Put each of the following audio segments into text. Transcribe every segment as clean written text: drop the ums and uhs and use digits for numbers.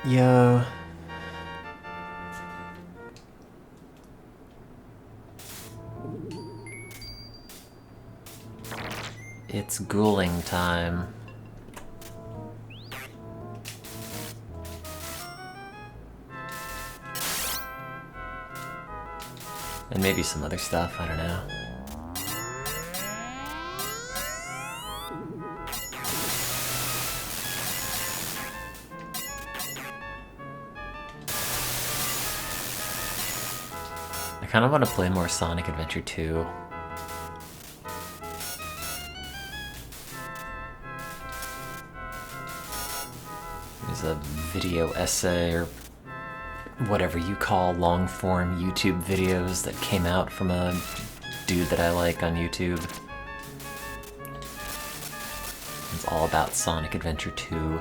Yo. It's ghouling time. And maybe some other stuff, I don't know. I kind of want to play more Sonic Adventure 2. There's a video essay or whatever you call long-form YouTube videos that came out from a dude that I like on YouTube. It's all about Sonic Adventure 2. And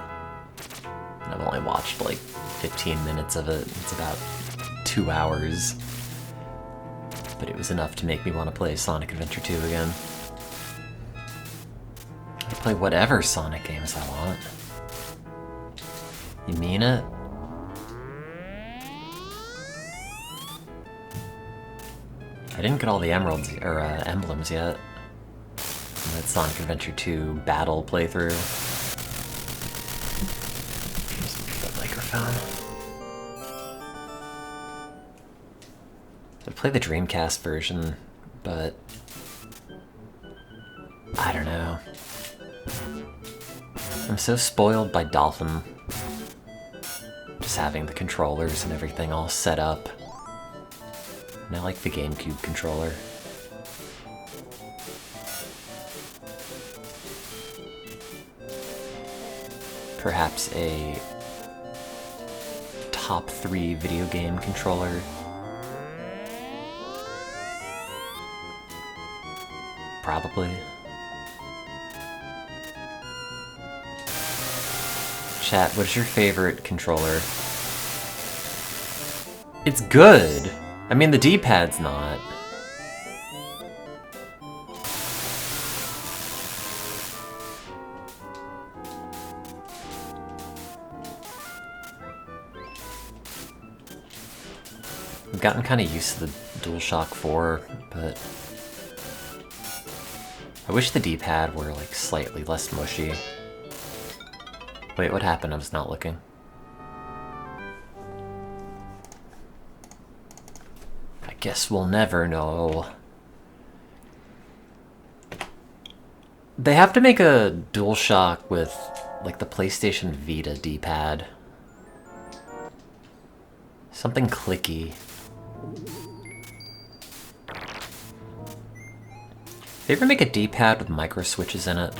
I've only watched like 15 minutes of it. It's about 2 hours. But it was enough to make me want to play Sonic Adventure 2 again. I can play whatever Sonic games I want. You mean it? I didn't get all the emeralds or emblems yet. In that Sonic Adventure 2 battle playthrough. Just that microphone. I played the Dreamcast version, but I don't know. I'm so spoiled by Dolphin. Just having the controllers and everything all set up. And I like the GameCube controller. Perhaps a top 3 video game controller. Probably. Chat, what's your favorite controller? It's good! I mean, the D-pad's not. I've gotten kind of used to the DualShock 4, but I wish the D-pad were like slightly less mushy. Wait, what happened? I was not looking. I guess we'll never know. They have to make a DualShock with like the PlayStation Vita D-pad. Something clicky. They ever make a D-pad with micro switches in it?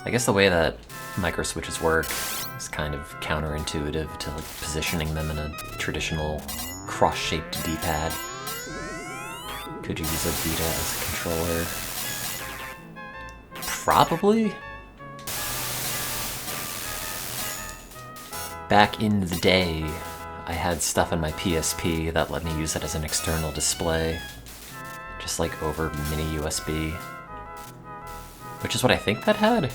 I guess the way that micro switches work is kind of counterintuitive to like positioning them in a traditional cross-shaped D-pad. Could you use a Vita as a controller? Probably? Back in the day, I had stuff in my PSP that let me use it as an external display. Just like over mini USB. Which is what I think that had?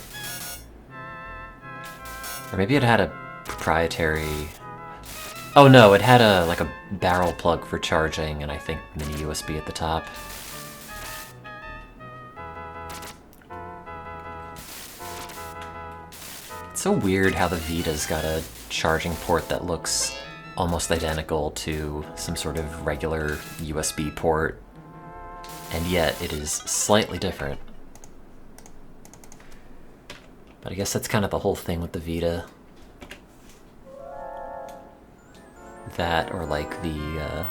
Or maybe it had a proprietary... Oh no, it had a like a barrel plug for charging and I think mini USB at the top. It's so weird how the Vita's got a charging port that looks almost identical to some sort of regular USB port, and yet it is slightly different. But I guess that's kind of the whole thing with the Vita. That, or like the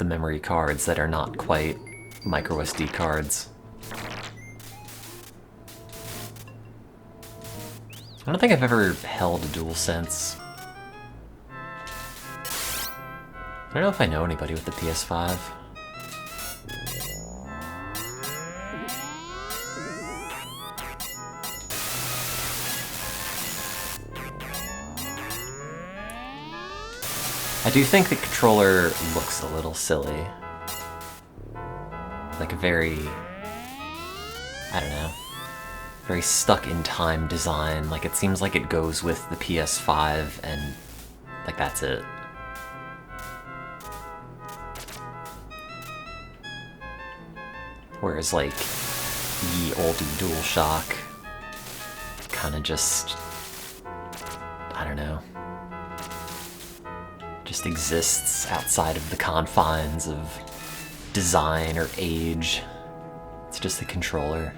memory cards that are not quite micro SD cards. I don't think I've ever held a DualSense. I don't know if I know anybody with the PS5. I do think the controller looks a little silly. Like a very... I don't know. very stuck-in-time design. Like, it seems like it goes with the PS5, and, like, that's it. Whereas, like, the oldie DualShock kind of just, I don't know, just exists outside of the confines of design or age. It's just the controller.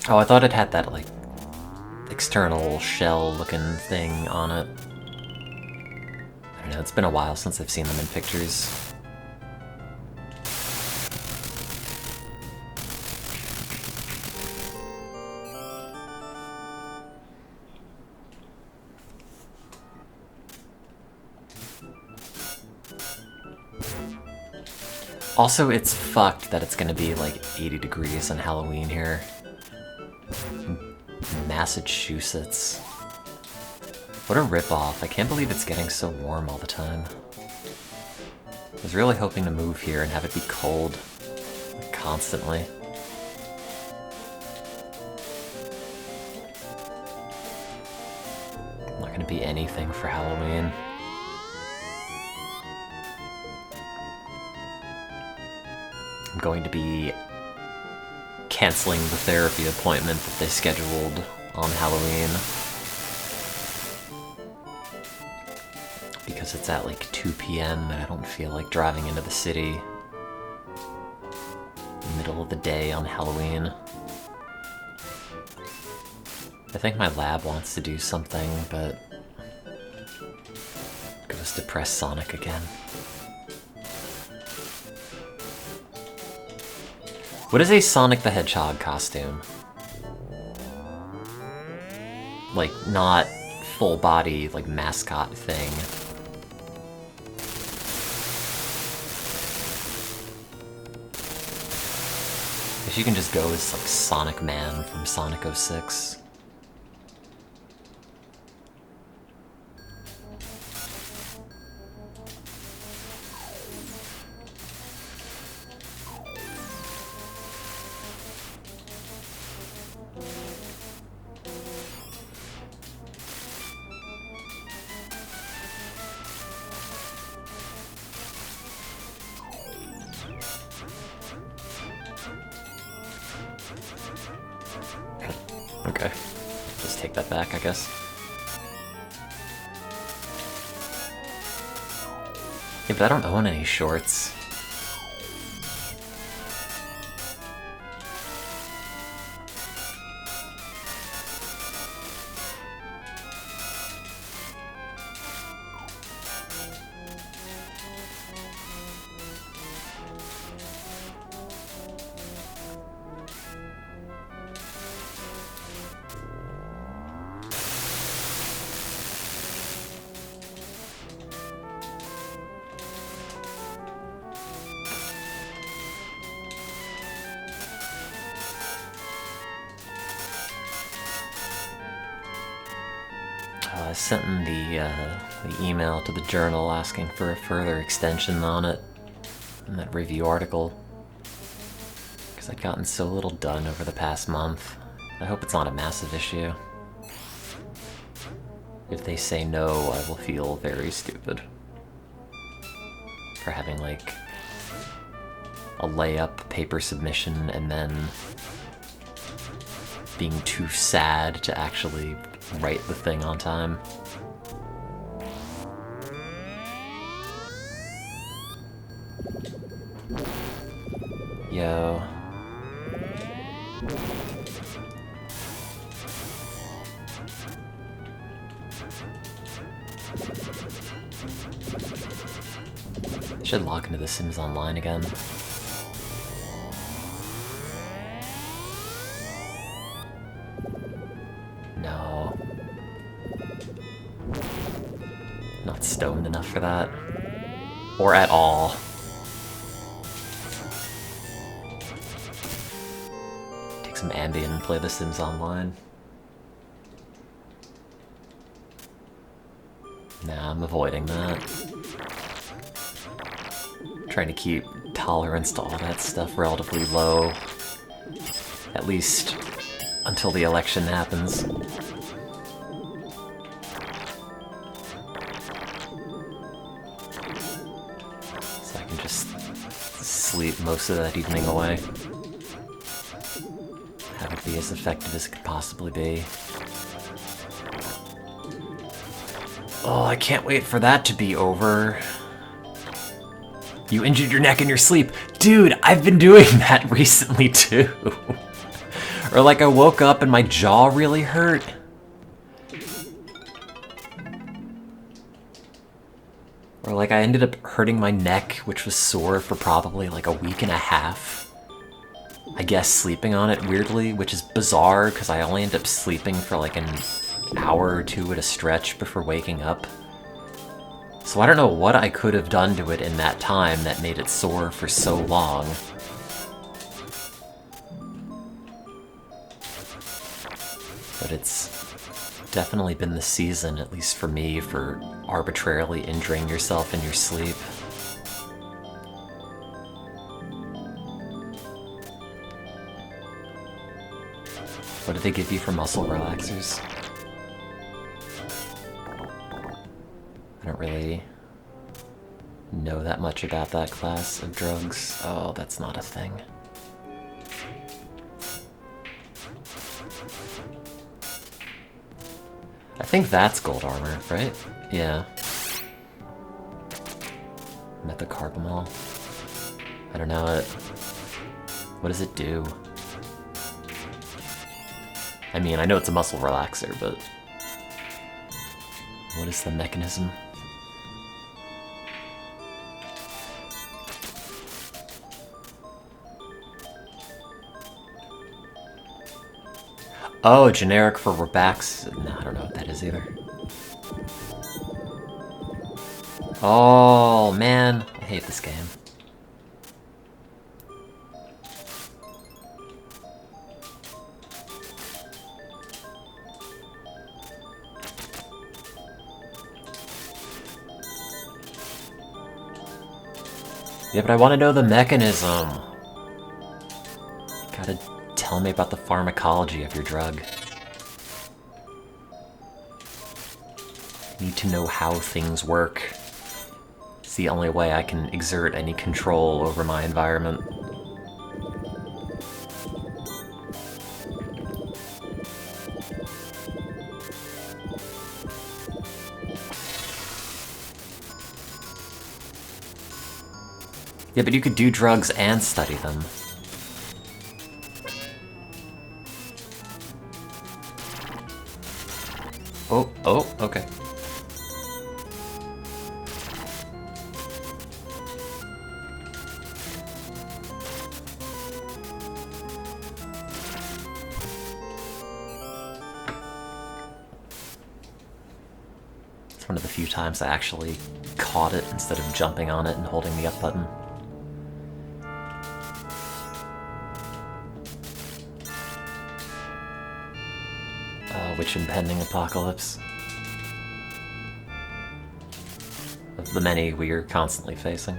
Oh, I thought it had that, like, external shell-looking thing on it. I don't know, it's been a while since I've seen them in pictures. Also, it's fucked that it's gonna be like 80 degrees on Halloween here. Massachusetts. What a ripoff. I can't believe it's getting so warm all the time. I was really hoping to move here and have it be cold, like, constantly. Not gonna be anything for Halloween. I'm going to be canceling the therapy appointment that they scheduled on Halloween. Because it's at like 2 p.m. and I don't feel like driving into the city in the middle of the day on Halloween. I think my lab wants to do something, but it goes to press Sonic again. What is a Sonic the Hedgehog costume? Like, not full body, like, mascot thing. If you can just go as, like, Sonic Man from Sonic 06. Okay, just take that back, I guess. Yeah, but I don't own any shorts. I sent in the email to the journal asking for a further extension on it, in that review article, because I'd gotten so little done over the past month. I hope it's not a massive issue. If they say no, I will feel very stupid for having, like, a layup paper submission and then being too sad to actually write the thing on time. Yo. I should log into The Sims Online again. No. Not stoned enough for that. Or at all. Take some Ambien and play The Sims Online. Nah, I'm avoiding that. Trying to keep tolerance to all that stuff relatively low. At least until the election happens. So I can just sleep most of that evening away. Have it be as effective as it could possibly be. Oh, I can't wait for that to be over. You injured your neck in your sleep. Dude, I've been doing that recently too. Or like I woke up and my jaw really hurt. Or like I ended up hurting my neck, which was sore for probably like a week and a half. I guess sleeping on it weirdly, which is bizarre because I only end up sleeping for like an hour or two at a stretch before waking up. So I don't know what I could have done to it in that time that made it sore for so long. But it's definitely been the season, at least for me, for arbitrarily injuring yourself in your sleep. What did they give you for muscle relaxers? I don't really know that much about that class of drugs. Oh, that's not a thing. I think that's gold armor, right? Yeah. Methocarbamol. I don't know it. What does it do? I mean, I know it's a muscle relaxer, but what is the mechanism? Oh, generic for Rebax. No, I don't know what that is either. Oh, man. I hate this game. Yeah, but I want to know the mechanism. Gotta tell me about the pharmacology of your drug. I need to know how things work. It's the only way I can exert any control over my environment. Yeah, but you could do drugs and study them. Oh, okay. It's one of the few times I actually caught it instead of jumping on it and holding the up button. Which impending apocalypse? Of the many we are constantly facing.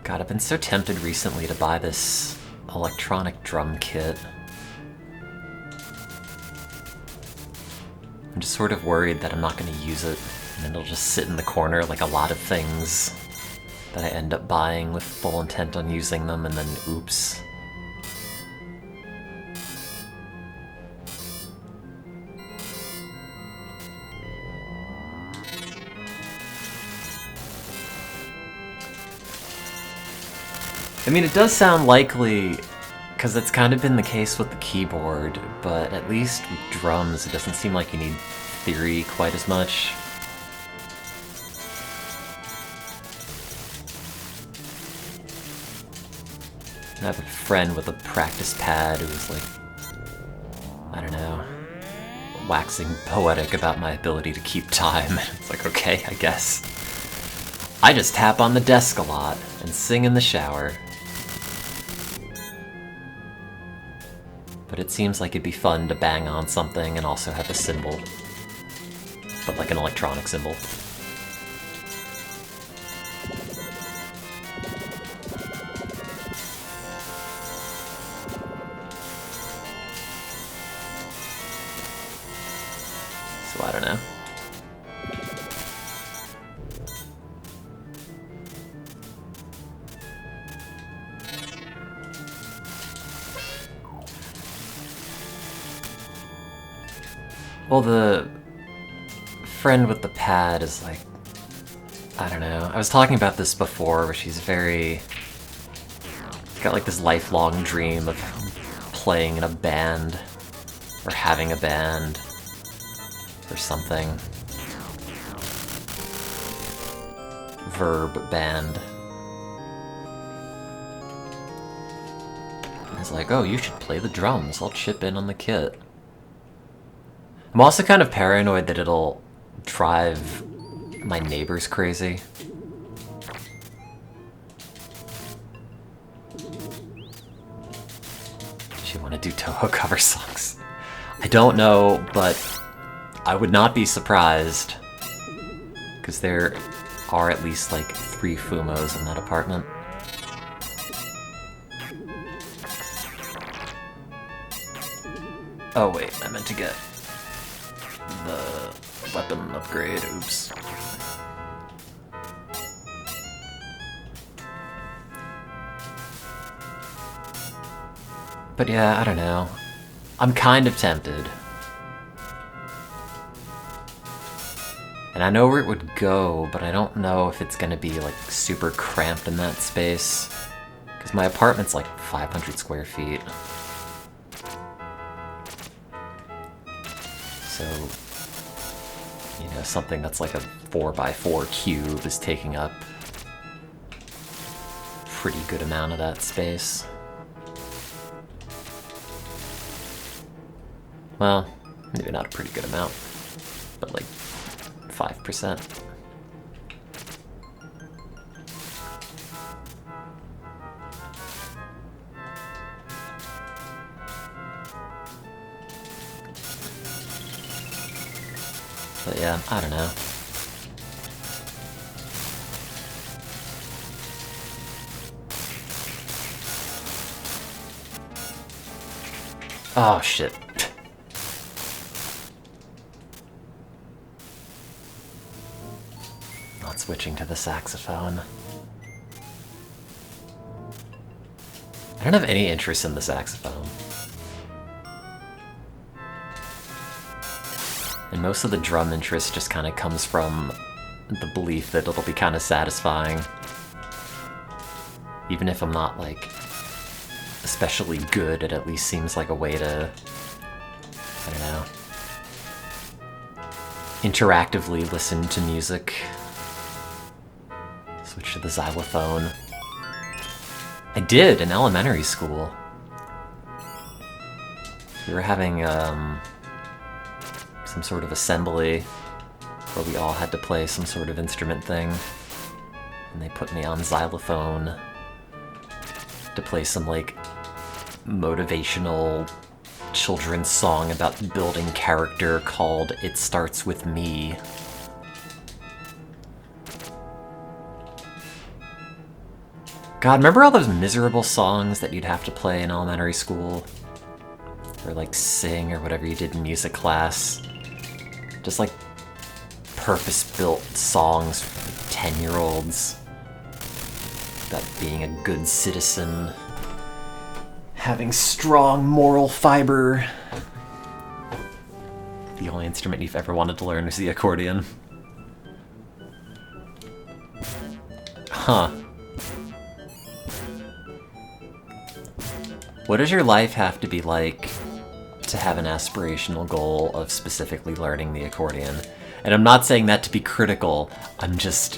God, I've been so tempted recently to buy this electronic drum kit. I'm just sort of worried that I'm not going to use it, and it'll just sit in the corner like a lot of things that I end up buying with full intent on using them, and then oops. I mean, it does sound likely, Because it's kind of been the case with the keyboard, but at least with drums, it doesn't seem like you need theory quite as much. I have a friend with a practice pad who was like, I don't know, waxing poetic about my ability to keep time. It's like, okay, I guess. I just tap on the desk a lot and sing in the shower. But it seems like it'd be fun to bang on something and also have a cymbal. But like an electronic cymbal. So I don't know. Well, the friend with the pad is like, I don't know. I was talking about this before, where she's got like this lifelong dream of playing in a band, or having a band, or something. Verb band. I was like, oh, you should play the drums. I'll chip in on the kit. I'm also kind of paranoid that it'll drive my neighbors crazy. Does she want to do Toho cover songs? I don't know, but I would not be surprised. Because there are at least like 3 Fumos in that apartment. Oh wait, I meant to get the weapon upgrade, oops. But yeah, I don't know. I'm kind of tempted. And I know where it would go, but I don't know if it's gonna be like super cramped in that space. Because my apartment's like 500 square feet. So, you know, something that's like a 4x4 cube is taking up a pretty good amount of that space. Well, maybe not a pretty good amount, but like 5%. But yeah, I don't know. Oh shit. Not switching to the saxophone. I don't have any interest in the saxophone. And most of the drum interest just kind of comes from the belief that it'll be kind of satisfying. Even if I'm not, like, especially good, it at least seems like a way to, I don't know, interactively listen to music. Switch to the xylophone. I did in elementary school. We were having, some sort of assembly where we all had to play some sort of instrument thing, and they put me on xylophone to play some like motivational children's song about building character called It Starts With Me. God, remember all those miserable songs that you'd have to play in elementary school? Or like sing or whatever you did in music class? Just like purpose-built songs for 10-year-olds about being a good citizen, having strong moral fiber. The only instrument you've ever wanted to learn is the accordion. Huh. What does your life have to be like to have an aspirational goal of specifically learning the accordion? And I'm not saying that to be critical, I'm just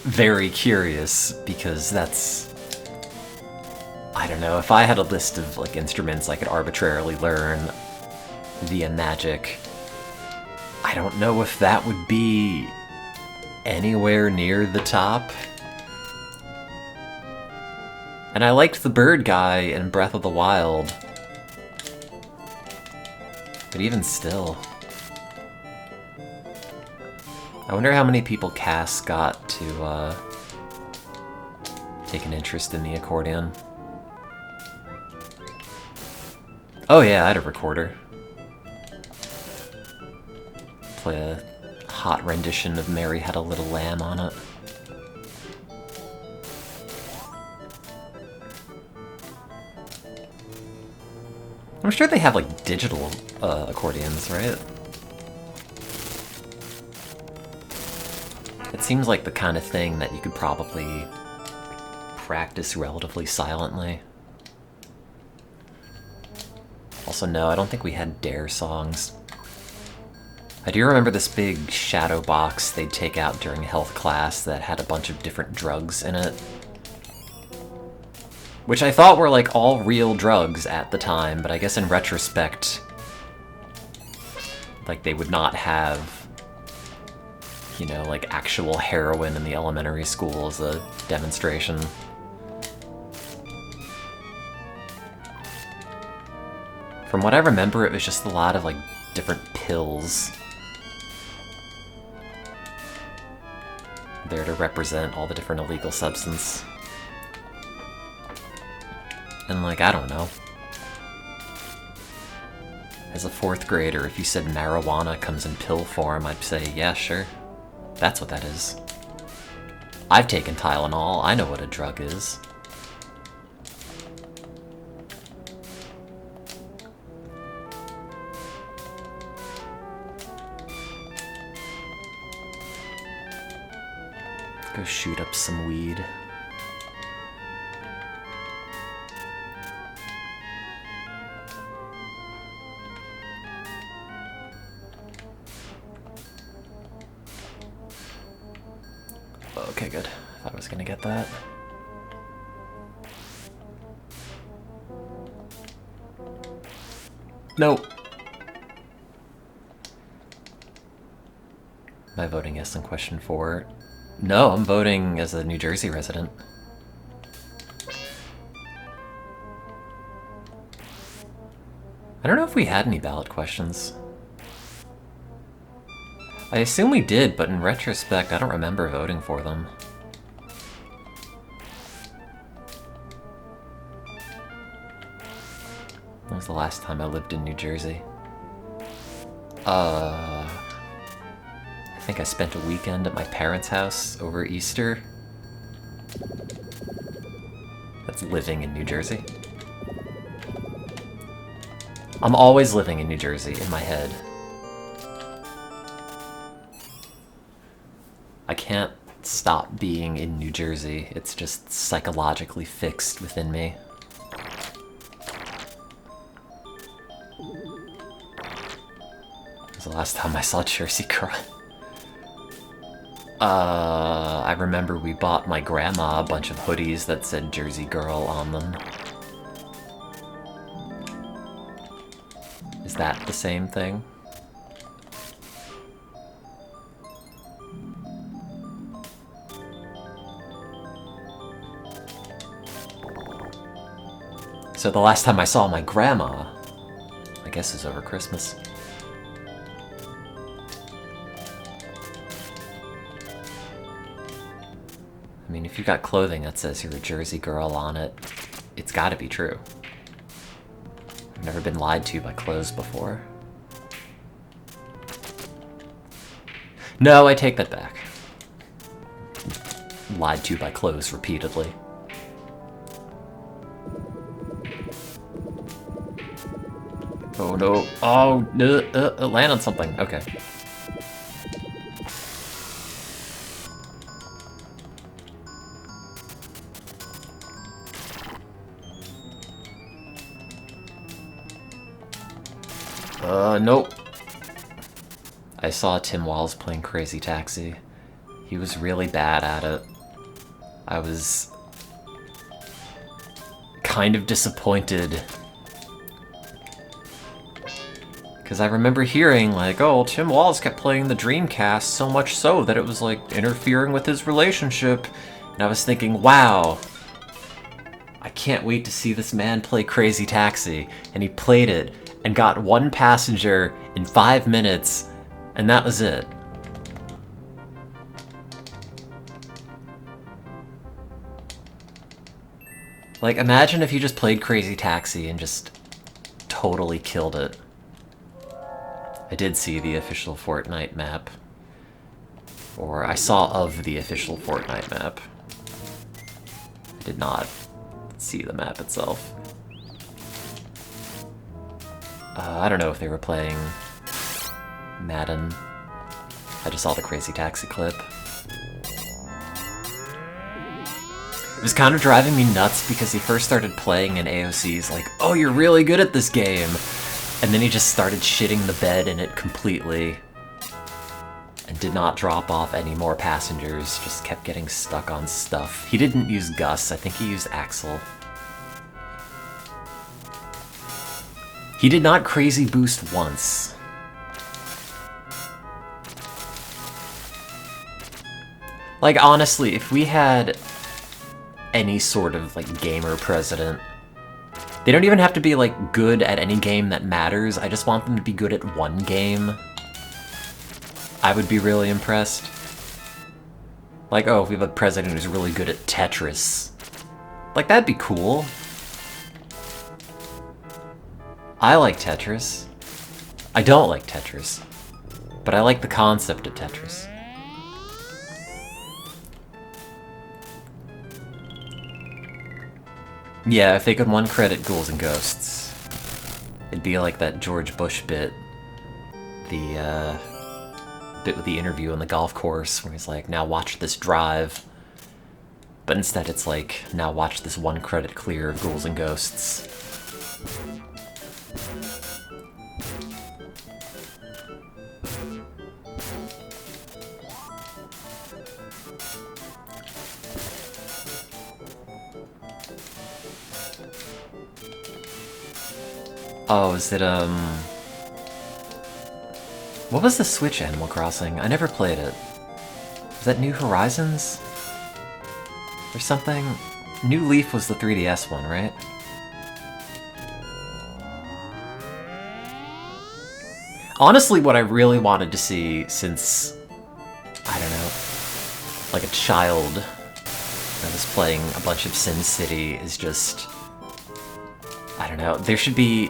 very curious, because that's... I don't know, if I had a list of like instruments I could arbitrarily learn via magic, I don't know if that would be anywhere near the top. And I liked the bird guy in Breath of the Wild, but even still... I wonder how many people Cass got to take an interest in the accordion. Oh yeah, I had a recorder. Play a hot rendition of Mary Had a Little Lamb on it. I'm sure they have like digital accordions, right? It seems like the kind of thing that you could probably practice relatively silently. Also, no, I don't think we had Dare songs. I do remember this big shadow box they'd take out during health class that had a bunch of different drugs in it. Which I thought were like all real drugs at the time, but I guess in retrospect, like they would not have, you know, like actual heroin in the elementary school as a demonstration. From what I remember, it was just a lot of like different pills there to represent all the different illegal substance. And like, I don't know. As a 4th grader, if you said marijuana comes in pill form, I'd say, yeah, sure. That's what that is. I've taken Tylenol, I know what a drug is. Go shoot up some weed. Okay, good. Thought I was gonna get that. Nope. Am I voting yes on question 4? No, I'm voting as a New Jersey resident. I don't know if we had any ballot questions. I assume we did, but in retrospect, I don't remember voting for them. When was the last time I lived in New Jersey? I think I spent a weekend at my parents' house over Easter. That's living in New Jersey. I'm always living in New Jersey in my head. I can't stop being in New Jersey. It's just psychologically fixed within me. When was the last time I saw Jersey Girl? I remember we bought my grandma a bunch of hoodies that said Jersey Girl on them. Is that the same thing? So the last time I saw my grandma, I guess, is over Christmas. I mean, if you've got clothing that says you're a Jersey Girl on it, it's gotta be true. I've never been lied to by clothes before. No, I take that back. Lied to by clothes repeatedly. Oh no. Oh, no, land on something. Okay. Nope. I saw Tim Walz playing Crazy Taxi. He was really bad at it. I was kind of disappointed. Because I remember hearing, like, oh, Tim Walz kept playing the Dreamcast so much so that it was, like, interfering with his relationship. And I was thinking, wow, I can't wait to see this man play Crazy Taxi. And he played it and got one passenger in 5 minutes, and that was it. Like, imagine if you just played Crazy Taxi and just totally killed it. I did see the official Fortnite map. Or I saw of the official Fortnite map. I did not see the map itself. I don't know if they were playing Madden. I just saw the Crazy Taxi clip. It was kind of driving me nuts because he first started playing in AOC's like, oh, you're really good at this game. And then he just started shitting the bed in it completely. And did not drop off any more passengers, just kept getting stuck on stuff. He didn't use Gus, I think he used Axel. He did not crazy boost once. Like, honestly, if we had any sort of, like, gamer president, they don't even have to be, like, good at any game that matters. I just want them to be good at one game. I would be really impressed. Like, oh, if we have a president who's really good at Tetris. Like, that'd be cool. I like Tetris. I don't like Tetris. But I like the concept of Tetris. Yeah, if they could one-credit Ghouls and Ghosts, it'd be like that George Bush bit. The, bit with the interview on the golf course, where he's like, now watch this drive. But instead it's like, now watch this one-credit clear of Ghouls and Ghosts. Oh, is it, what was the Switch Animal Crossing? I never played it. Was that New Horizons? Or something? New Leaf was the 3DS one, right? Honestly, what I really wanted to see since, I don't know, like a child that was playing a bunch of SimCity is just, I don't know, there should be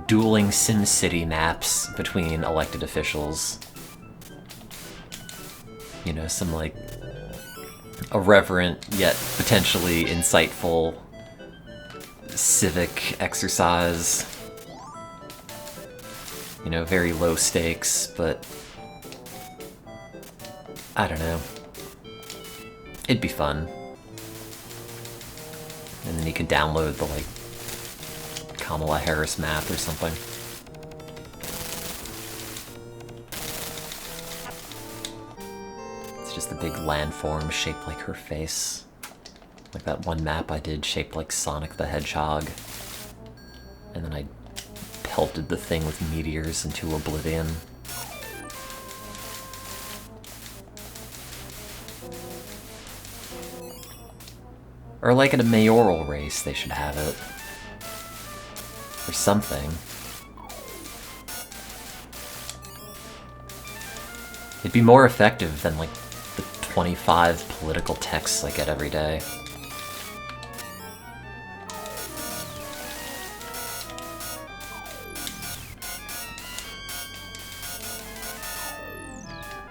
dueling SimCity maps between elected officials. You know, some, like, irreverent yet potentially insightful civic exercise. You know, very low stakes, but I don't know. It'd be fun. And then you could download the, like, Kamala Harris map or something. It's just a big landform shaped like her face. Like that one map I did shaped like Sonic the Hedgehog. And then I pelted the thing with meteors into oblivion. Or like in a mayoral race, they should have it. Or something. It'd be more effective than, like, the 25 political texts I get every day.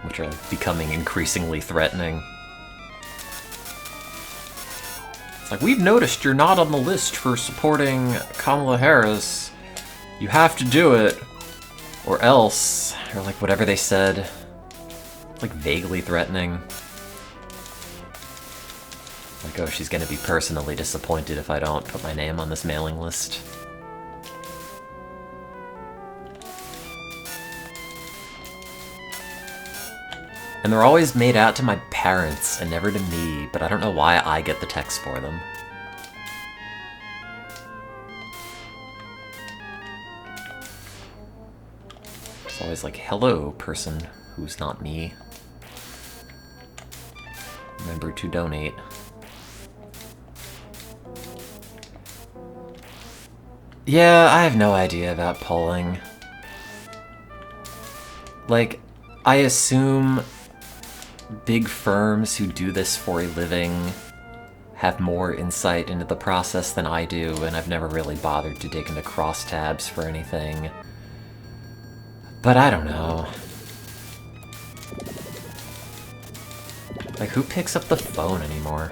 Which are becoming increasingly threatening. It's like, we've noticed you're not on the list for supporting Kamala Harris. You have to do it, or else, or like whatever they said. It's like vaguely threatening. Like, oh, she's gonna be personally disappointed if I don't put my name on this mailing list. And they're always made out to my parents and never to me, but I don't know why I get the text for them. It's always like, hello, person who's not me. Remember to donate. Yeah, I have no idea about polling. Like, I assume big firms who do this for a living have more insight into the process than I do, and I've never really bothered to dig into crosstabs for anything. But I don't know. Like, who picks up the phone anymore?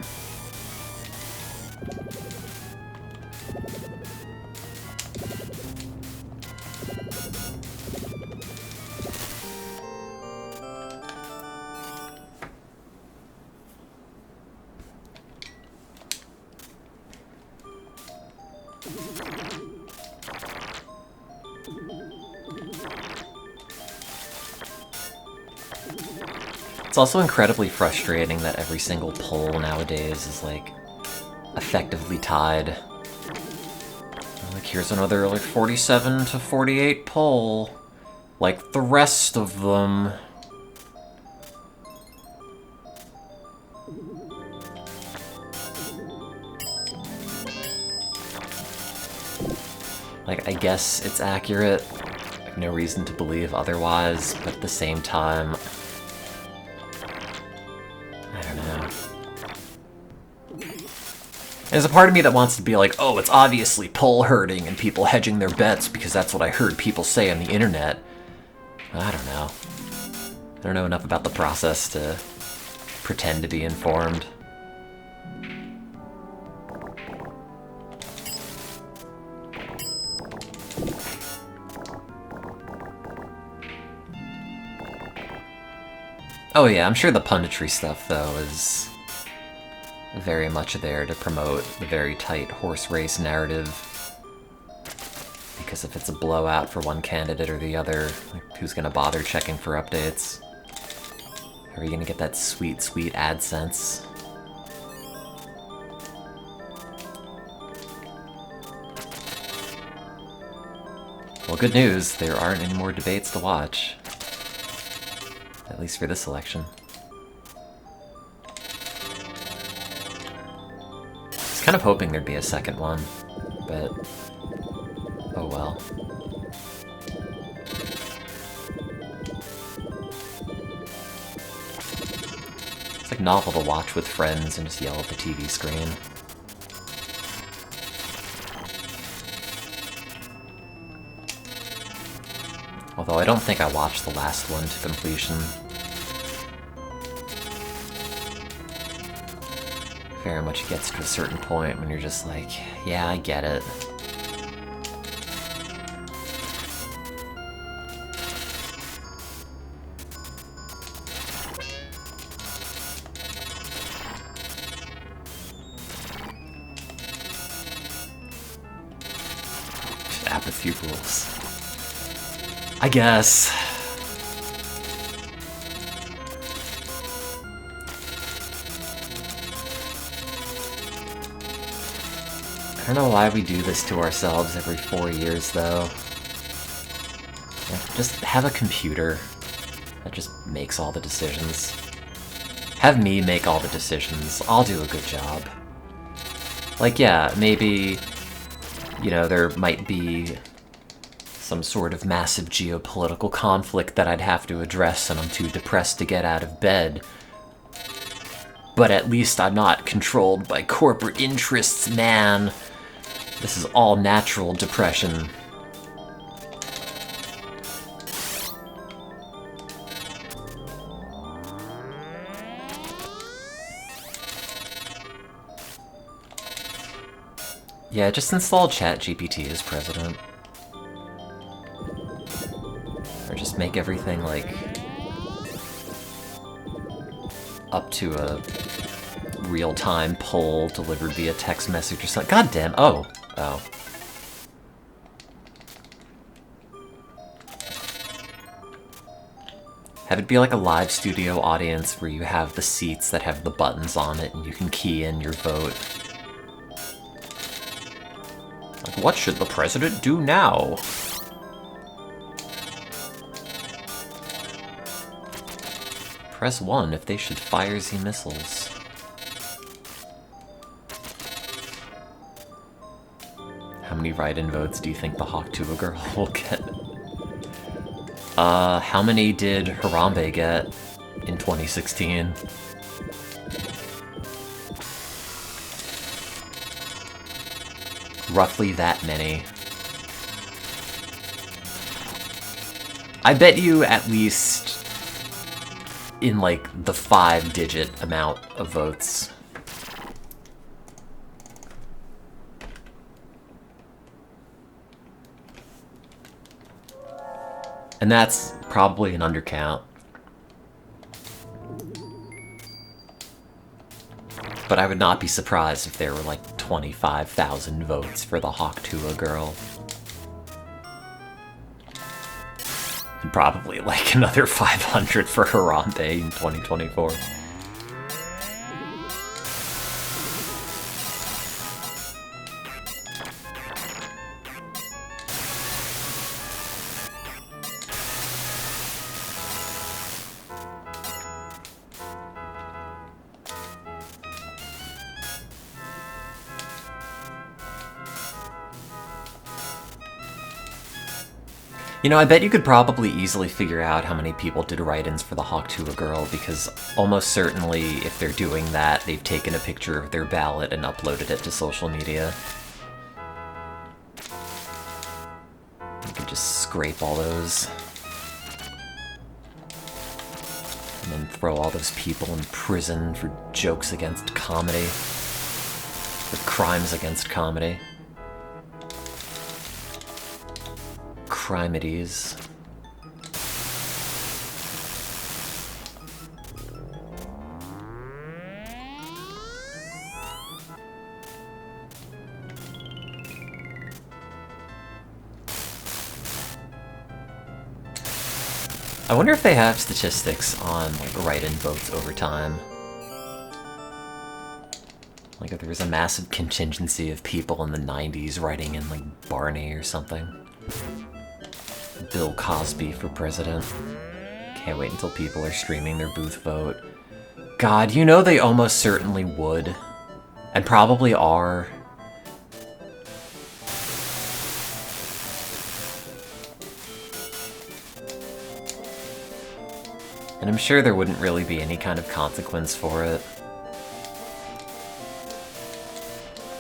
It's also incredibly frustrating that every single poll nowadays is, like, effectively tied. Like, here's another, like, 47 to 48 poll. Like the rest of them. Like, I guess it's accurate. I have no reason to believe otherwise, but at the same time, I don't know. There's a part of me that wants to be like, oh, it's obviously poll herding and people hedging their bets because that's what I heard people say on the internet. I don't know. I don't know enough about the process to pretend to be informed. Oh yeah, I'm sure the punditry stuff, though, is very much there to promote the very tight horse race narrative. Because if it's a blowout for one candidate or the other, like, who's gonna bother checking for updates? How are you gonna get that sweet, sweet AdSense? Well, good news, there aren't any more debates to watch. At least for this election. I was kind of hoping there'd be a second one, but oh well. It's like novel to watch with friends and just yell at the TV screen. Although I don't think I watched the last one to completion. Very much gets to a certain point when you're just like, yeah, I get it. Apathy rules. I guess. I don't know why we do this to ourselves every 4 years, though. Like, just have a computer that just makes all the decisions. Have me make all the decisions. I'll do a good job. Like, yeah, maybe, you know, there might be some sort of massive geopolitical conflict that I'd have to address and I'm too depressed to get out of bed. But at least I'm not controlled by corporate interests, man. This is all natural depression. Yeah, just install ChatGPT as president. Or just make everything, like, up to a real-time poll delivered via text message or something. God damn. Oh. Oh. Have it be like a live studio audience where you have the seats that have the buttons on it and you can key in your vote. Like, what should the president do now? Press 1 if they should fire Z missiles. How many write-in votes do you think the Hawk Tuba girl will get? How many did Harambe get in 2016? Roughly that many. I bet you at least in like the 5-digit amount of votes. And that's probably an undercount. But I would not be surprised if there were like 25,000 votes for the Hawk Tuba girl. And probably like another 500 for Harambe in 2024. You know, I bet you could probably easily figure out how many people did write-ins for the Hawk Tuba girl, because almost certainly if they're doing that, they've taken a picture of their ballot and uploaded it to social media. You could just scrape all those. And then throw all those people in prison for jokes against comedy. For crimes against comedy. Crimides. I wonder if they have statistics on like write-in votes over time. Like if there was a massive contingency of people in the 90s writing in like Barney or something. Bill Cosby for president. Can't wait until people are streaming their booth vote. God, you know they almost certainly would. And probably are. And I'm sure there wouldn't really be any kind of consequence for it.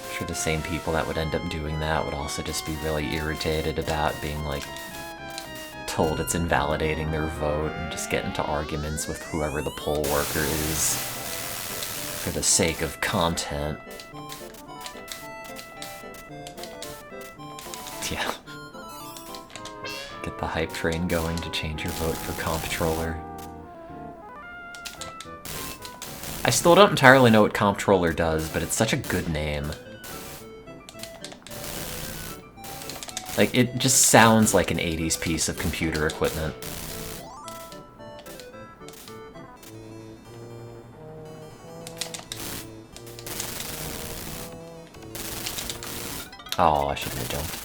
I'm sure the same people that would end up doing that would also just be really irritated about being like told it's invalidating their vote and just get into arguments with whoever the poll worker is for the sake of content. Yeah. Get the hype train going to change your vote for Comptroller. I still don't entirely know what Comptroller does, but it's such a good name. Like, it just sounds like an 80s piece of computer equipment. Oh, I shouldn't have jumped.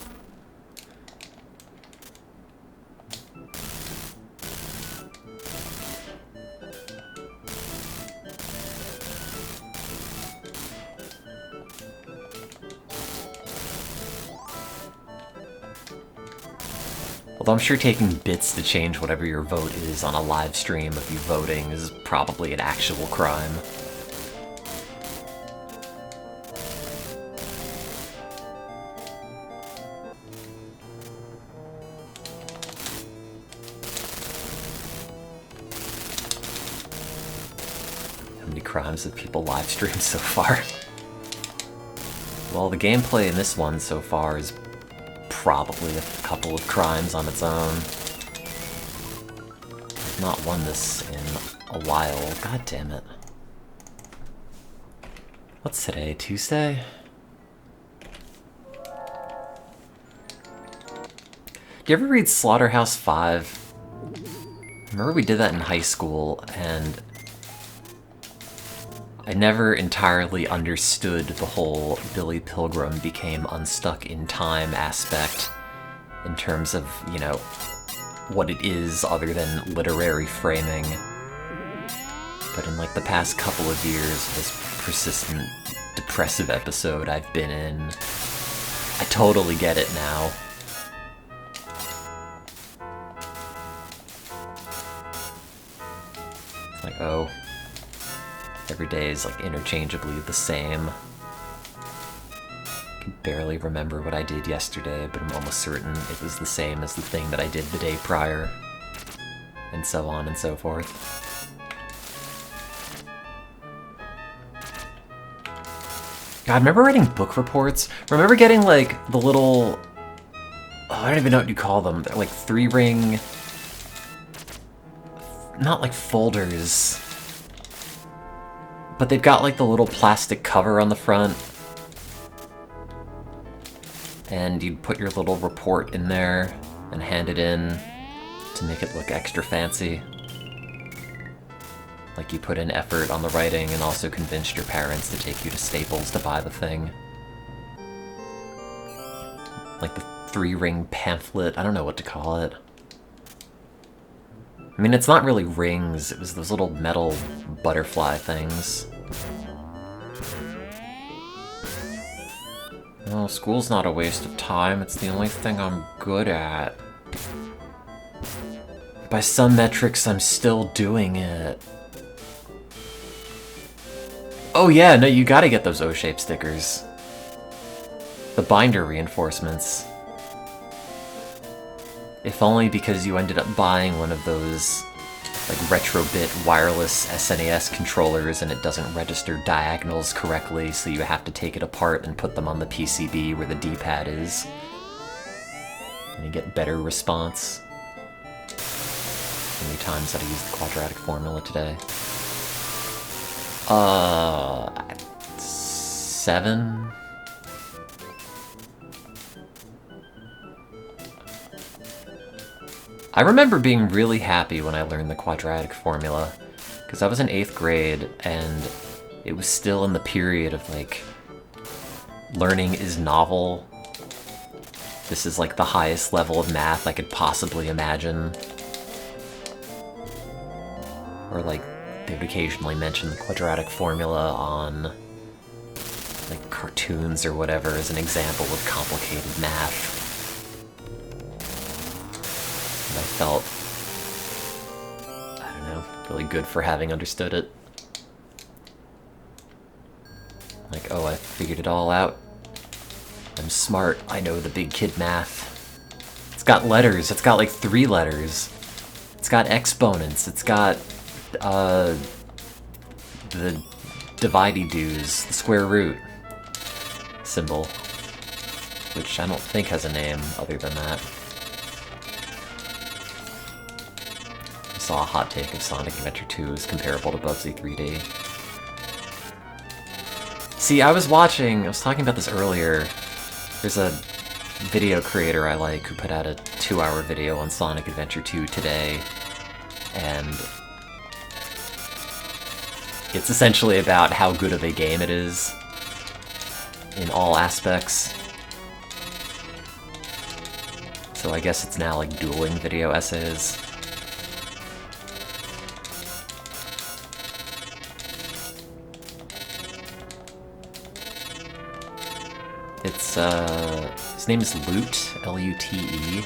Although I'm sure taking bits to change whatever your vote is on a live stream of you voting is probably an actual crime. How many crimes have people live streamed so far? Well, the gameplay in this one so far is probably a couple of crimes on its own. I've not won this in a while. God damn it. What's today? Tuesday? Do you ever read Slaughterhouse 5? remember we did that in high school, and I never entirely understood the whole Billy Pilgrim became unstuck in time aspect in terms of, you know, what it is other than literary framing. But in like the past couple of years, this persistent depressive episode I've been in, I totally get it now. It's like, oh, every day is like interchangeably the same. I can barely remember what I did yesterday, but I'm almost certain it was the same as the thing that I did the day prior, and so on and so forth. God, I remember writing book reports. Remember getting like the little, I don't even know what you call them. They're like 3-ring, not like folders, but they've got like the little plastic cover on the front. And you'd put your little report in there and hand it in to make it look extra fancy. Like you put in effort on the writing and also convinced your parents to take you to Staples to buy the thing. Like the 3-ring pamphlet, I don't know what to call it. I mean, it's not really rings, it was those little metal butterfly things. Well, school's not a waste of time, it's the only thing I'm good at. By some metrics, I'm still doing it. Oh yeah, no, you gotta get those O-shape stickers. The binder reinforcements. If only because you ended up buying one of those like retrobit wireless SNES controllers and it doesn't register diagonals correctly, so you have to take it apart and put them on the PCB where the D-pad is. And you get better response. How many times did I use the quadratic formula today? 7? I remember being really happy when I learned the quadratic formula, because I was in 8th grade, and it was still in the period of, like, learning is novel. This is, like, the highest level of math I could possibly imagine. Or, like, they would occasionally mention the quadratic formula on, like, cartoons or whatever as an example of complicated math. And I felt, I don't know, really good for having understood it. Like, oh, I figured it all out. I'm smart, I know the big kid math. It's got letters, it's got like 3 letters. It's got exponents, it's got the divide-doos, the square root symbol, which I don't think has a name other than that. I saw a hot take of Sonic Adventure 2 is comparable to Bugsy 3D. See, I was talking about this earlier. There's a video creator I like who put out a 2-hour video on Sonic Adventure 2 today, and it's essentially about how good of a game it is in all aspects. So I guess it's now like dueling video essays. It's, his name is Lute, L-U-T-E.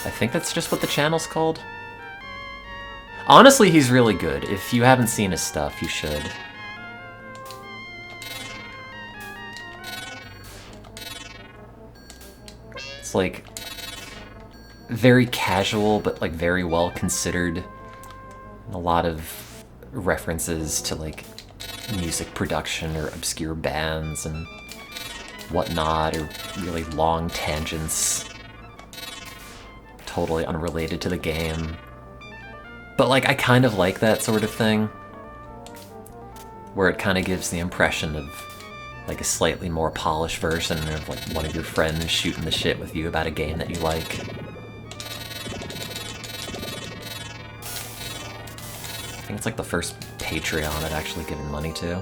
I think that's just what the channel's called. Honestly, he's really good. If you haven't seen his stuff, you should. It's like very casual, but like very well considered. A lot of references to like music production or obscure bands and whatnot, or really long tangents totally unrelated to the game. But like, I kind of like that sort of thing, where it kind of gives the impression of like a slightly more polished version of like one of your friends shooting the shit with you about a game that you like. think it's like the first Patreon I've actually given money to.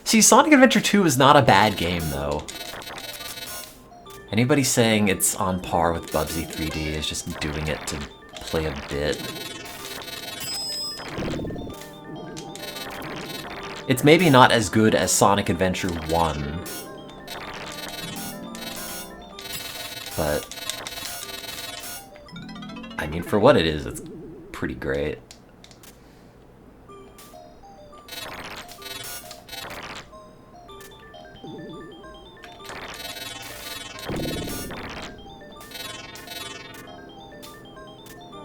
See, Sonic Adventure 2 is not a bad game, though. Anybody saying it's on par with Bubsy 3D is just doing it to play a bit. It's maybe not as good as Sonic Adventure 1, but I mean, for what it is, it's pretty great.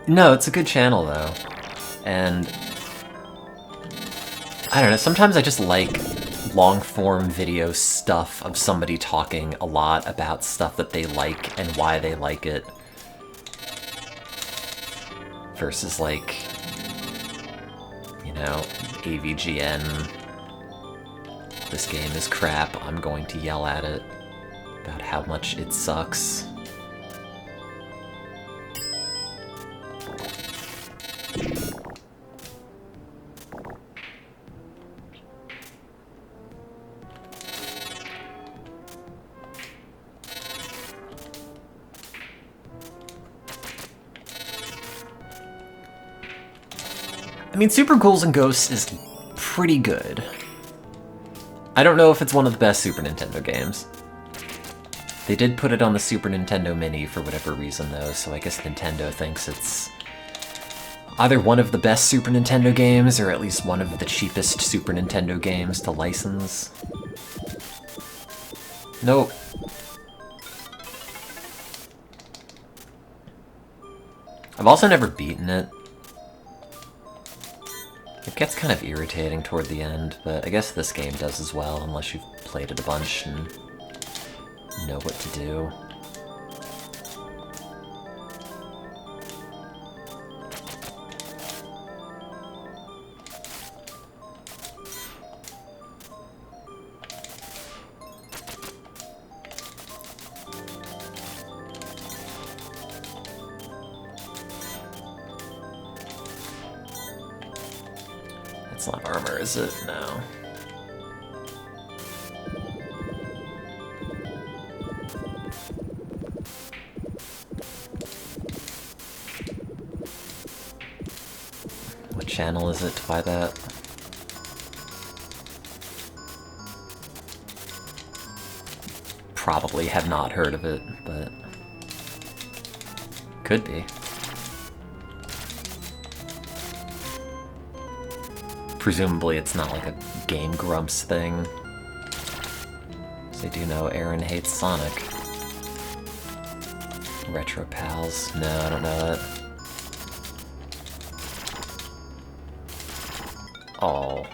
No, it's a good channel, though. And I don't know, sometimes I just like long-form video stuff of somebody talking a lot about stuff that they like and why they like it. Versus, like, you know, AVGN. This game is crap, I'm going to yell at it about how much it sucks. I mean, Super Ghouls and Ghosts is pretty good. I don't know if it's one of the best Super Nintendo games. They did put it on the Super Nintendo Mini for whatever reason, though, so I guess Nintendo thinks it's either one of the best Super Nintendo games, or at least one of the cheapest Super Nintendo games to license. Nope. I've also never beaten it. It gets kind of irritating toward the end, but I guess this game does as well, unless you've played it a bunch and know what to do. It's not armor, is it? No. What channel is it to buy that? Probably have not heard of it, but could be. Presumably it's not like a Game Grumps thing. So I do know Aaron hates Sonic. Retro Pals. No, I don't know that. Oh.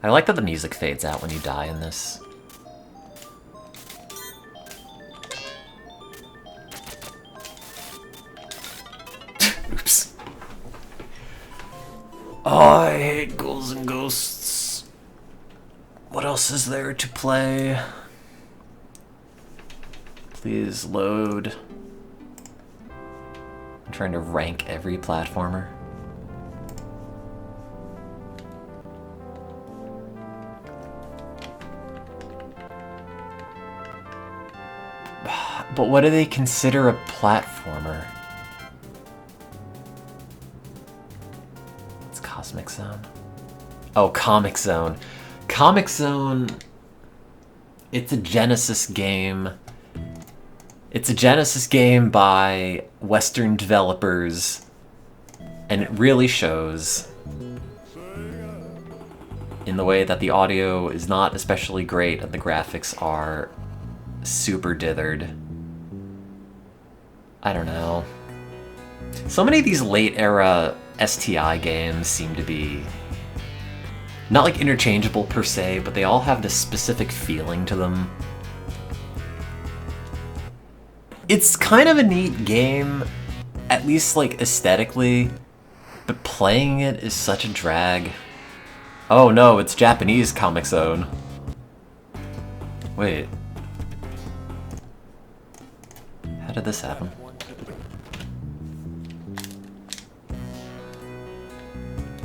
I like that the music fades out when you die in this. Oops. Oh, I hate Ghouls and Ghosts. What else is there to play? Please load. I'm trying to rank every platformer. But what do they consider a platformer? It's Cosmic Zone. Oh, Comic Zone. Comic Zone, it's a Genesis game. It's a Genesis game by Western developers, and it really shows in the way that the audio is not especially great and the graphics are super dithered. I don't know. So many of these late-era STI games seem to be not like interchangeable per se, but they all have this specific feeling to them. It's kind of a neat game, at least like aesthetically, but playing it is such a drag. Oh no, it's Japanese Comic Zone. Wait. did this happen?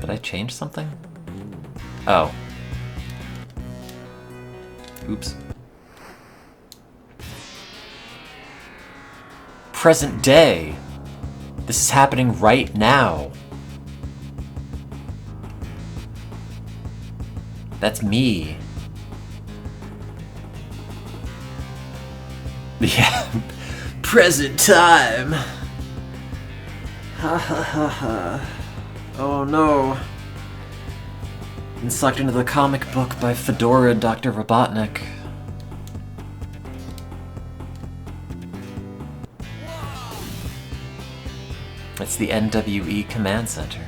Did I change something? Oh. Oops. Present day! This is happening right now! That's me. Yeah. Present time! Ha ha ha ha. Oh no. Been sucked into the comic book by Fedora Dr. Robotnik. It's the NWE Command Center.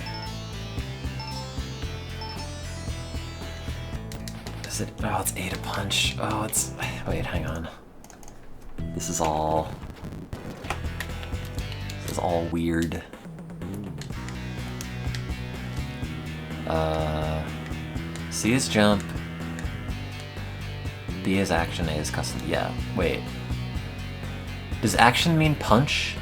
Is it? Oh, it's Ada Punch. Oh, it's... Wait, hang on. This is all weird. C is jump. B is action, A is custom. Yeah, wait. Does action mean punch?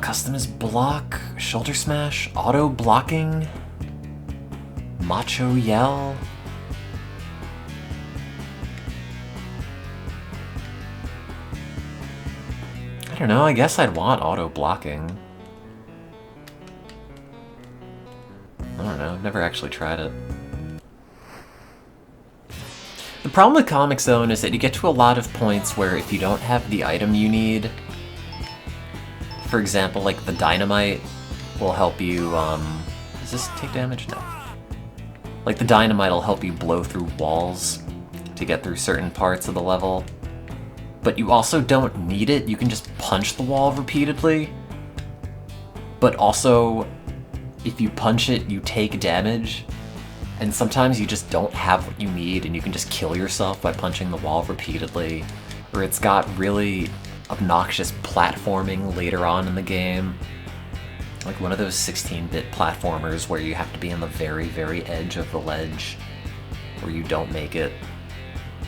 Custom is block, shoulder smash, auto blocking, macho yell. I don't know, I guess I'd want auto blocking. I don't know, I've never actually tried it. The problem with Comic Zone is that you get to a lot of points where if you don't have the item you need, for example, like the dynamite will help you, does this take damage? No. Like the dynamite will help you blow through walls to get through certain parts of the level. But you also don't need it, you can just punch the wall repeatedly. But also, if you punch it, you take damage. And sometimes you just don't have what you need and you can just kill yourself by punching the wall repeatedly. Or it's got really obnoxious platforming later on in the game. Like one of those 16-bit platformers where you have to be on the very, very edge of the ledge, where you don't make it.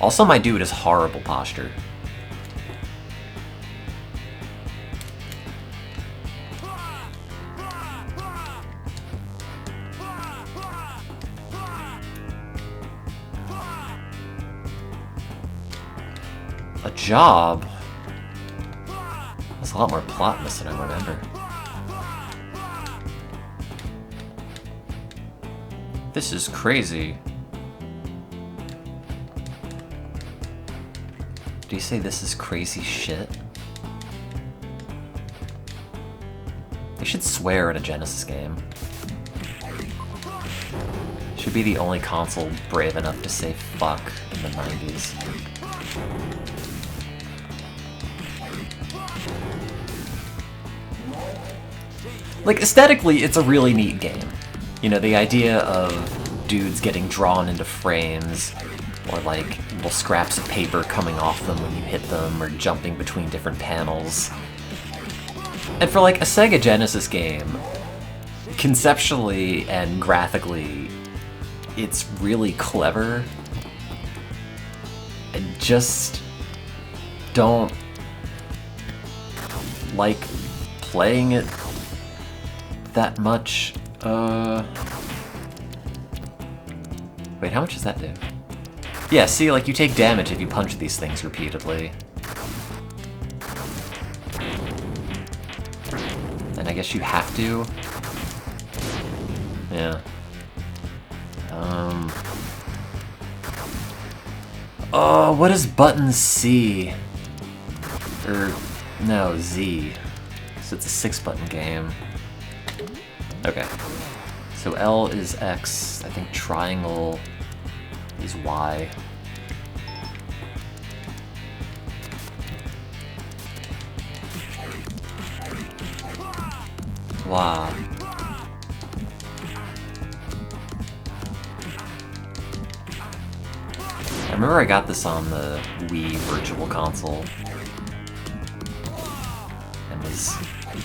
Also, my dude has horrible posture. A job? There's a lot more plot in this than I remember. This is crazy. Do you say this is crazy shit? They should swear in a Genesis game. Should be the only console brave enough to say fuck in the 90s. Like, aesthetically, it's a really neat game. You know, the idea of dudes getting drawn into frames, or like little scraps of paper coming off them when you hit them, or jumping between different panels. And for like a Sega Genesis game, conceptually and graphically, it's really clever. I just don't like playing it that much. Wait, how much does that do? Yeah, see, like, you take damage if you punch these things repeatedly. And I guess you have to. Yeah. Oh, what does button C? Or, no, Z. So it's a 6-button game. Okay. So L is X, I think triangle is Y. Wow. I remember I got this on the Wii Virtual Console and was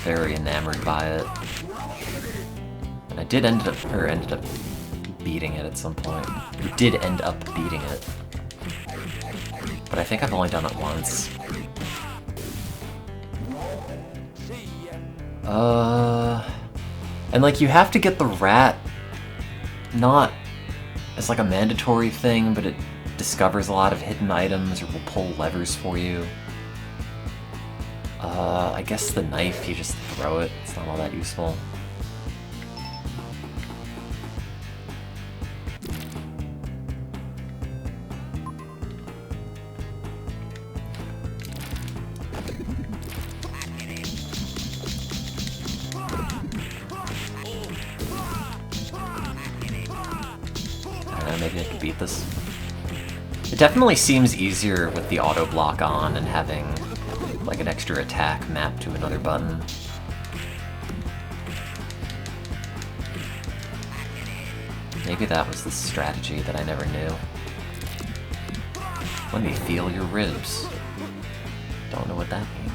very enamored by it. And I did ended up beating it at some point. We did end up beating it. but I think I've only done it once. And like you have to get the rat not as like a mandatory thing, but it discovers a lot of hidden items or will pull levers for you. I guess the knife, you just throw it, it's not all that useful. Maybe I could beat this. It definitely seems easier with the auto block on and having like an extra attack mapped to another button. Maybe that was the strategy that I never knew. Let me feel your ribs. Don't know what that means.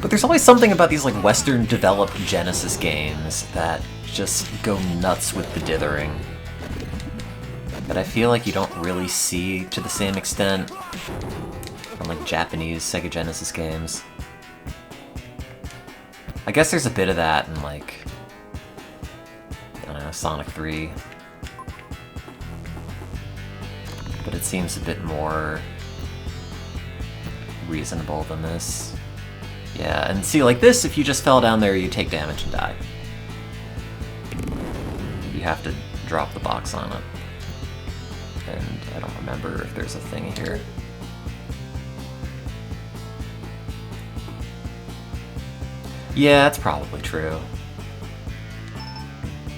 But there's always something about these like Western developed Genesis games that just go nuts with the dithering. That I feel like you don't really see to the same extent on like Japanese Sega Genesis games. I guess there's a bit of that in like, I don't know, Sonic 3. But it seems a bit more reasonable than this. Yeah, and see, like this, if you just fell down there, you take damage and die. You have to drop the box on it. And I don't remember if there's a thing here. Yeah, that's probably true.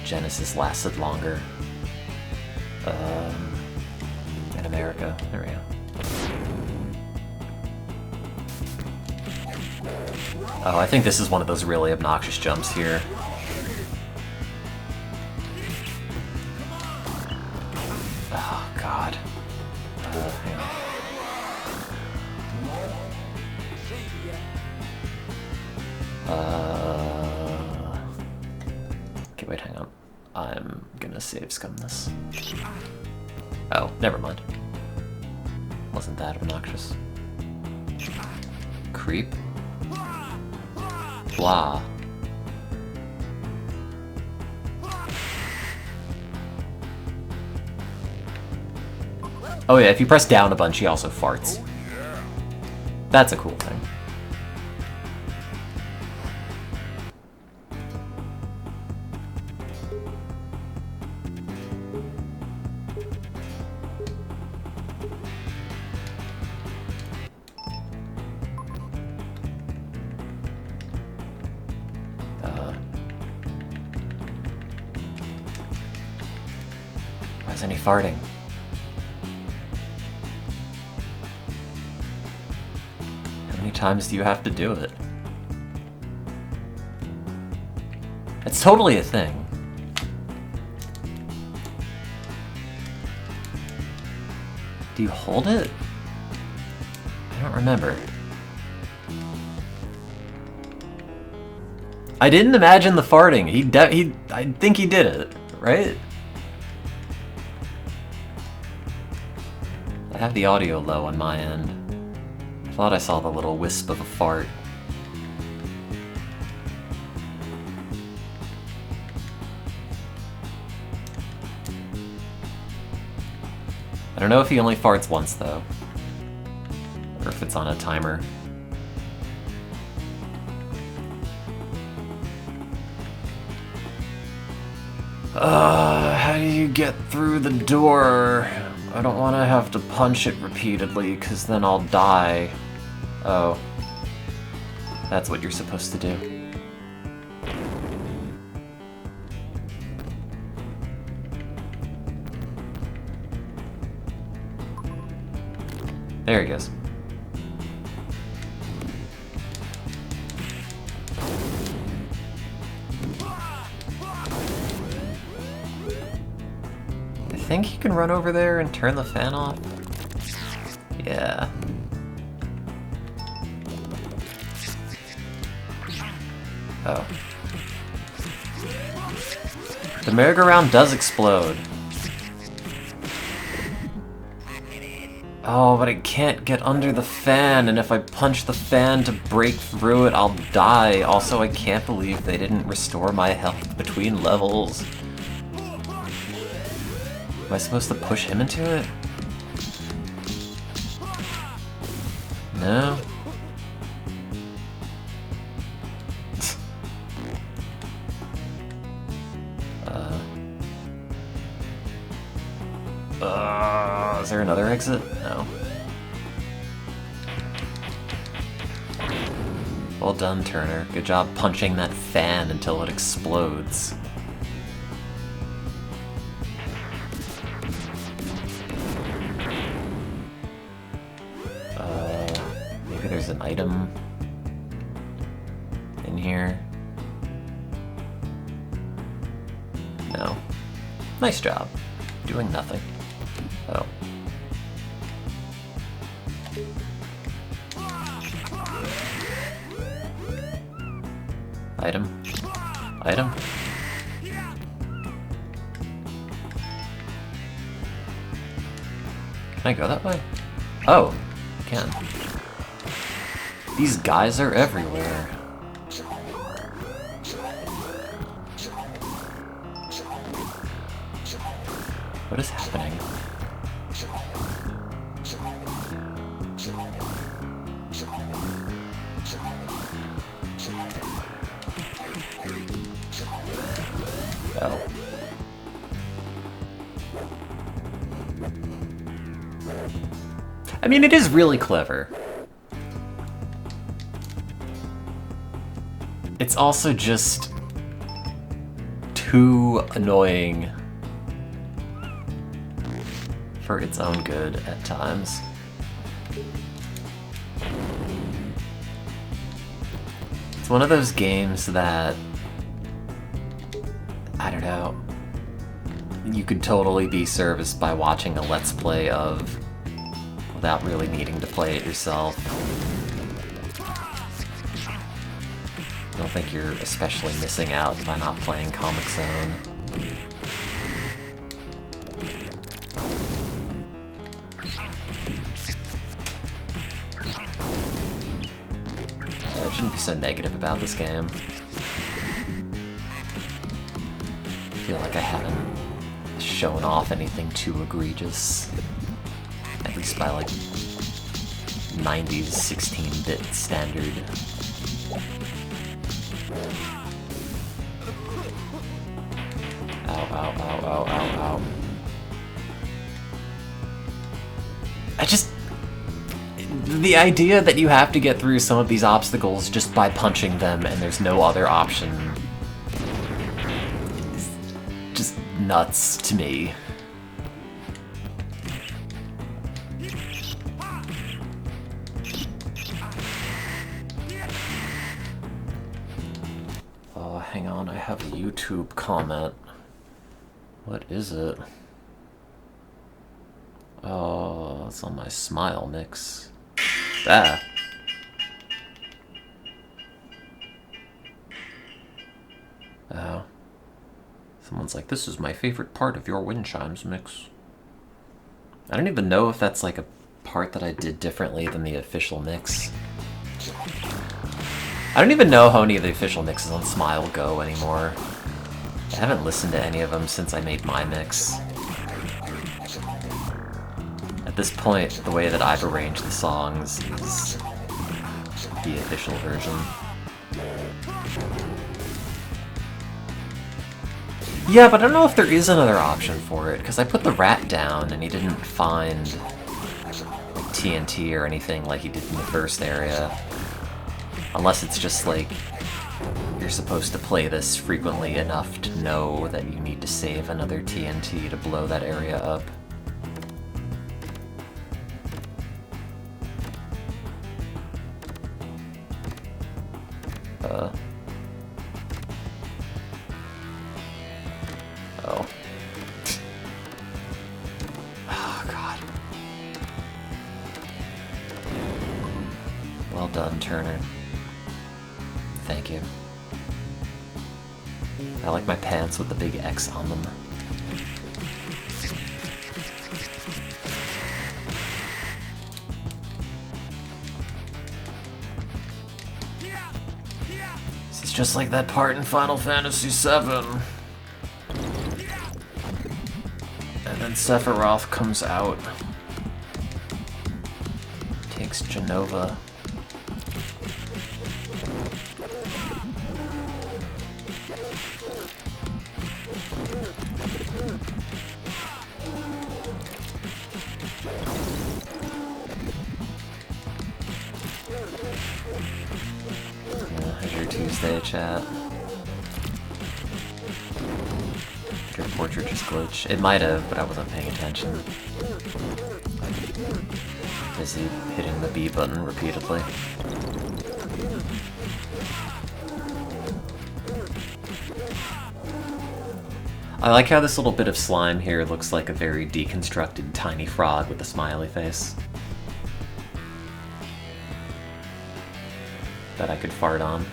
Genesis lasted longer. In America. There we go. Oh, I think this is one of those really obnoxious jumps here. Oh, God. Hang on. Okay, wait, hang on. I'm gonna save scum this. Oh, never mind. Wasn't that obnoxious. Creep. Blah. Oh yeah, if you press down a bunch, he also farts. That's a cool thing. Why isn't he farting? How many times do you have to do it? It's totally a thing. Do you hold it? I don't remember. I didn't imagine the farting. I think he did it, right? I have the audio low on my end. I thought I saw the little wisp of a fart. I don't know if he only farts once, though. Or if it's on a timer. How do you get through the door? I don't want to have to punch it repeatedly, because then I'll die. Oh. That's what you're supposed to do. There he goes. I think you can run over there and turn the fan off. Yeah. Oh. The merry-go-round does explode. Oh, but I can't get under the fan, and if I punch the fan to break through it, I'll die. Also, I can't believe they didn't restore my health between levels. Am I supposed to push him into it? No? Is there another exit? No. Well done, Turner. Good job punching that fan until it explodes. Maybe there's an item in here. No. Nice job. Doing nothing. Oh. Item. Item. Can I go that way? Oh, I can. These guys are everywhere. What is happening? Oh. I mean, it is really clever. It's also just too annoying for its own good at times. It's one of those games that, I don't know, you could totally be serviced by watching a Let's Play of without really needing to play it yourself. I don't think you're especially missing out by not playing Comic Zone. I shouldn't be so negative about this game. I feel like I haven't shown off anything too egregious. At least by like 90s 16-bit standard. Ow, ow, ow, ow, ow, ow. The idea that you have to get through some of these obstacles just by punching them and there's no other option is just nuts to me. Oh, hang on, I have a YouTube comment. What is it? Oh, it's on my Smile mix. Ah. Oh. Someone's like, this is my favorite part of your wind chimes mix. I don't even know if that's like a part that I did differently than the official mix. I don't even know how any of the official mixes on Smile go anymore. I haven't listened to any of them since I made my mix. At this point, the way that I've arranged the songs is the official version. Yeah, but I don't know if there is another option for it, because I put the rat down and he didn't find like, TNT or anything like he did in the first area. Unless it's just like, you're supposed to play this frequently enough to know that you need to save another TNT to blow that area up. Oh. Oh, God. Well done, Turner. Thank you. I like my pants with the big X on them. This is just like that part in Final Fantasy VII. And then Sephiroth comes out. Takes Genova. How's your Tuesday, chat? Your portrait just glitched. It might have, but I wasn't paying attention. Busy hitting the B button repeatedly. I like how this little bit of slime here looks like a very deconstructed tiny frog with a smiley face. That I could fart on.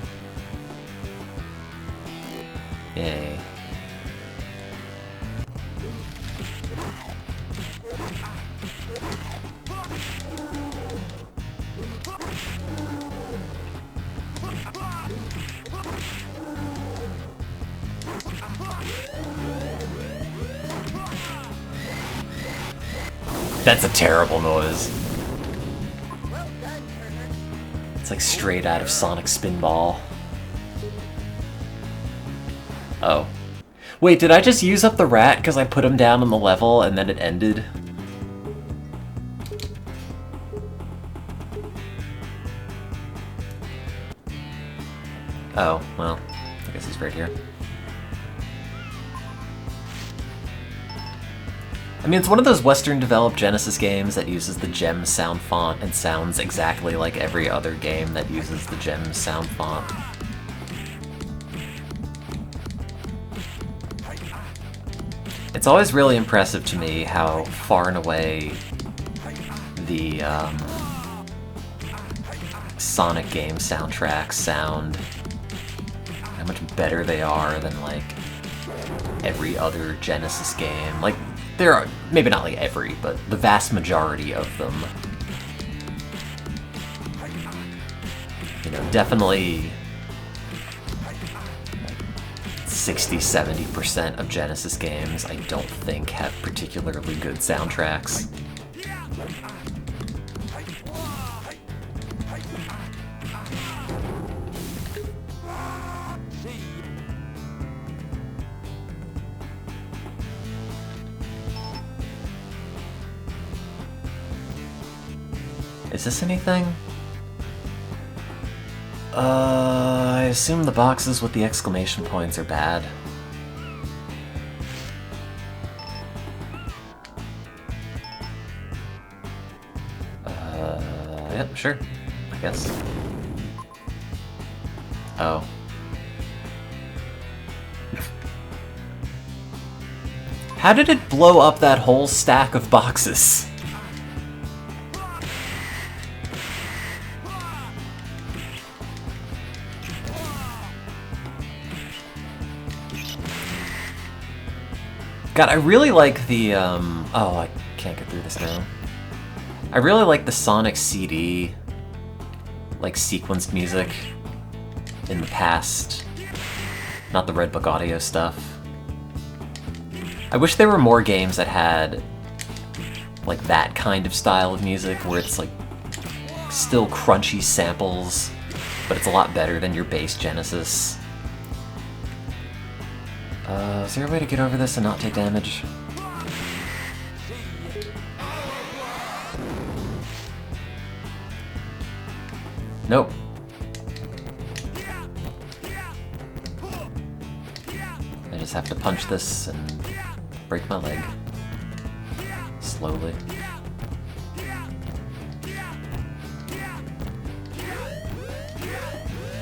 Yay. That's a terrible noise. It's like straight out of Sonic Spinball. Oh. Wait, did I just use up the rat because I put him down on the level and then it ended? Oh, well, I guess he's right here. I mean, it's one of those Western-developed Genesis games that uses the GEM sound font and sounds exactly like every other game that uses the GEM sound font. It's always really impressive to me how far and away the Sonic game soundtracks sound, how much better they are than, like, every other Genesis game. Like, there are, maybe not like every, but the vast majority of them. You know, definitely 60–70% of Genesis games I don't think have particularly good soundtracks. Is this anything? I assume the boxes with the exclamation points are bad. Yep, sure. I guess. Oh. How did it blow up that whole stack of boxes? God, I really like the, oh, I can't get through this now. I really like the Sonic CD, like, sequenced music in the past. Not the Red Book audio stuff. I wish there were more games that had, like, that kind of style of music, where it's, like, still crunchy samples, but it's a lot better than your base Genesis. Is there a way to get over this and not take damage? Nope. I just have to punch this and break my leg. Slowly.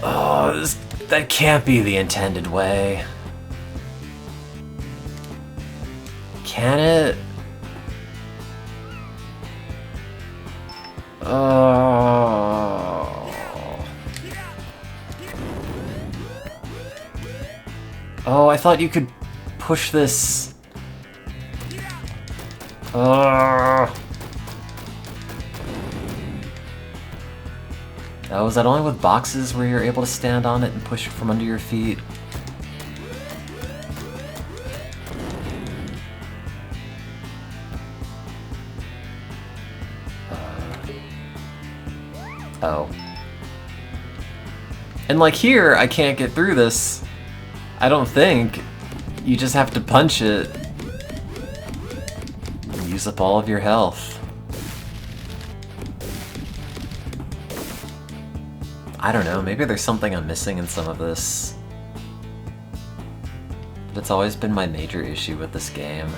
Oh, that can't be the intended way. Can it? Oh. I thought you could push this. Oh, is that only with boxes where you're able to stand on it and push it from under your feet? Oh. And like here, I can't get through this. I don't think. You just have to punch it. Use up all of your health. I don't know, maybe there's something I'm missing in some of this. But it's always been my major issue with this game.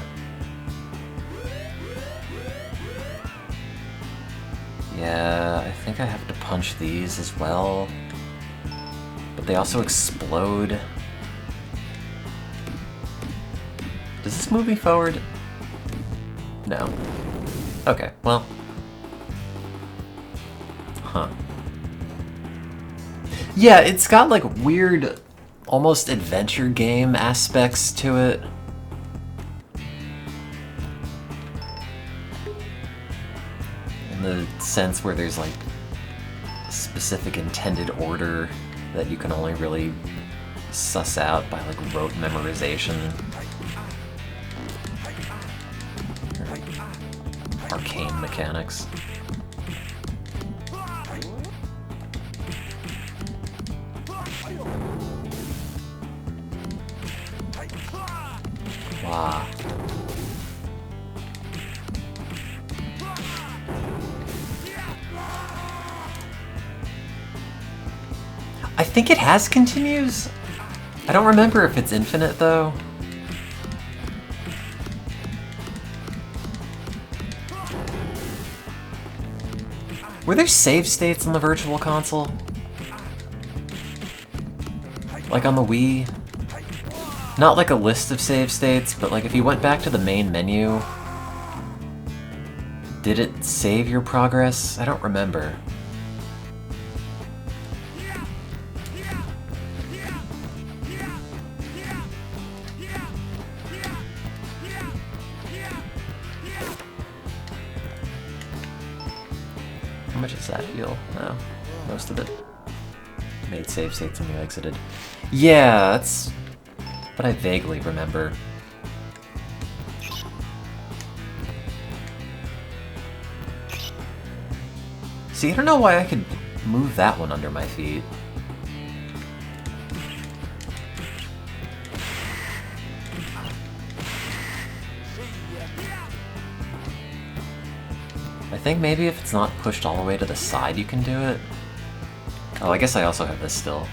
Yeah, I think I have to punch these as well. But they also explode. Does this move me forward? No. Okay, well. Huh. Yeah, it's got like weird, almost adventure game aspects to it. In the sense where there's like a specific intended order that you can only really suss out by like rote memorization. Arcane mechanics. Wow. I think it has continues. I don't remember if it's infinite though. Were there save states on the Virtual Console? Like on the Wii? Not like a list of save states, but like if you went back to the main menu, did it save your progress? I don't remember. How much does that heal? No, most of it. Made save states when you exited. Yeah, that's what I vaguely remember. See, I don't know why I could move that one under my feet. I think maybe if it's not pushed all the way to the side you can do it. Oh, I guess I also have this still.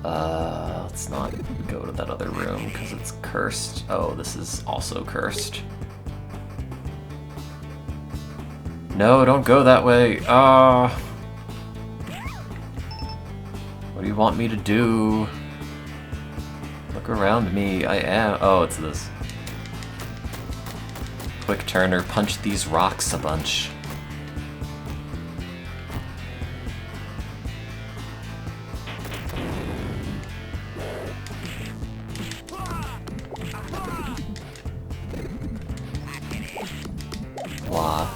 Let's not go to that other room because it's cursed. Oh, this is also cursed. No, don't go that way. What do you want me to do? Look around me. I am. Oh, it's this. Quick turner, punch these rocks a bunch. Blah.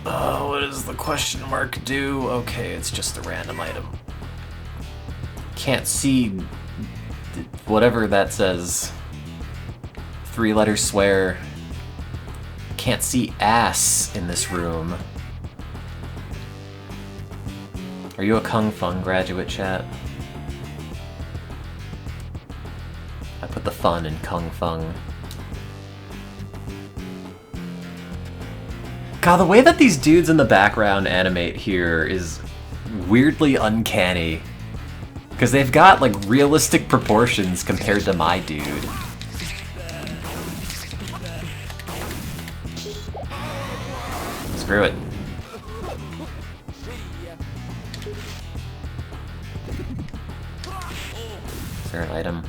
Oh, what does the question mark do? Okay, it's just a random item. Can't see whatever that says. 3-letter swear. Can't see ass in this room. Are you a Kung Fung graduate, chat? I put the fun in Kung Fung. God, the way that these dudes in the background animate here is weirdly uncanny. Because they've got, like, realistic proportions compared to my dude. Screw it. Is there an item?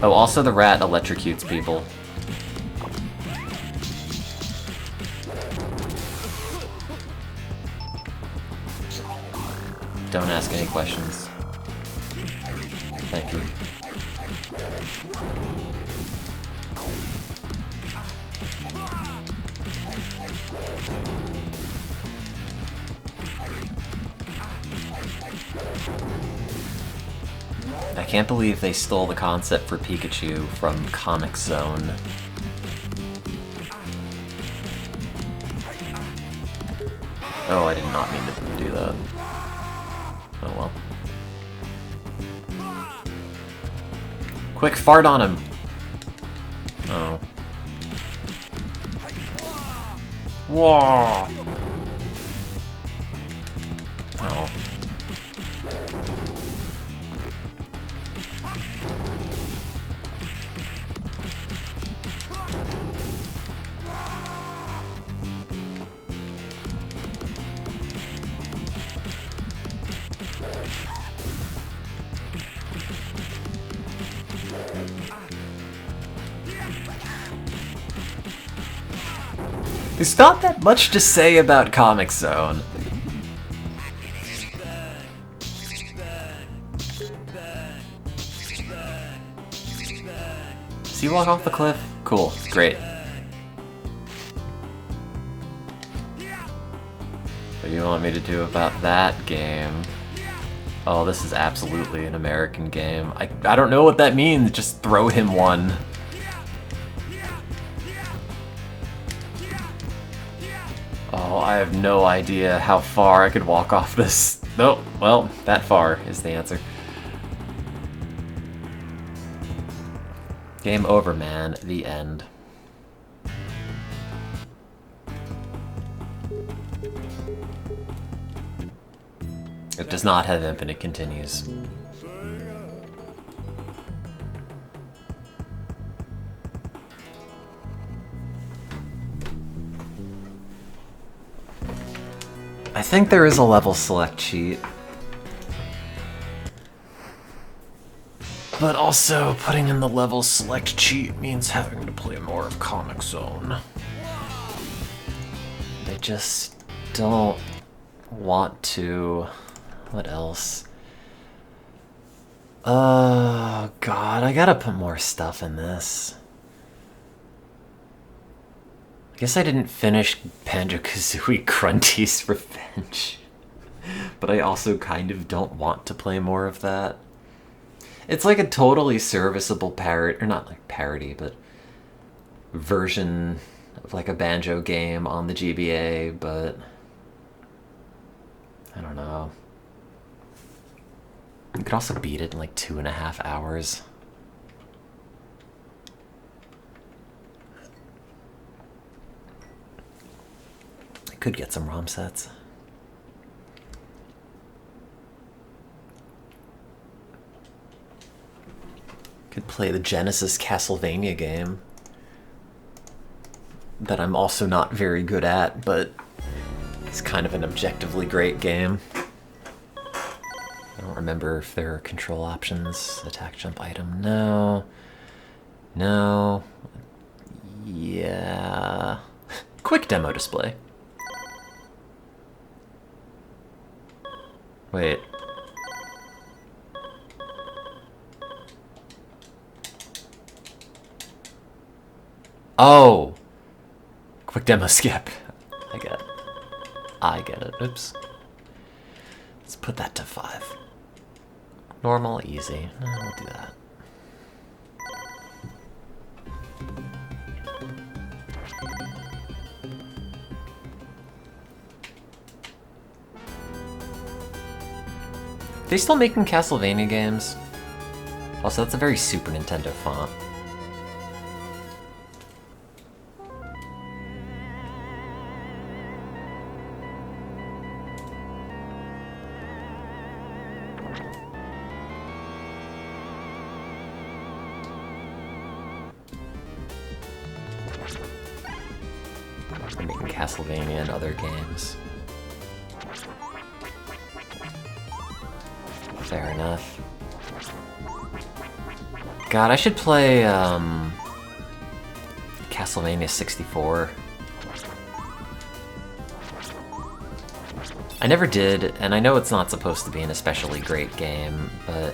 Oh, also the rat electrocutes people. Don't ask any questions. Thank you. I can't believe they stole the concept for Pikachu from Comic Zone. Oh, I did not mean to do that. Oh well. Quick, fart on him! Oh. Whoa! Oh. There's not that much to say about Comic Zone. Does he walk off the cliff? Cool, great. What do you want me to do about that game? Oh, this is absolutely an American game. I don't know what that means, just throw him one. Oh, I have no idea how far I could walk off this. Oh, well, that far is the answer. Game over, man. The end. It does not have infinite continues. I think there is a level select cheat. But also, putting in the level select cheat means having to play more of Comic Zone. They just don't want to... What else? Oh god, I gotta put more stuff in this. I guess I didn't finish Banjo-Kazooie Grunty's Revenge. But I also kind of don't want to play more of that. It's like a totally serviceable parody, or not like parody, but version of like a Banjo game on the GBA, but I don't know. You could also beat it in like 2.5 hours. I could get some ROM sets. Could play the Genesis Castlevania game that I'm also not very good at, but it's kind of an objectively great game. I don't remember if there are control options. Attack, jump, item. No. No. Yeah. Quick demo display. Wait. Oh! Quick demo skip. I get it. I get it. Oops. Let's put that to 5. Normal, easy. No, we'll do that. Are they still making Castlevania games? Also, that's a very Super Nintendo font. They're making Castlevania and other games. Fair enough. God, I should play, Castlevania 64. I never did, and I know it's not supposed to be an especially great game, but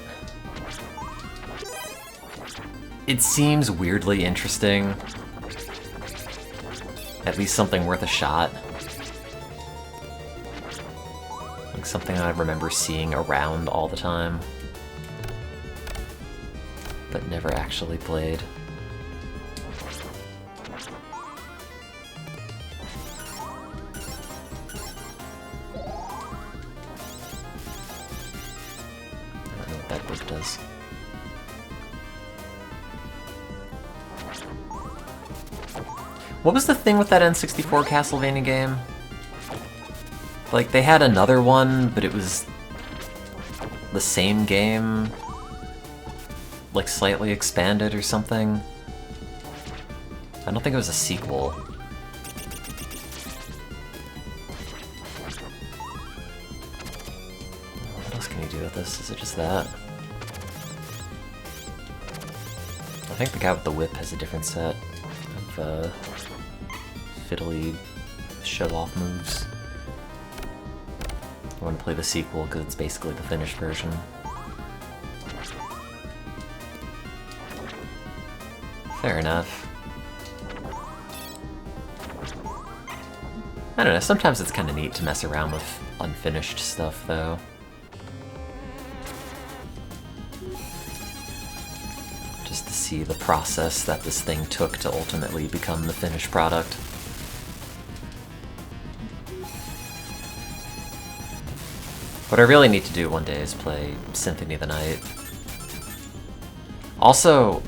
it seems weirdly interesting. At least something worth a shot. Like something I remember seeing around all the time, but never actually played. That book does. What was the thing with that N64 Castlevania game? Like, they had another one, but it was the same game, like slightly expanded or something. I don't think it was a sequel. What else can you do with this? Is it just that? I think the guy with the whip has a different set of fiddly show-off moves. I want to play the sequel because it's basically the finished version. Fair enough. I don't know, sometimes it's kind of neat to mess around with unfinished stuff, though. Just to see the process that this thing took to ultimately become the finished product. What I really need to do one day is play Symphony of the Night. Also,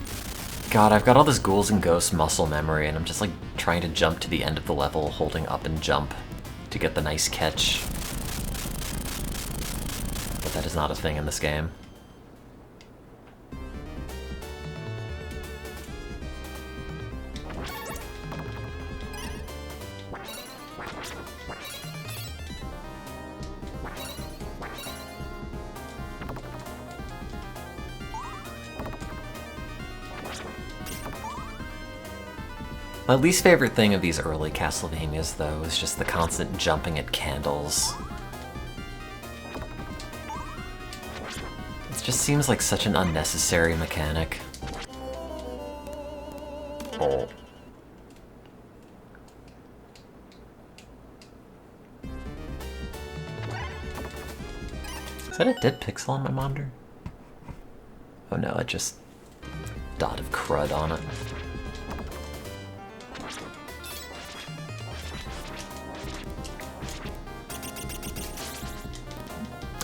God, I've got all this Ghouls and Ghosts muscle memory, and I'm just like trying to jump to the end of the level, holding up and jump to get the nice catch. But that is not a thing in this game. My least favorite thing of these early Castlevanias, though, is just the constant jumping at candles. It just seems like such an unnecessary mechanic. Oh. Is that a dead pixel on my monitor? Oh no, I just dot of crud on it.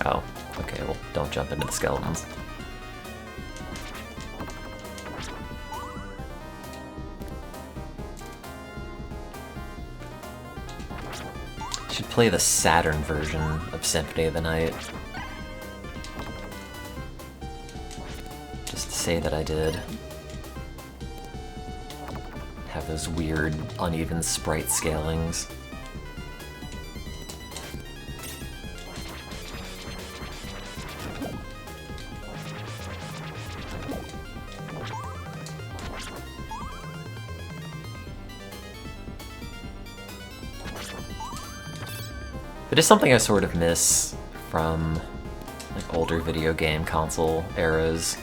Oh, okay, well, don't jump into the skeletons. Should play the Saturn version of Symphony of the Night. Just to say that I did. Have those weird, uneven sprite scalings. It is something I sort of miss from like older video game console eras,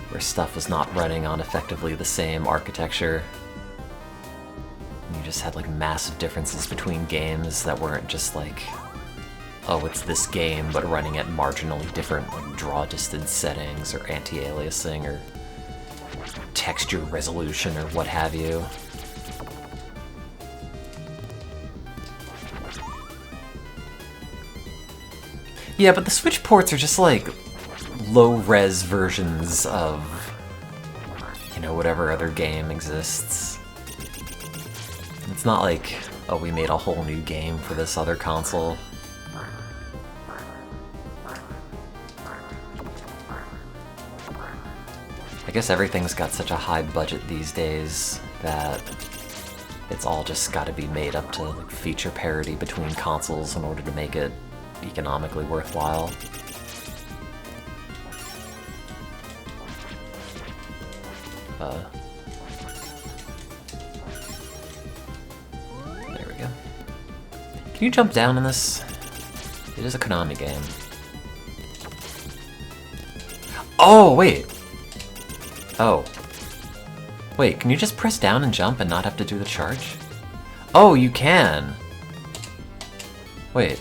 where stuff was not running on effectively the same architecture. You just had like massive differences between games that weren't just like, oh, it's this game, but running at marginally different like draw distance settings or anti-aliasing or texture resolution or what have you. Yeah, but the Switch ports are just like low-res versions of, you know, whatever other game exists. It's not like, oh, we made a whole new game for this other console. I guess everything's got such a high budget these days that it's all just gotta be made up to like, feature parity between consoles in order to make it economically worthwhile. There we go. Can you jump down in this? It is a Konami game. Oh, wait! Oh. Wait, can you just press down and jump and not have to do the charge? Oh, you can! Wait.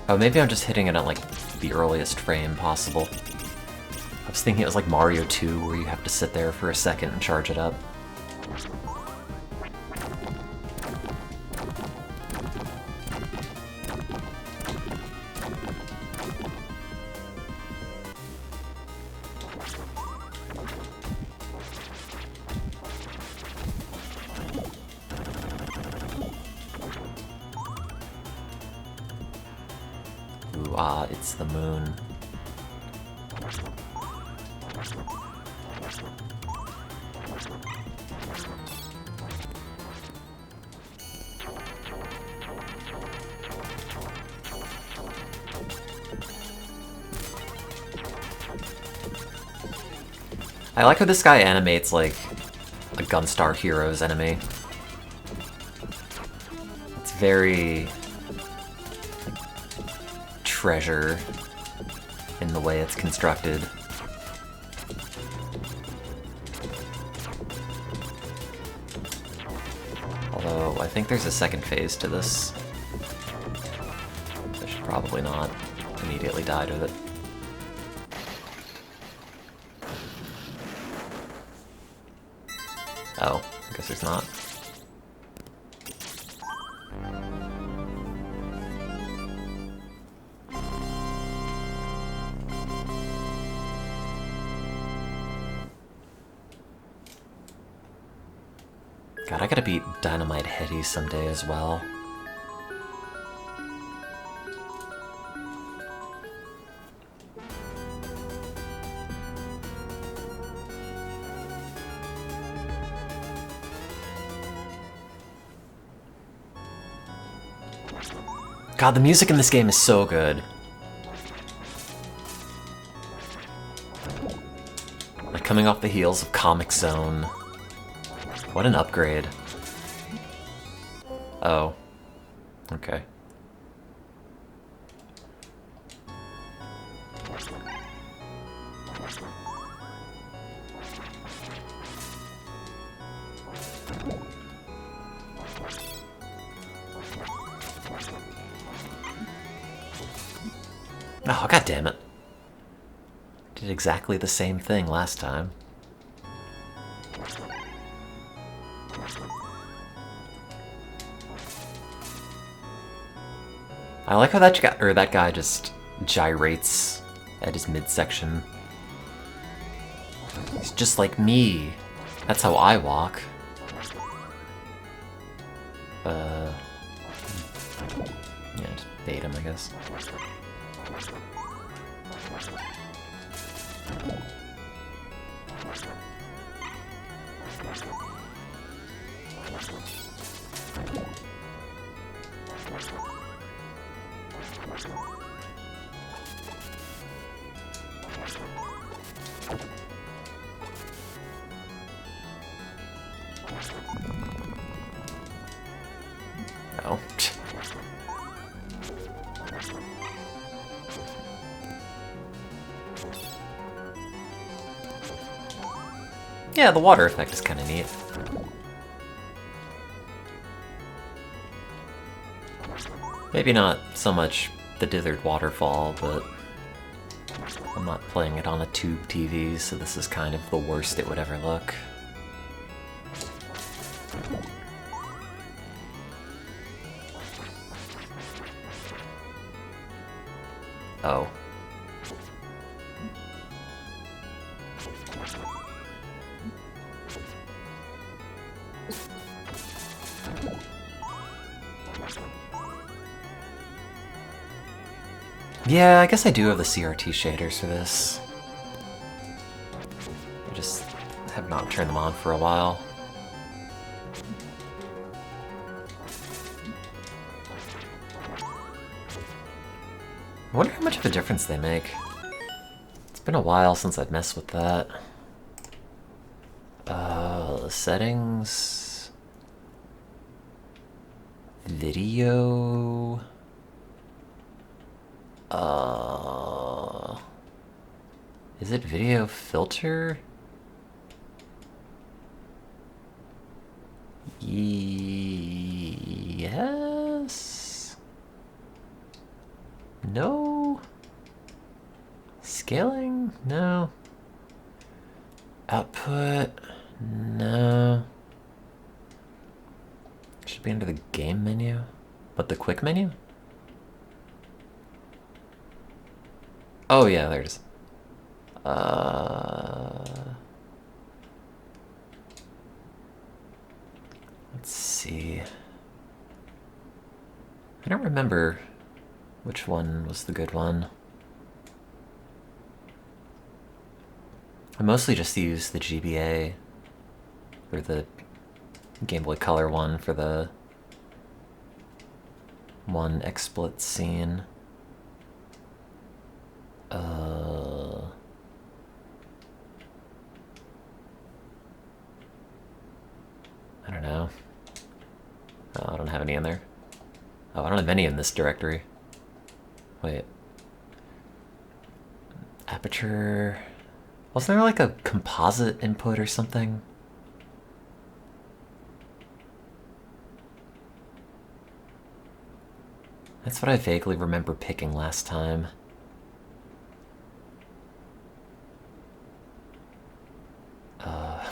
Oh, maybe I'm just hitting it at, like, the earliest frame possible. I was thinking it was like Mario 2, where you have to sit there for a second and charge it up. Ooh, ah, it's the moon. I like how this guy animates like a Gunstar Heroes enemy. It's very treasure in the way it's constructed. Although, I think there's a second phase to this. I should probably not immediately die to it. Oh, I guess there's not. God, I gotta beat Dynamite Heady someday as well. God, the music in this game is so good. Like coming off the heels of Comic Zone. What an upgrade. Oh. Okay. Oh, god damn it. Did exactly the same thing last time. I like how that guy just gyrates at his midsection. He's just like me. That's how I walk. Yeah, just bait him, I guess. No. Yeah, the water effect is kind of neat. Maybe not so much the dithered waterfall, but I'm not playing it on a tube TV, so this is kind of the worst it would ever look. Oh. Yeah, I guess I do have the CRT shaders for this. I just have not turned them on for a while. I wonder how much of a difference they make. It's been a while since I've messed with that. Settings... Video... Is it video filter? Yes? No? Scaling? No. Output? No. Should be under the game menu. What, the quick menu? Oh yeah, there it is. Let's see. I don't remember which one was the good one. I mostly just use the GBA, or the Game Boy Color one for the one XSplit scene. I don't know. Oh, I don't have any in there. Oh, I don't have any in this directory. Wait. Aperture... Wasn't there like a composite input or something? That's what I vaguely remember picking last time.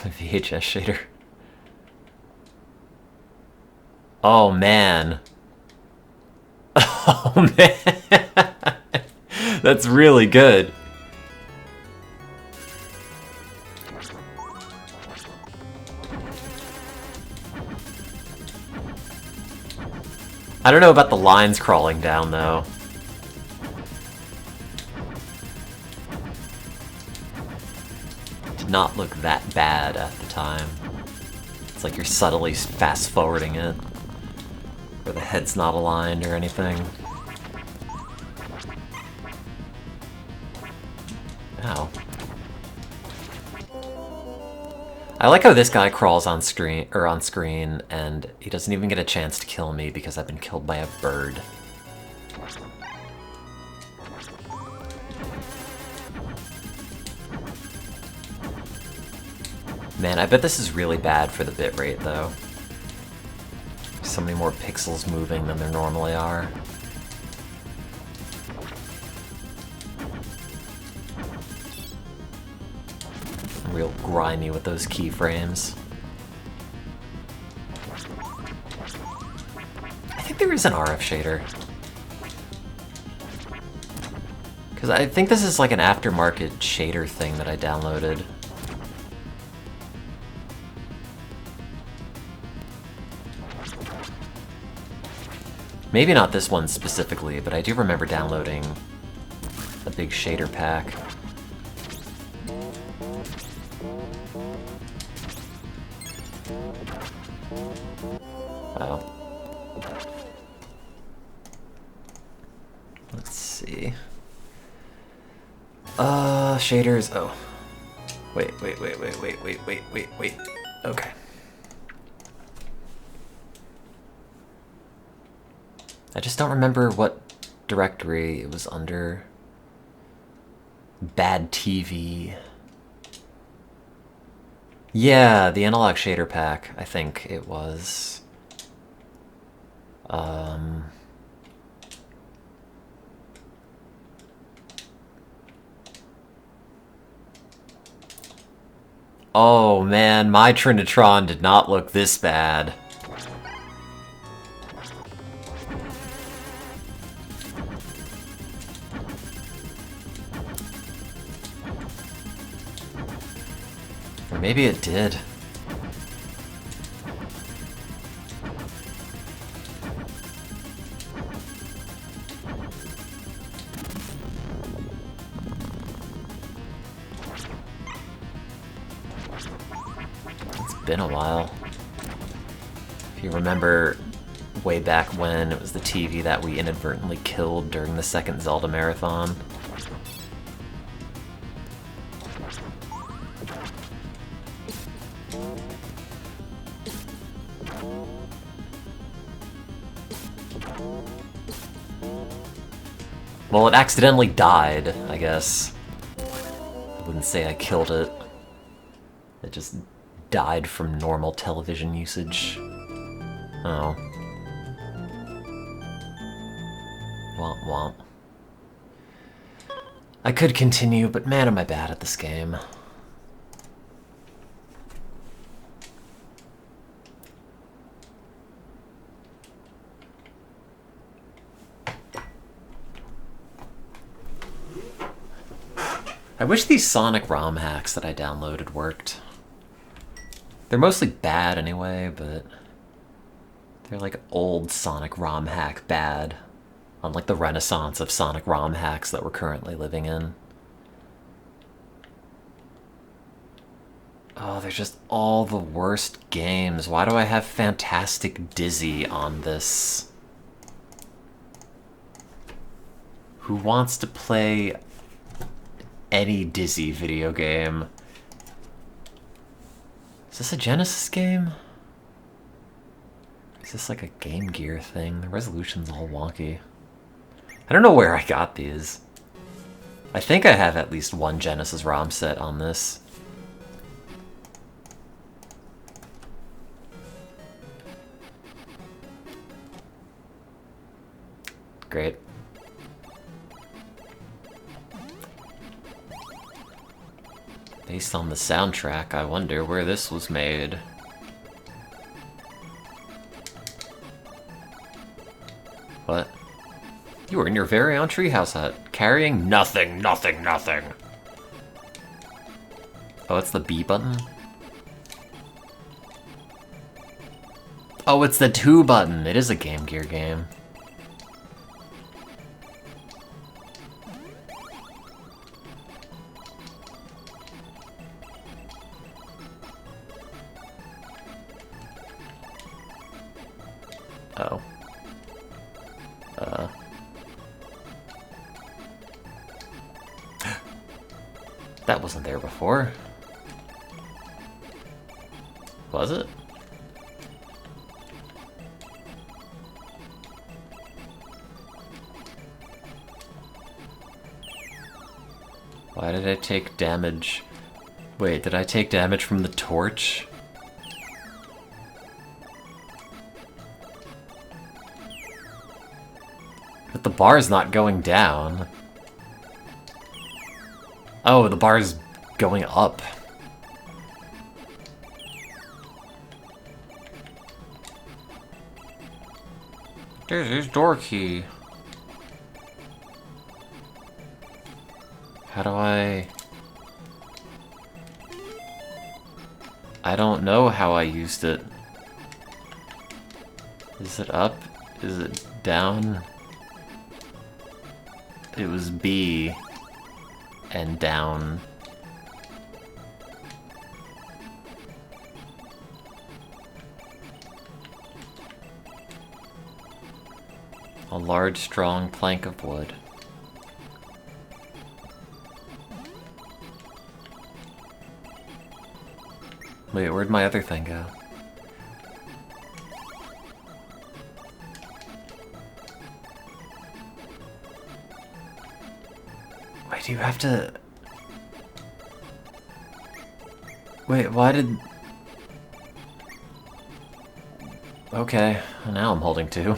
VHS shader. Oh man. Oh man. That's really good. I don't know about the lines crawling down though. Did not look that bad at the time. It's like you're subtly fast forwarding it. Where the head's not aligned or anything. Ow. I like how this guy crawls on screen, and he doesn't even get a chance to kill me because I've been killed by a bird. Man, I bet this is really bad for the bitrate though. So many more pixels moving than there normally are. Real grimy with those keyframes. I think there is an RF shader. Because I think this is like an aftermarket shader thing that I downloaded. Maybe not this one specifically, but I do remember downloading a big shader pack. Oh. Let's see. Shaders. Oh. Wait. Okay. I just don't remember what directory it was under. Bad TV. Yeah, the analog shader pack, I think it was. Oh man, my Trinitron did not look this bad. Or maybe it did. It's been a while. If you remember way back when. It was the TV that we inadvertently killed during the second Zelda marathon. Well, it accidentally died, I guess. I wouldn't say I killed it. It just died from normal television usage. Oh. Womp womp. I could continue, but man am I bad at this game. I wish these Sonic ROM hacks that I downloaded worked. They're mostly bad anyway, but they're like old Sonic ROM hack bad, unlike the renaissance of Sonic ROM hacks that we're currently living in. Oh, they're just all the worst games. Why do I have Fantastic Dizzy on this? Who wants to play any Dizzy video game? Is this a Genesis game? Is this like a Game Gear thing? The resolution's all wonky. I don't know where I got these. I think I have at least one Genesis ROM set on this. Great. Based on the soundtrack, I wonder where this was made. What? You were in your very own treehouse hut, carrying nothing, nothing, nothing. Oh, it's the B button? Oh, it's the 2 button. It is a Game Gear game. Oh. That wasn't there before. Was it? Why did I take damage? Wait, did I take damage from the torch? But the bar's not going down. Oh, the bar's going up. There's his door key. How do I don't know how I used it. Is it up? Is it down? It was B and down. A large, strong plank of wood. Wait, where'd my other thing go? Wait, do you have to... Wait, why did... Okay, now I'm holding 2.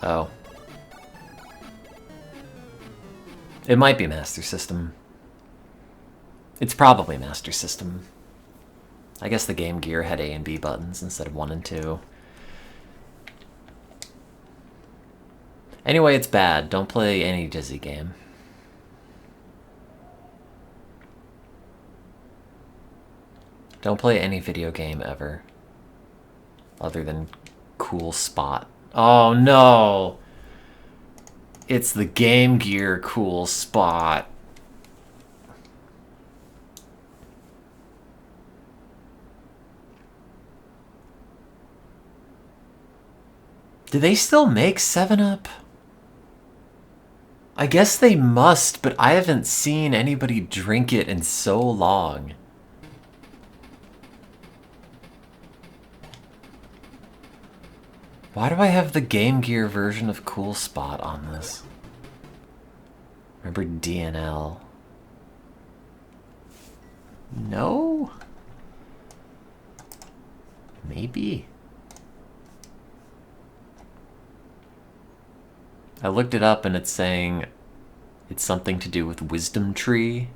Oh. It might be Master System. It's probably Master System. I guess the Game Gear had A and B buttons instead of 1 and 2. Anyway, it's bad. Don't play any Dizzy game. Don't play any video game ever. Other than Cool Spot. Oh no! It's the Game Gear cool spot. Do they still make 7-Up? I guess they must, but I haven't seen anybody drink it in so long. Why do I have the Game Gear version of Cool Spot on this? Remember DNL? No? Maybe? I looked it up and it's saying it's something to do with Wisdom Tree,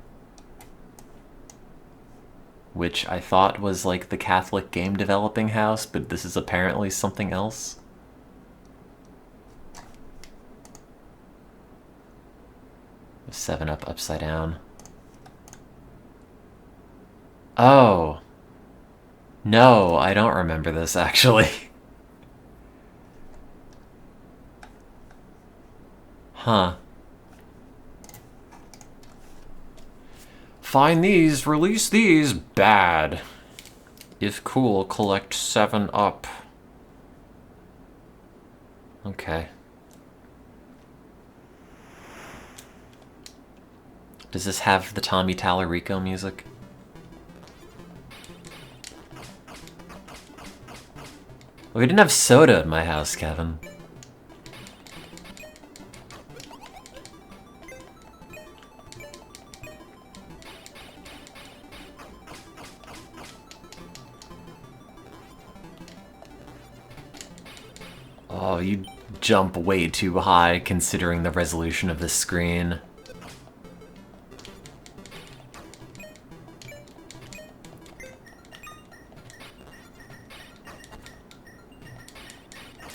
which I thought was like the Catholic game developing house, but this is apparently something else. 7-Up upside down. Oh. No, I don't remember this actually. Huh. Find these, release these, bad. If cool, collect 7-Up. Okay. Does this have the Tommy Tallarico music? We didn't have soda in my house, Kevin. Oh, you jump way too high considering the resolution of this screen.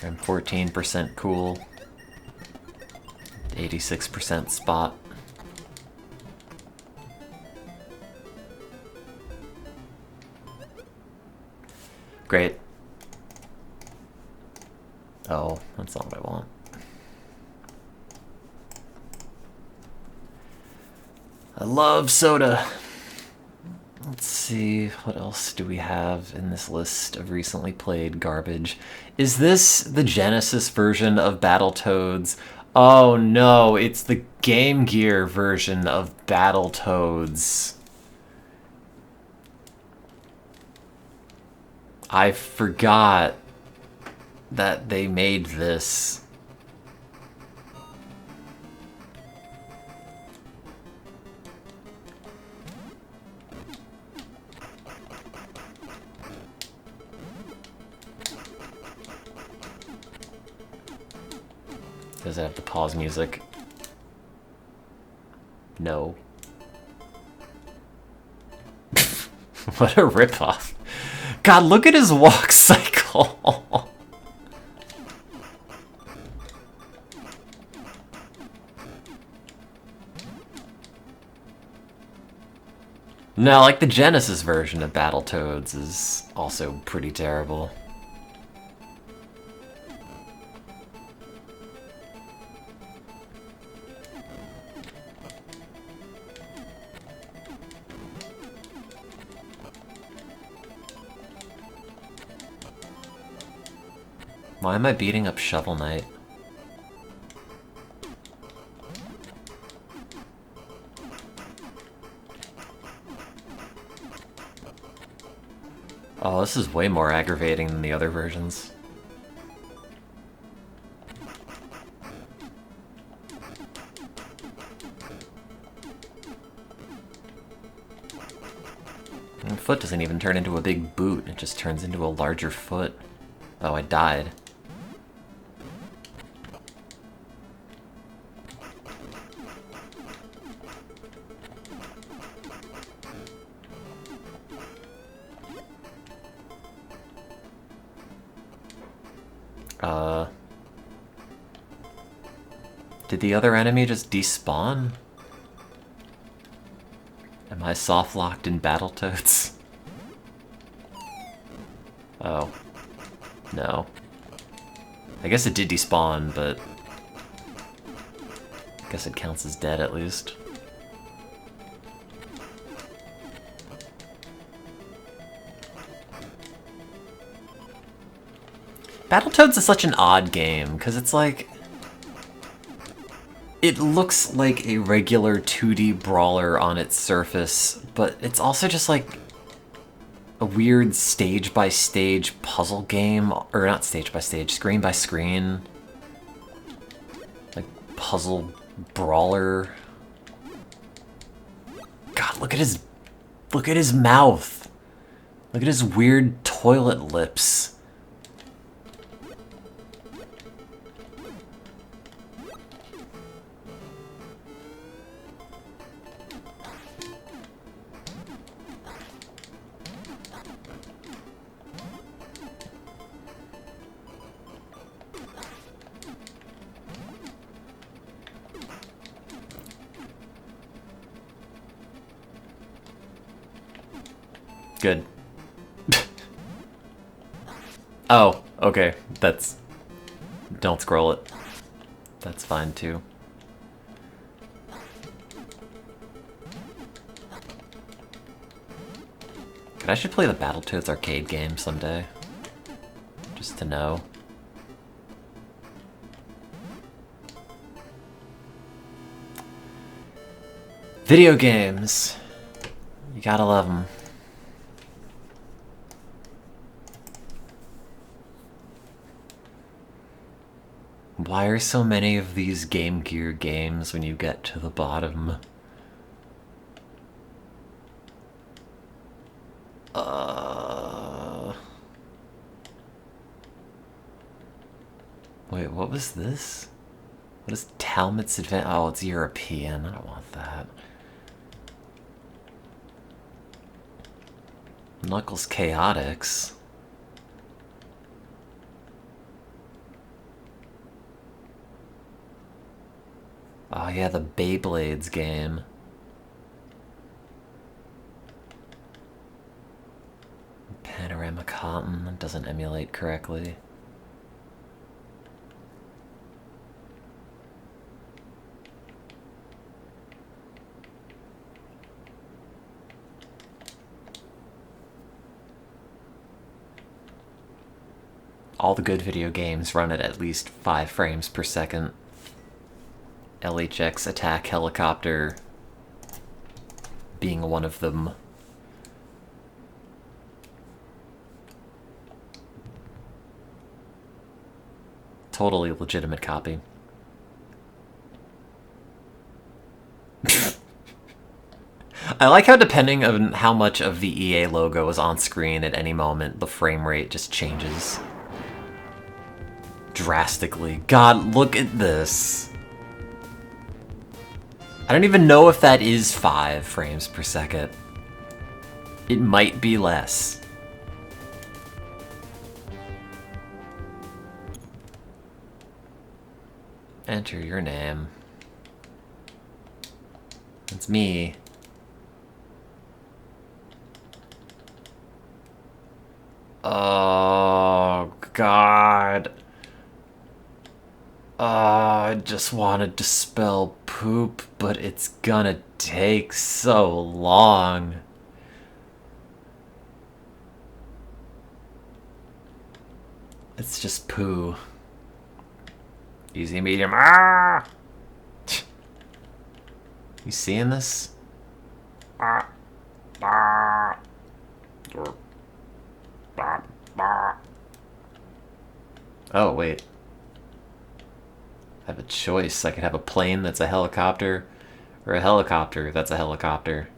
I'm 14% cool. 86% spot. Great. Oh, that's not what I want. I love soda. Let's see, what else do we have in this list of recently played garbage? Is this the Genesis version of Battletoads? Oh no, it's the Game Gear version of Battletoads. I forgot that they made this. Does it have the pause music? No. What a ripoff. God, look at his walk cycle. No, like the Genesis version of Battletoads is also pretty terrible. Why am I beating up Shovel Knight? Oh, this is way more aggravating than the other versions. The foot doesn't even turn into a big boot, it just turns into a larger foot. Oh, I died. Did the other enemy just despawn? Am I soft-locked in Battletoads? Oh. No. I guess it did despawn, but Guess it counts as dead at least. Battletoads is such an odd game, because it's like... It looks like a regular 2D brawler on its surface, but it's also just like a weird stage-by-stage puzzle game, or not stage-by-stage, screen-by-screen, like puzzle brawler. God, look at his mouth. Look at his weird toilet lips. Good. Oh, okay. That's... Don't scroll it. That's fine, too. I should play the Battletoads arcade game someday. Just to know. Video games. You gotta love them. Why are so many of these Game Gear games when you get to the bottom? Wait, what was this? What is Talmud's Advent? Oh, it's European. I don't want that. Knuckles Chaotix. Oh yeah, the Beyblades game. Panorama Cotton doesn't emulate correctly. All the good video games run at least 5 frames per second. LHX Attack Helicopter being one of them. Totally legitimate copy. I like how depending on how much of the EA logo is on screen at any moment, the frame rate just changes drastically. God, look at this. I don't even know if that is 5 frames per second. It might be less. Enter your name. It's me. Oh, God. I just wanted to spell poop, but it's gonna take so long. It's just poo. Easy, medium. Ah! You seeing this? Ah. Ah. Oh, wait. I have a choice. I could have a plane that's a helicopter, or a helicopter that's a helicopter.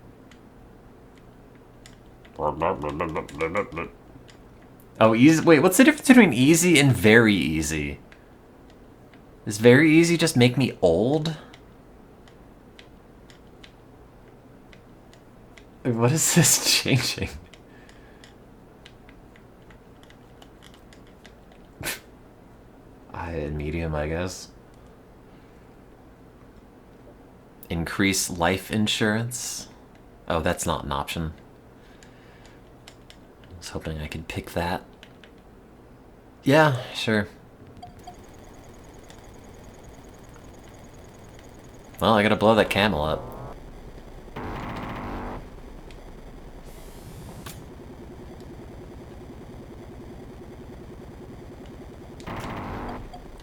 Oh, easy. Wait, what's the difference between easy and very easy? Does very easy just make me old? Wait, what is this changing? Medium, I guess. Increase life insurance. Oh, that's not an option. I was hoping I could pick that. Yeah, sure. Well, I gotta blow that camel up.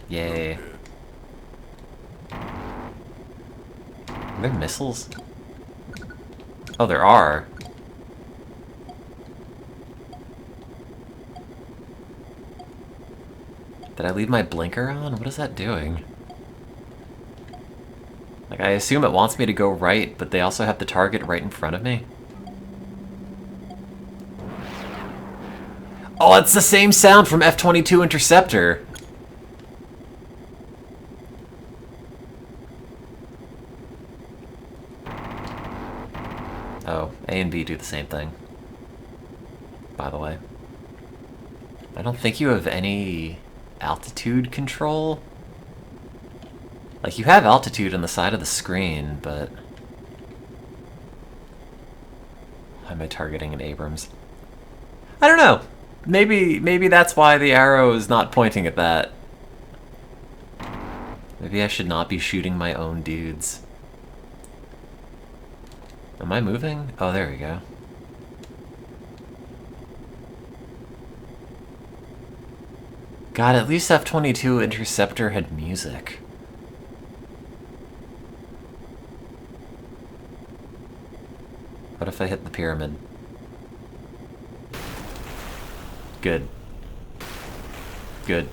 Yay. Are there missiles? Oh, there are. Did I leave my blinker on? What is that doing? Like, I assume it wants me to go right, but they also have the target right in front of me. Oh, it's the same sound from F-22 Interceptor! Oh, A and B do the same thing. By the way. I don't think you have any altitude control. Like, you have altitude on the side of the screen, but... Why am I targeting an Abrams? I don't know! Maybe that's why the arrow is not pointing at that. Maybe I should not be shooting my own dudes. Am I moving? Oh, there we go. God, at least F-22 Interceptor had music. What if I hit the pyramid? Good. Good.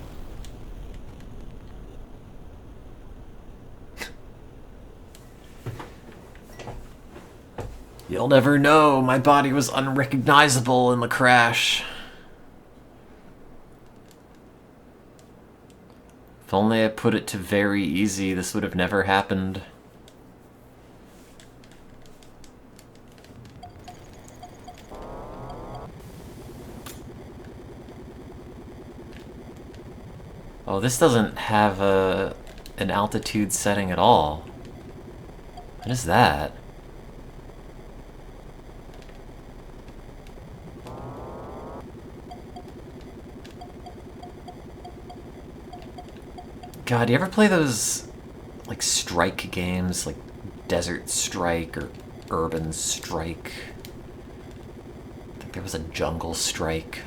You'll never know, my body was unrecognizable in the crash. If only I put it to very easy, this would have never happened. Oh, this doesn't have an altitude setting at all. What is that? God, you ever play those, like, strike games, like Desert Strike or Urban Strike? I think there was a Jungle Strike.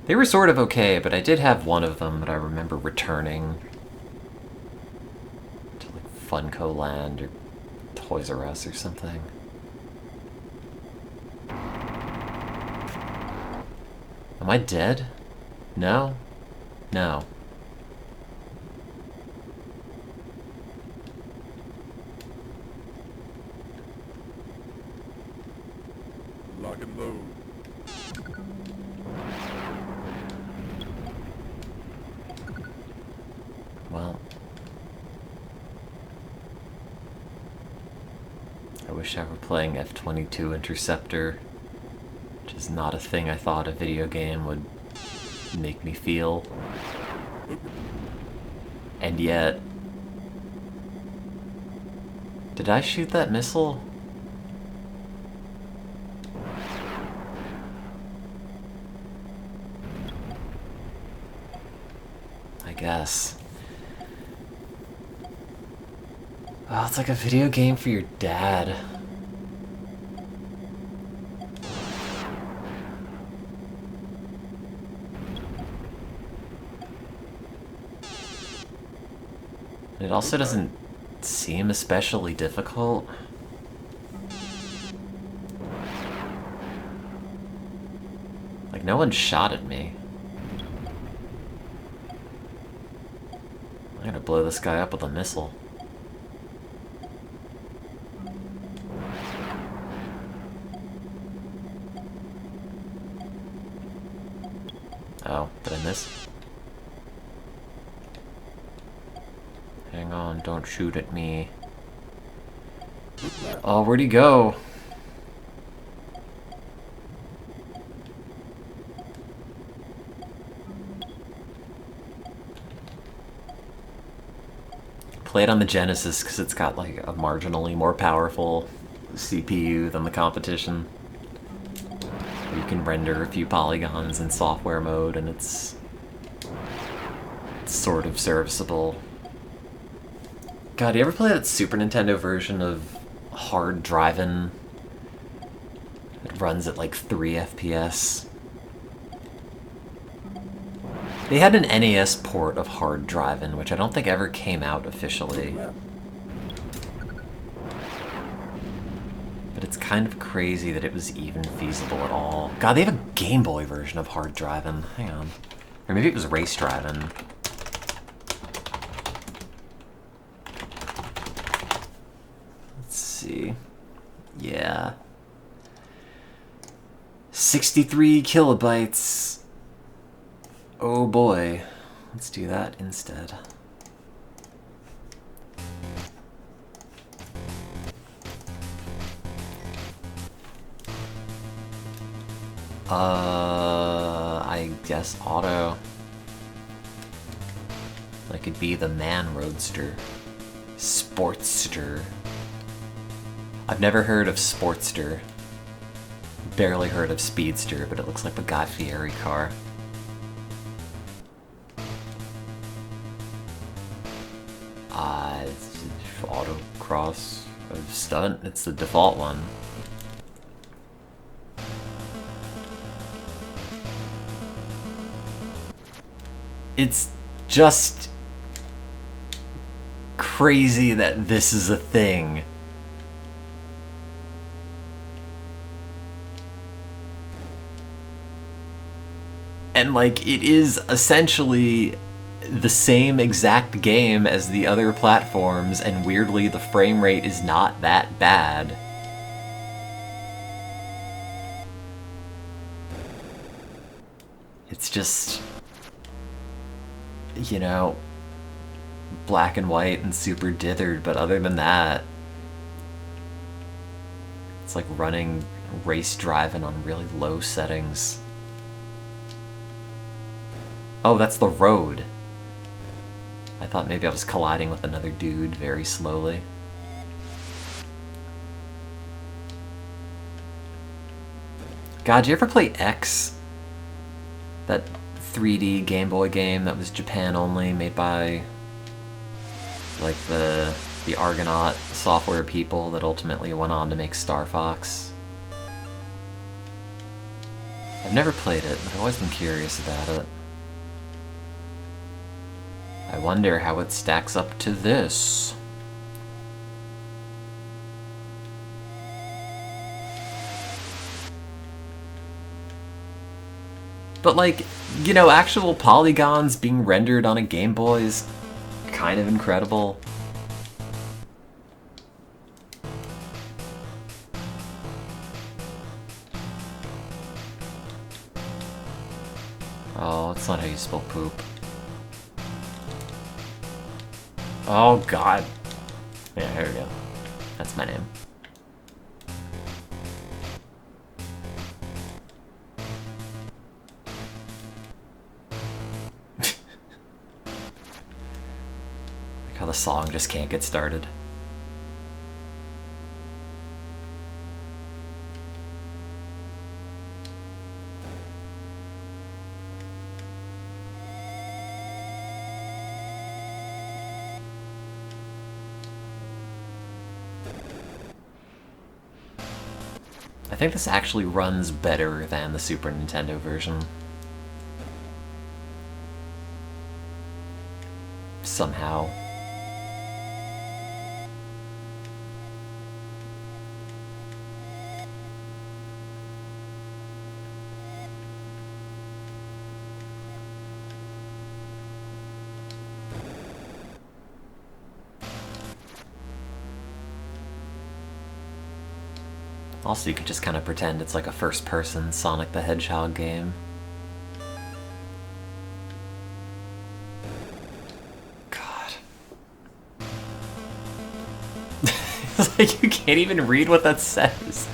They were sort of okay, but I did have one of them that I remember returning to, like, Funko Land or Toys R Us or something. Am I dead? No? No. Lock and load. Well, I wish I were playing F-22 Interceptor, which is not a thing I thought a video game would make me feel. And yet... Did I shoot that missile? I guess. Oh, it's like a video game for your dad. It also doesn't seem especially difficult. Like, no one shot at me. I'm gonna blow this guy up with a missile. Oh, did I miss? Hang on, don't shoot at me. Oh, where'd he go? Play it on the Genesis because it's got like a marginally more powerful CPU than the competition. You can render a few polygons in software mode and it's sort of serviceable. God, you ever play that Super Nintendo version of Hard Drivin'? It runs at like 3 FPS. They had an NES port of Hard Drivin', which I don't think ever came out officially. But it's kind of crazy that it was even feasible at all. God, they have a Game Boy version of Hard Drivin'. Hang on. Or maybe it was Race Drivin'. Let's see. Yeah. 63 kilobytes. Oh boy. Let's do that instead. I guess auto. I could be the Man Roadster. Sportster. I've never heard of Sportster. Barely heard of Speedster, but it looks like a Guy Fieri car. Autocross stunt. It's the default one. It's just crazy that this is a thing. And like, it is essentially the same exact game as the other platforms, and weirdly the frame rate is not that bad. It's just, you know, black and white and super dithered, but other than that, it's like running Race Driving on really low settings. Oh, that's the road. I thought maybe I was colliding with another dude very slowly. God, did you ever play X? That 3D Game Boy game that was Japan only, made by like the Argonaut software people that ultimately went on to make Star Fox. I've never played it, but I've always been curious about it. I wonder how it stacks up to this. But like, you know, actual polygons being rendered on a Game Boy is kind of incredible. Oh, that's not how you spell poop. Oh god. Yeah, here we go. That's my name. Like how the song just can't get started. I think this actually runs better than the Super Nintendo version. Somehow. Also, you could just kind of pretend it's like a first-person Sonic the Hedgehog game. God. It's like you can't even read what that says.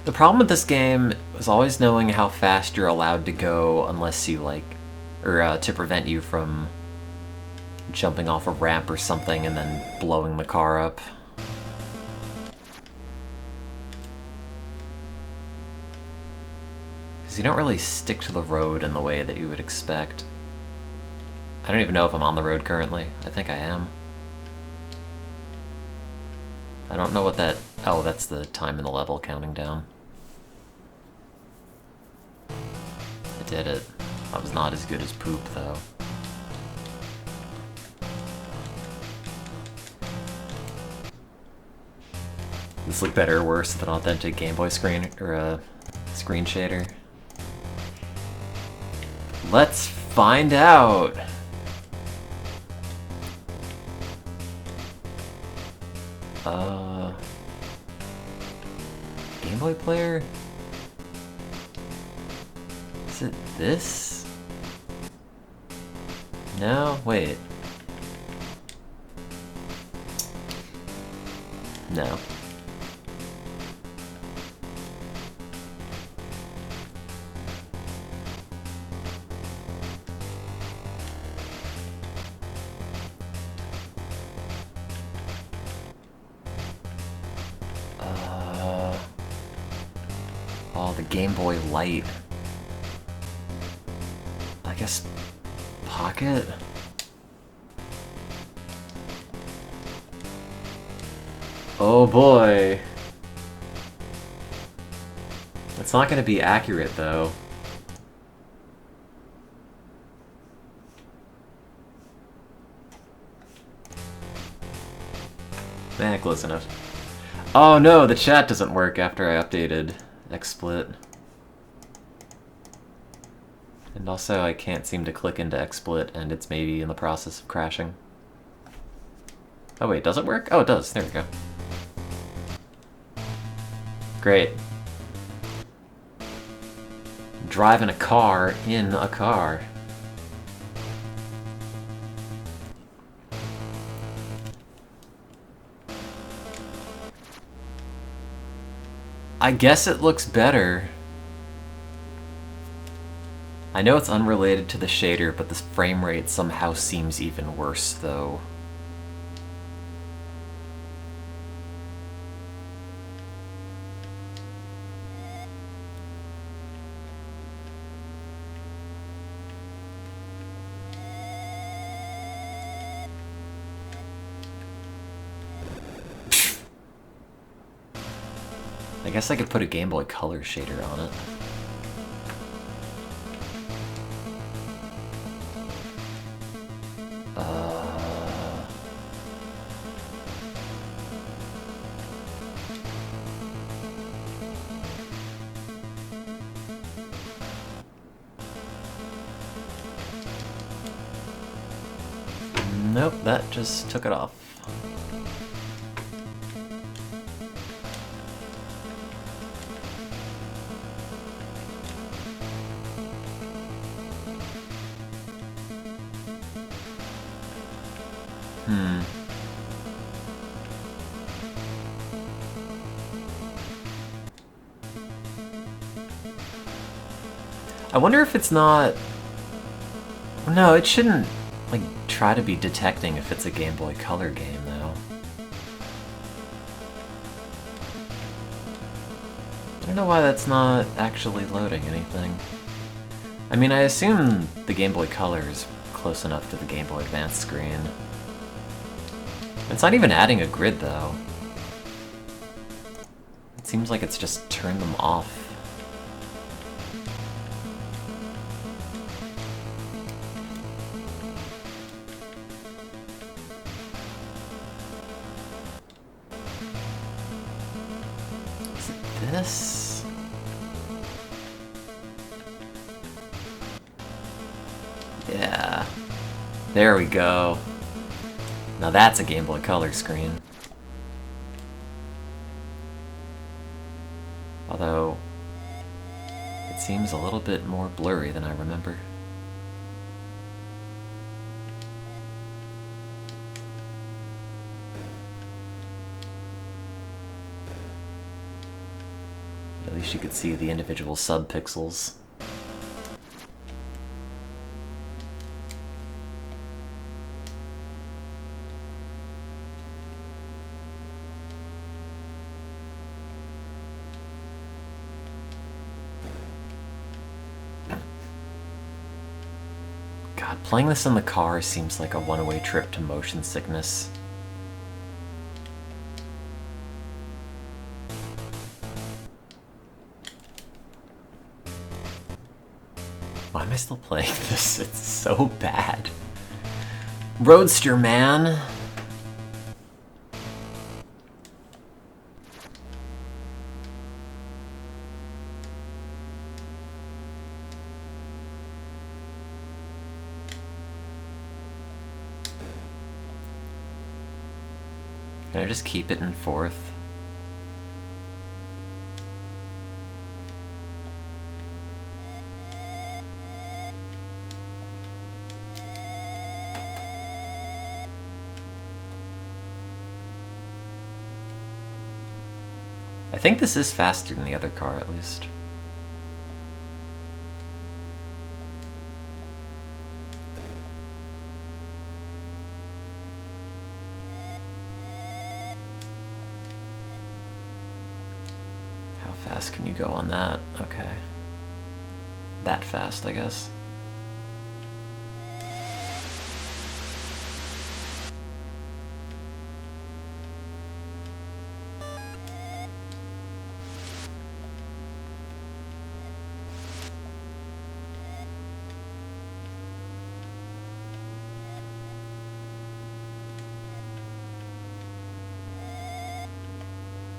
The problem with this game is always knowing how fast you're allowed to go unless you like, or to prevent you from jumping off a ramp or something and then blowing the car up. Because you don't really stick to the road in the way that you would expect. I don't even know if I'm on the road currently. I think I am. I don't know what that... Oh, that's the time in the level counting down. I did it. I was not as good as poop, though. Does this look better or worse than authentic Game Boy screen or screen shader? Let's find out. Game Boy player? Is it this? No, wait. No. Oh, the Game Boy Light. I guess Pocket? Oh boy. It's not gonna be accurate though. Eh, close enough. Oh no, the chat doesn't work after I updated XSplit. And also I can't seem to click into XSplit and it's maybe in the process of crashing. Oh wait, does it work? Oh, it does. There we go. Great. Driving a car in a car. I guess it looks better. I know it's unrelated to the shader, but this frame rate somehow seems even worse, though. I guess I could put a Game Boy Color shader on it. Nope, that just took it off. I wonder if it's not... No, it shouldn't, like, try to be detecting if it's a Game Boy Color game, though. I don't know why that's not actually loading anything. I mean, I assume the Game Boy Color is close enough to the Game Boy Advance screen. It's not even adding a grid, though. It seems like it's just turned them off. This? Yeah. There we go. Now that's a Game Boy Color screen. Although, it seems a little bit more blurry than I remember. At least you could see the individual subpixels. God, playing this in the car seems like a one-way trip to motion sickness. Why am I still playing this? It's so bad. Roadster, man! Can I just keep it in fourth? I think this is faster than the other car, at least. How fast can you go on that? Okay. That fast, I guess.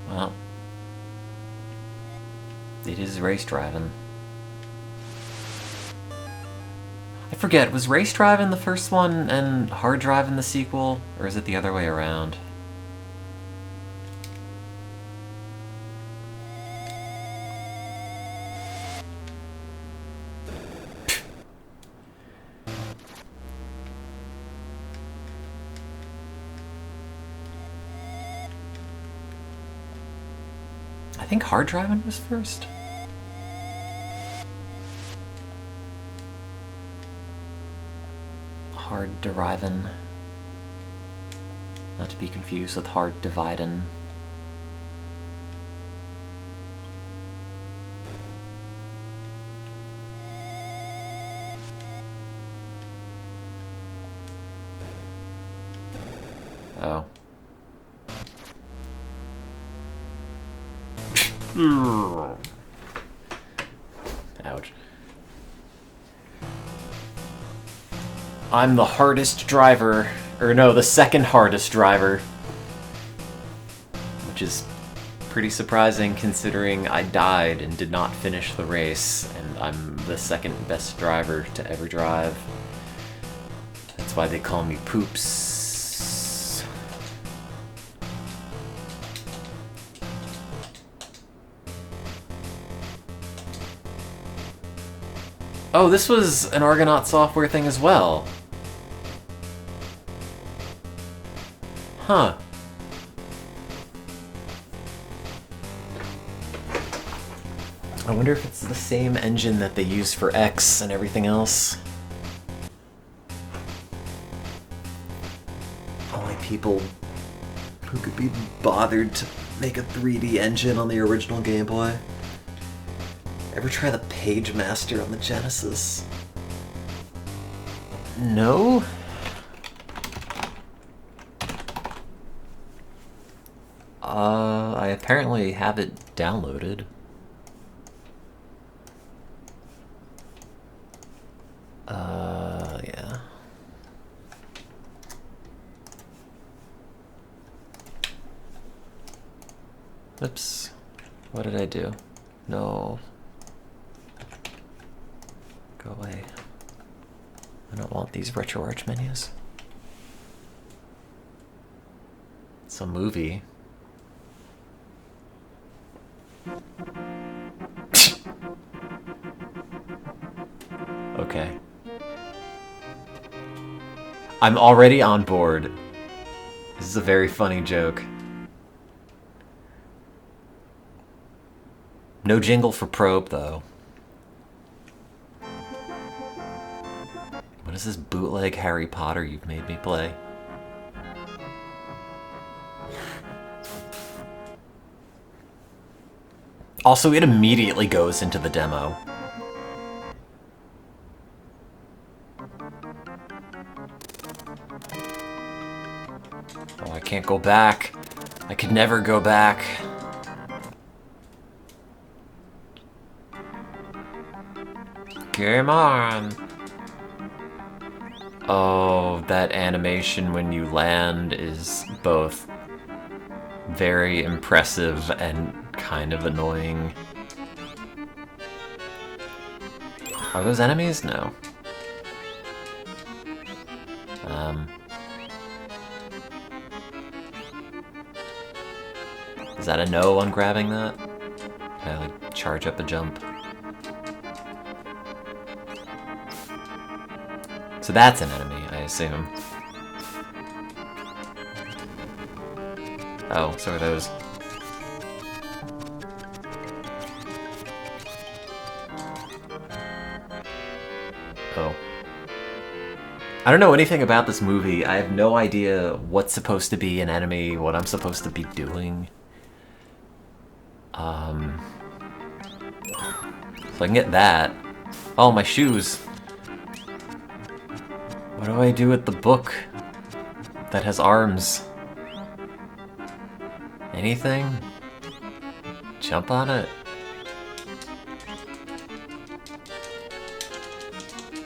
Well, it is race driving. I forget, was race driving the first one and hard driving the sequel? Or is it the other way around? I think hard driving was first. Hard deriving. Not to be confused with hard dividing. Oh. Ouch. I'm the hardest driver, or no, the second hardest driver. Which is pretty surprising considering I died and did not finish the race, and I'm the second best driver to ever drive. That's why they call me Poops. Oh, this was an Argonaut software thing as well. Huh. I wonder if it's the same engine that they use for X and everything else. Only people who could be bothered to make a 3D engine on the original Game Boy. Ever try the Page Master on the Genesis? No? I apparently have it downloaded. Yeah. Oops. What did I do? No. Go away. I don't want these RetroArch menus. It's a movie. Okay. I'm already on board. This is a very funny joke. No jingle for Probe, though. What is this bootleg Harry Potter you've made me play? Also, it immediately goes into the demo. can't go back. I could never go back. Game on! Oh, that animation when you land is both very impressive and kind of annoying. Are those enemies? No. Is that a no on grabbing that? Can I, like, charge up a jump? So that's an enemy, I assume. Oh, so are those. Oh. I don't know anything about this movie. I have no idea what's supposed to be an enemy, what I'm supposed to be doing. So I can get that. Oh, my shoes. What do I do with the book that has arms? Anything? Jump on it?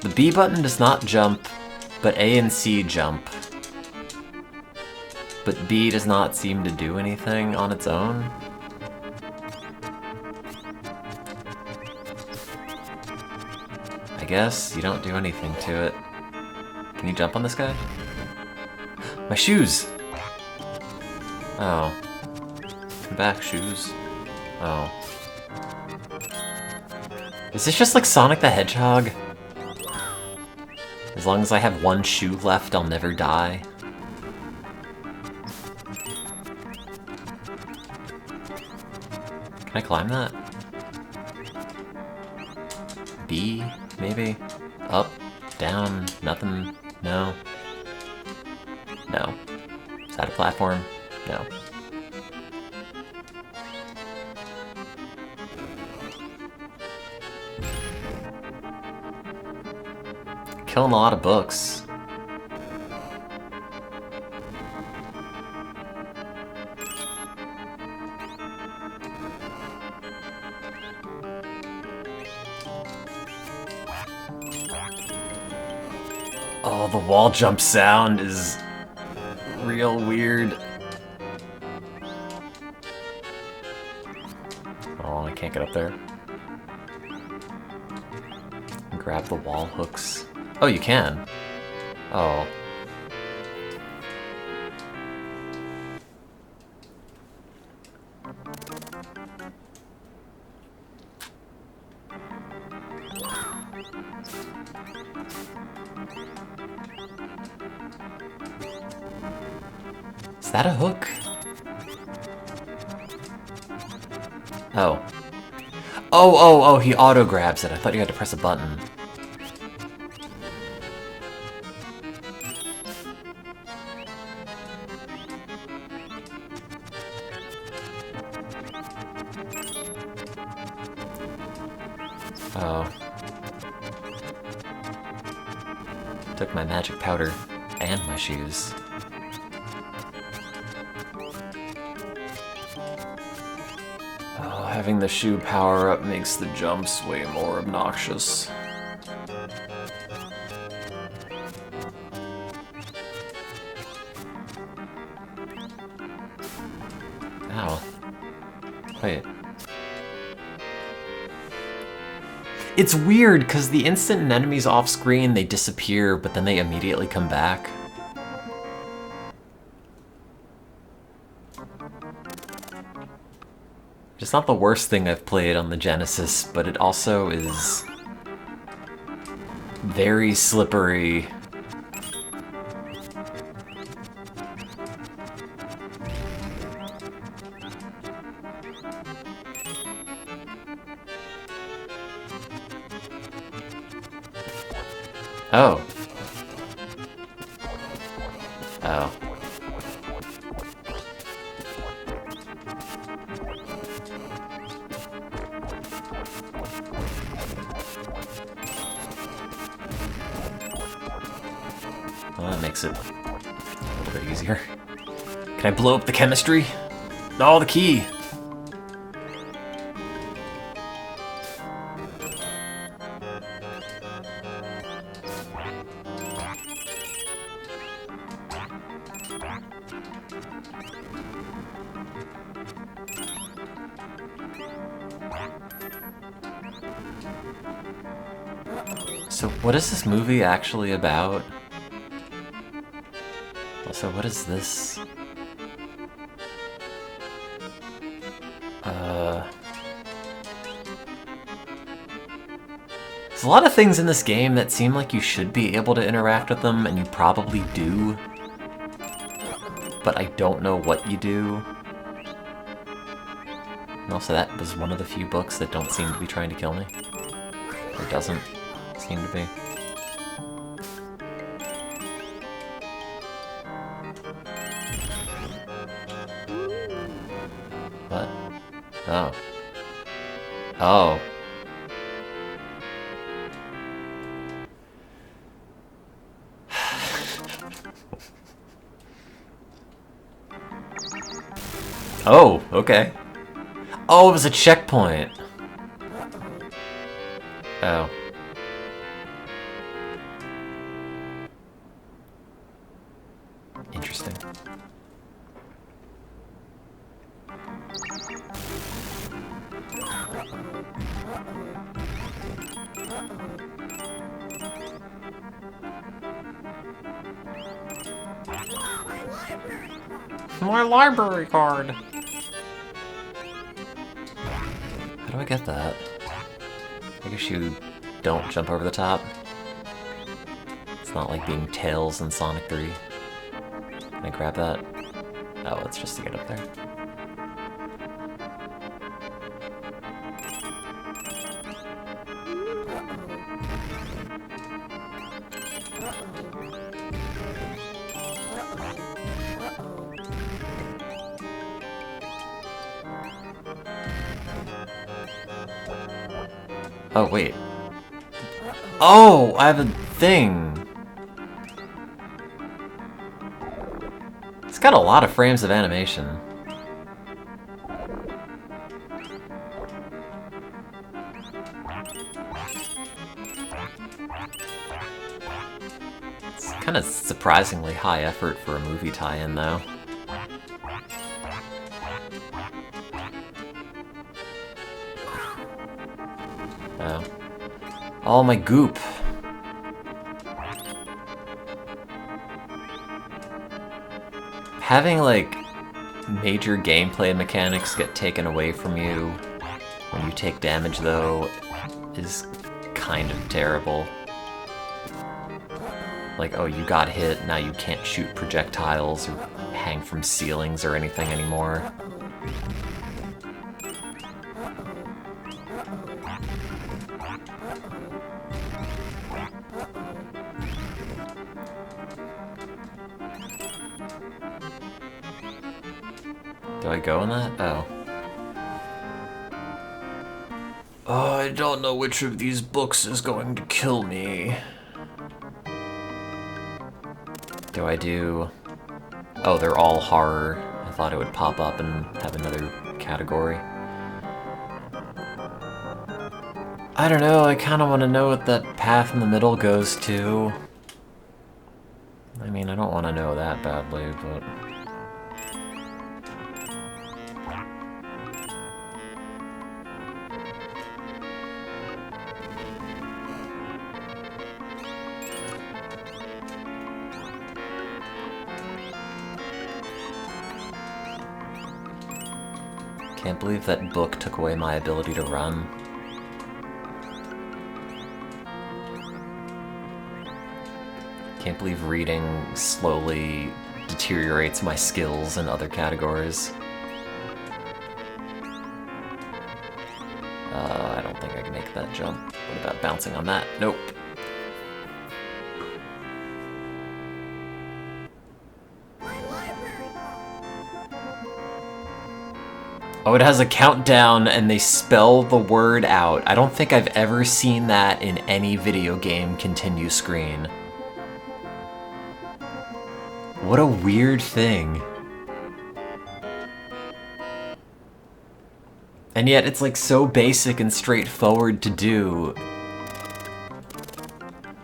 The B button does not jump, but A and C jump. But B does not seem to do anything on its own. I guess you don't do anything to it. Can you jump on this guy? My shoes! Oh. Come back, shoes. Oh. Is this just like Sonic the Hedgehog? As long as I have one shoe left, I'll never die. Can I climb that? B, maybe? Up, down, nothing, no. No. Is that a platform? No. Killing a lot of books. Oh, the wall jump sound is real weird. Oh, I can't get up there. Grab the wall hooks. Oh, you can. Oh. Is that a hook? Oh. Oh, he auto grabs it. I thought you had to press a button. Oh. Took my magic powder and my shoes. Oh, having the shoe power up makes the jumps way more obnoxious. Ow. Wait. It's weird, because the instant an enemy's off screen, they disappear, but then they immediately come back. It's not the worst thing I've played on the Genesis, but it also is very slippery. Oh. Oh. Well, that makes it a little bit easier. Can I blow up the chemistry? Oh, the key! So what is this movie actually about? Also, what is this? There's a lot of things in this game that seem like you should be able to interact with them, and you probably do. But I don't know what you do. And also, that was one of the few books that don't seem to be trying to kill me. Or doesn't seem to be. What? Oh. Oh. Oh, okay. Oh, it was a checkpoint. Oh. Interesting. My library card. How do I get that? I guess you don't jump over the top. It's not like being Tails in Sonic 3. Can I grab that? Oh, it's just to get up there. Oh, wait. Oh, I have a thing. It's got a lot of frames of animation. It's kind of surprisingly high effort for a movie tie-in, though. Oh. All my goop. Having, like, major gameplay mechanics get taken away from you when you take damage, though, is kind of terrible. Like, oh, you got hit, now you can't shoot projectiles or hang from ceilings or anything anymore. Do I go in that? Oh. Oh, I don't know which of these books is going to kill me. Do I do... Oh, they're all horror. I thought it would pop up and have another category. I don't know, I kind of want to know what that path in the middle goes to. I mean, I don't want to know that badly, but... Can't believe that book took away my ability to run. Can't believe reading slowly deteriorates my skills in other categories. I don't think I can make that jump. What about bouncing on that? Nope. Oh, it has a countdown and they spell the word out. I don't think I've ever seen that in any video game continue screen. What a weird thing. And yet it's like so basic and straightforward to do.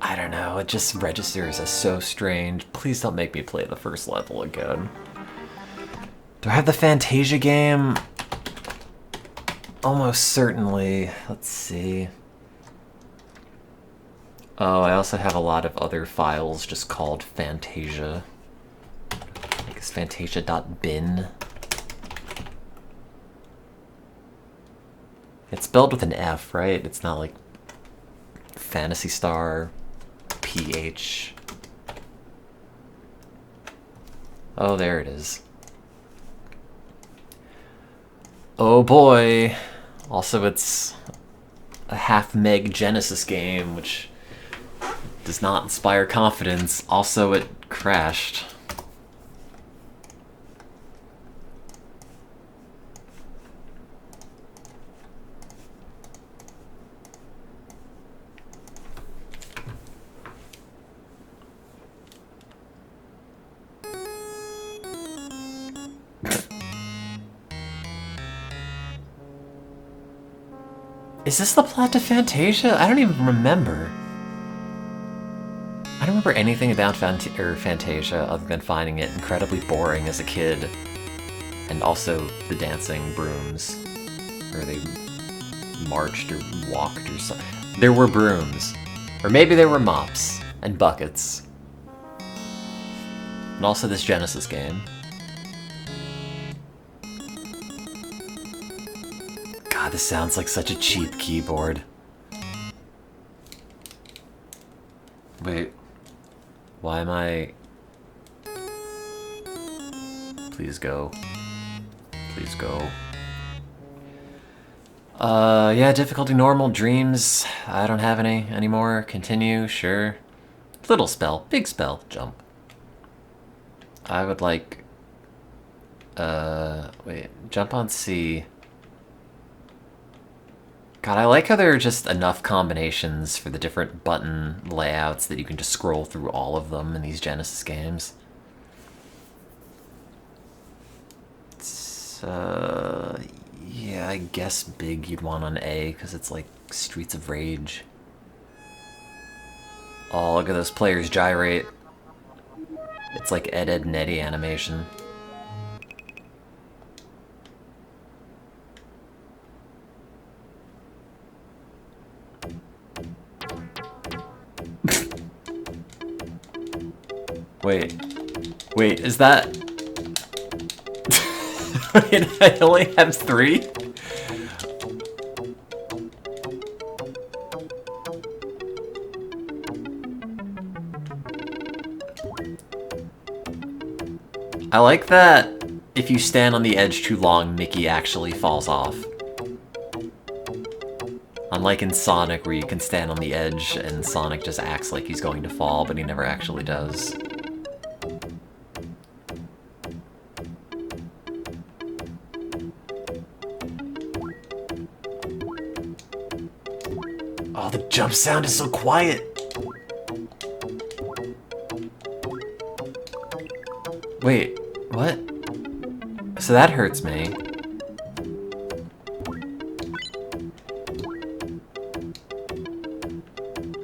I don't know, it just registers as so strange. Please don't make me play the first level again. Do I have the Fantasia game? Almost certainly. Let's see. Oh, I also have a lot of other files just called Fantasia. I think it's fantasia.bin. It's spelled with an F, right? It's not like Fantasy Star, PH. Oh, there it is. Oh boy. Also, it's a half-meg Genesis game, which does not inspire confidence. Also, it crashed. Is this the plot to Fantasia? I don't even remember. I don't remember anything about Fantasia other than finding it incredibly boring as a kid. And also the dancing brooms. Or they marched or walked or something. There were brooms. Or maybe there were mops and buckets. And also this Genesis game. God, this sounds like such a cheap keyboard. Wait. Why am I... Please go. Please go. Yeah, difficulty normal, dreams. I don't have any anymore. Continue, sure. Little spell, big spell, jump. I would like... wait, jump on C. God, I like how there are just enough combinations for the different button layouts that you can just scroll through all of them in these Genesis games. It's, yeah, I guess big you'd want on A, because it's like Streets of Rage. Oh, look at those players gyrate. It's like Ed, Edd n Eddy animation. Wait, is that... Wait, I only have 3? I like that if you stand on the edge too long, Mickey actually falls off. Unlike in Sonic, where you can stand on the edge and Sonic just acts like he's going to fall, but he never actually does. Oh, the jump sound is so quiet! Wait, what? So that hurts me.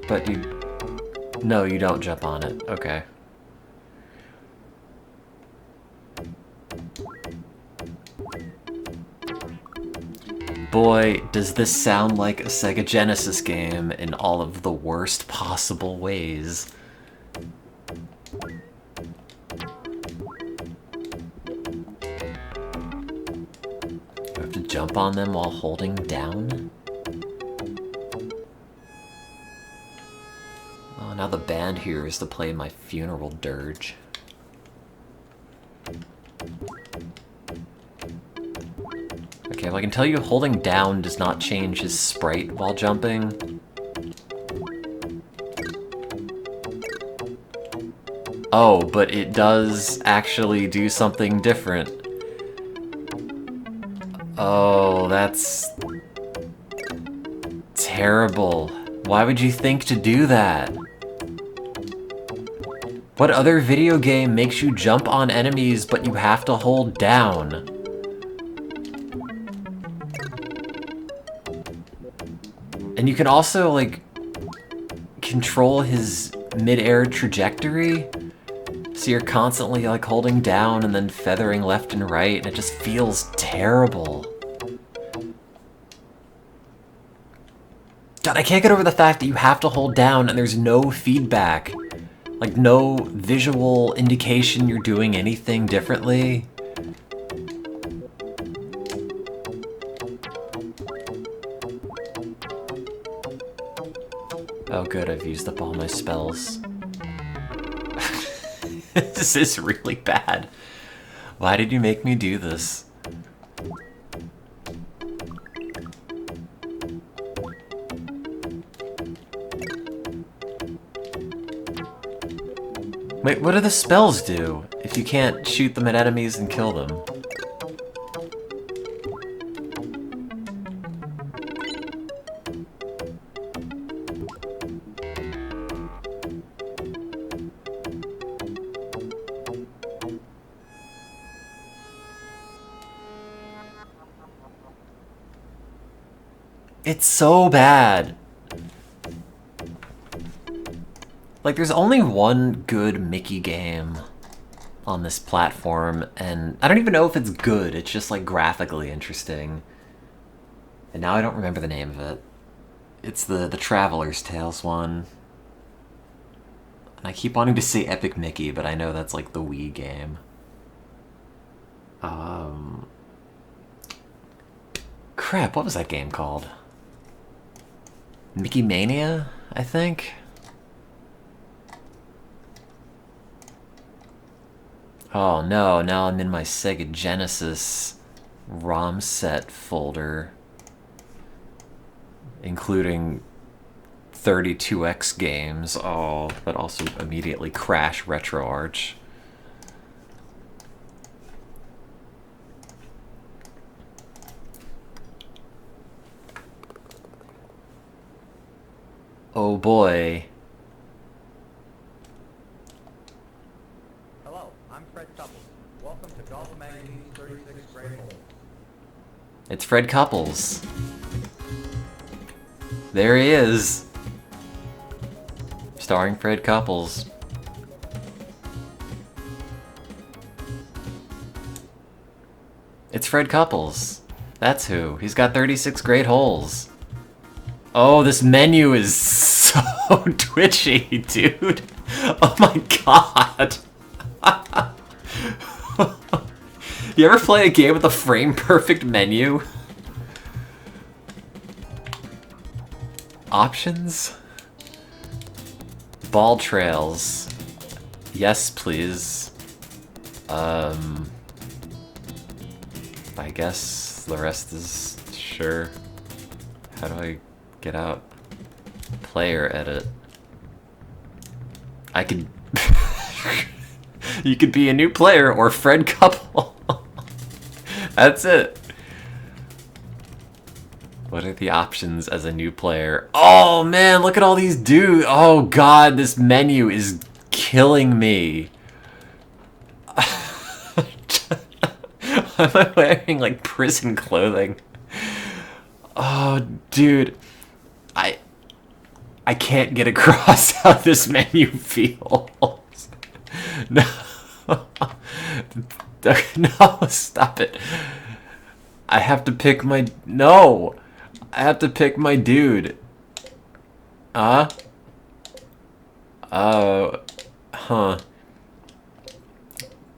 But you... No, you don't jump on it. Okay. Boy, does this sound like a Sega Genesis game in all of the worst possible ways. You have to jump on them while holding down? Oh, now the band here is to play my funeral dirge. Okay, well I can tell you holding down does not change his sprite while jumping. Oh, but it does actually do something different. Oh, that's... terrible. Why would you think to do that? What other video game makes you jump on enemies but you have to hold down? And you can also, like, control his mid-air trajectory. So you're constantly, like, holding down and then feathering left and right, and it just feels terrible. God, I can't get over the fact that you have to hold down and there's no feedback. Like, no visual indication you're doing anything differently. Oh good, I've used up all my spells. This is really bad. Why did you make me do this? Wait, what do the spells do if you can't shoot them at enemies and kill them? It's so bad. Like, there's only one good Mickey game on this platform, and I don't even know if it's good. It's just, like, graphically interesting. And now I don't remember the name of it. It's the Traveler's Tales one. And I keep wanting to say Epic Mickey, but I know that's, like, the Wii game. Crap, what was that game called? Mickey Mania, I think? Oh no, now I'm in my Sega Genesis ROM set folder, including 32X games. Oh, but also immediately crash RetroArch. Oh boy. Hello, I'm Fred Couples. Welcome to Golf Magazine's 36 Great Holes. It's Fred Couples. There he is. Starring Fred Couples. It's Fred Couples. That's who. He's got 36 great holes. Oh, this menu is so twitchy, dude. Oh my god. You ever play a game with a frame-perfect menu? Options? Ball trails. Yes, please. I guess the rest is sure. How do I get out? Player edit. I could... You could be a new player or Fred Couple. That's it. What are the options as a new player? Oh man, look at all these dudes. Oh god, this menu is killing me. Why am I wearing like prison clothing? Oh dude. I can't get across how this menu feels. No. No, stop it. I have to pick my... No! I have to pick my dude. Huh? Huh.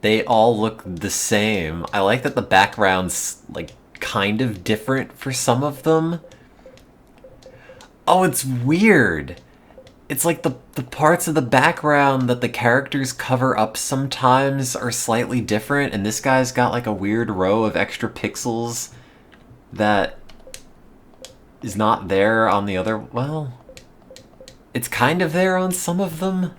They all look the same. I like that the background's, like, kind of different for some of them. Oh, it's weird. It's like the parts of the background that the characters cover up sometimes are slightly different, and this guy's got like a weird row of extra pixels that is not there on the other... Well, it's kind of there on some of them.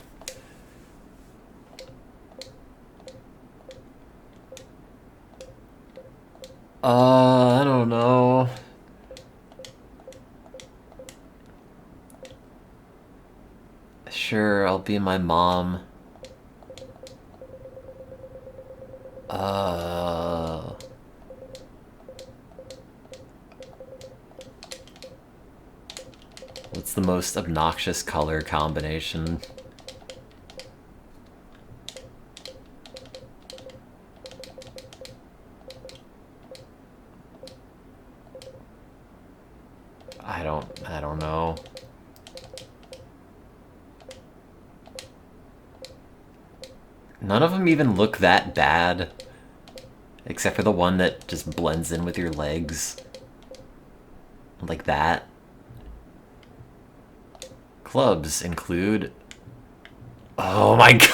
I don't know. Sure, I'll be my mom. What's the most obnoxious color combination? I don't know. None of them even look that bad. Except for the one that just blends in with your legs. Like that. Clubs include... Oh my god!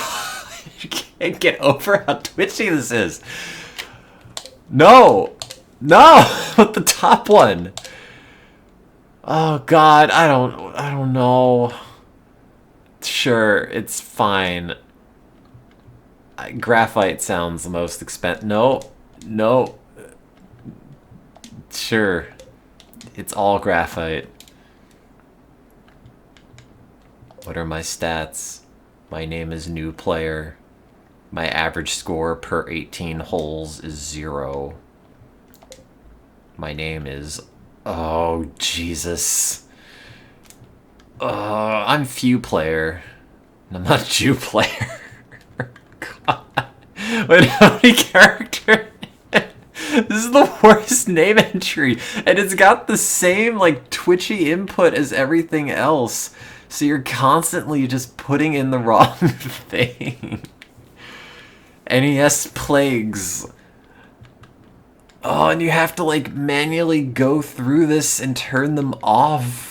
I can't get over how twitchy this is. No! No! With the top one! Oh god, I don't know. Sure, it's fine. Graphite sounds the most expensive. No. No. Sure. It's all graphite. What are my stats? My name is new player. My average score per 18 holes is 0. My name is... Oh, Jesus. I'm few player. I'm not Jew player. God. Wait, how many characters? This is the worst name entry. And it's got the same, like, twitchy input as everything else. So you're constantly just putting in the wrong thing. NES Plagues. Oh, and you have to, like, manually go through this and turn them off.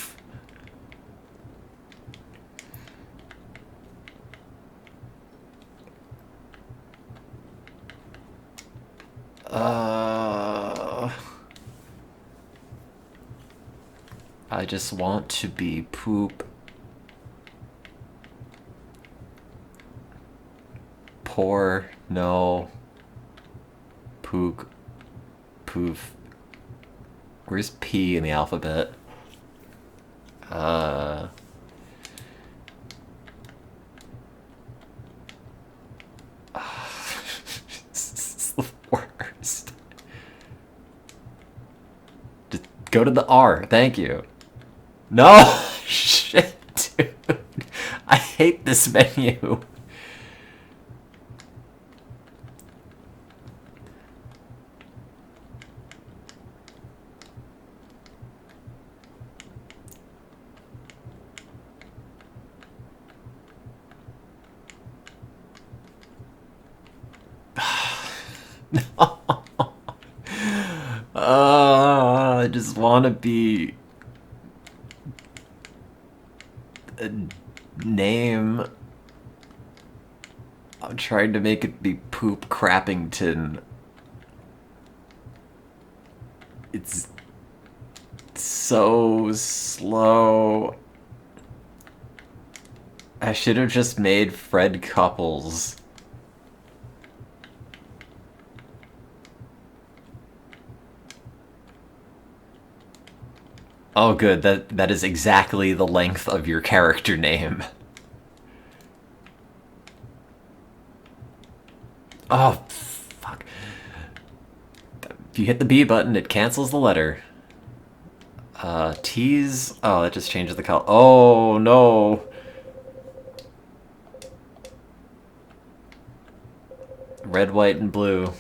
I just want to be poop. Poor, no. Pook. Poof. Where's P in the alphabet? This is the worst. Just go to the R, thank you. No! Shit, dude. I hate this menu. No. I just want to be a name. I'm trying to make it be Poop Crappington. It's so slow. I should have just made Fred Couples. Oh good, that is exactly the length of your character name. Oh, fuck. If you hit the B button, it cancels the letter. T's... Oh, that just changes the color. Oh, no. Red, white, and blue.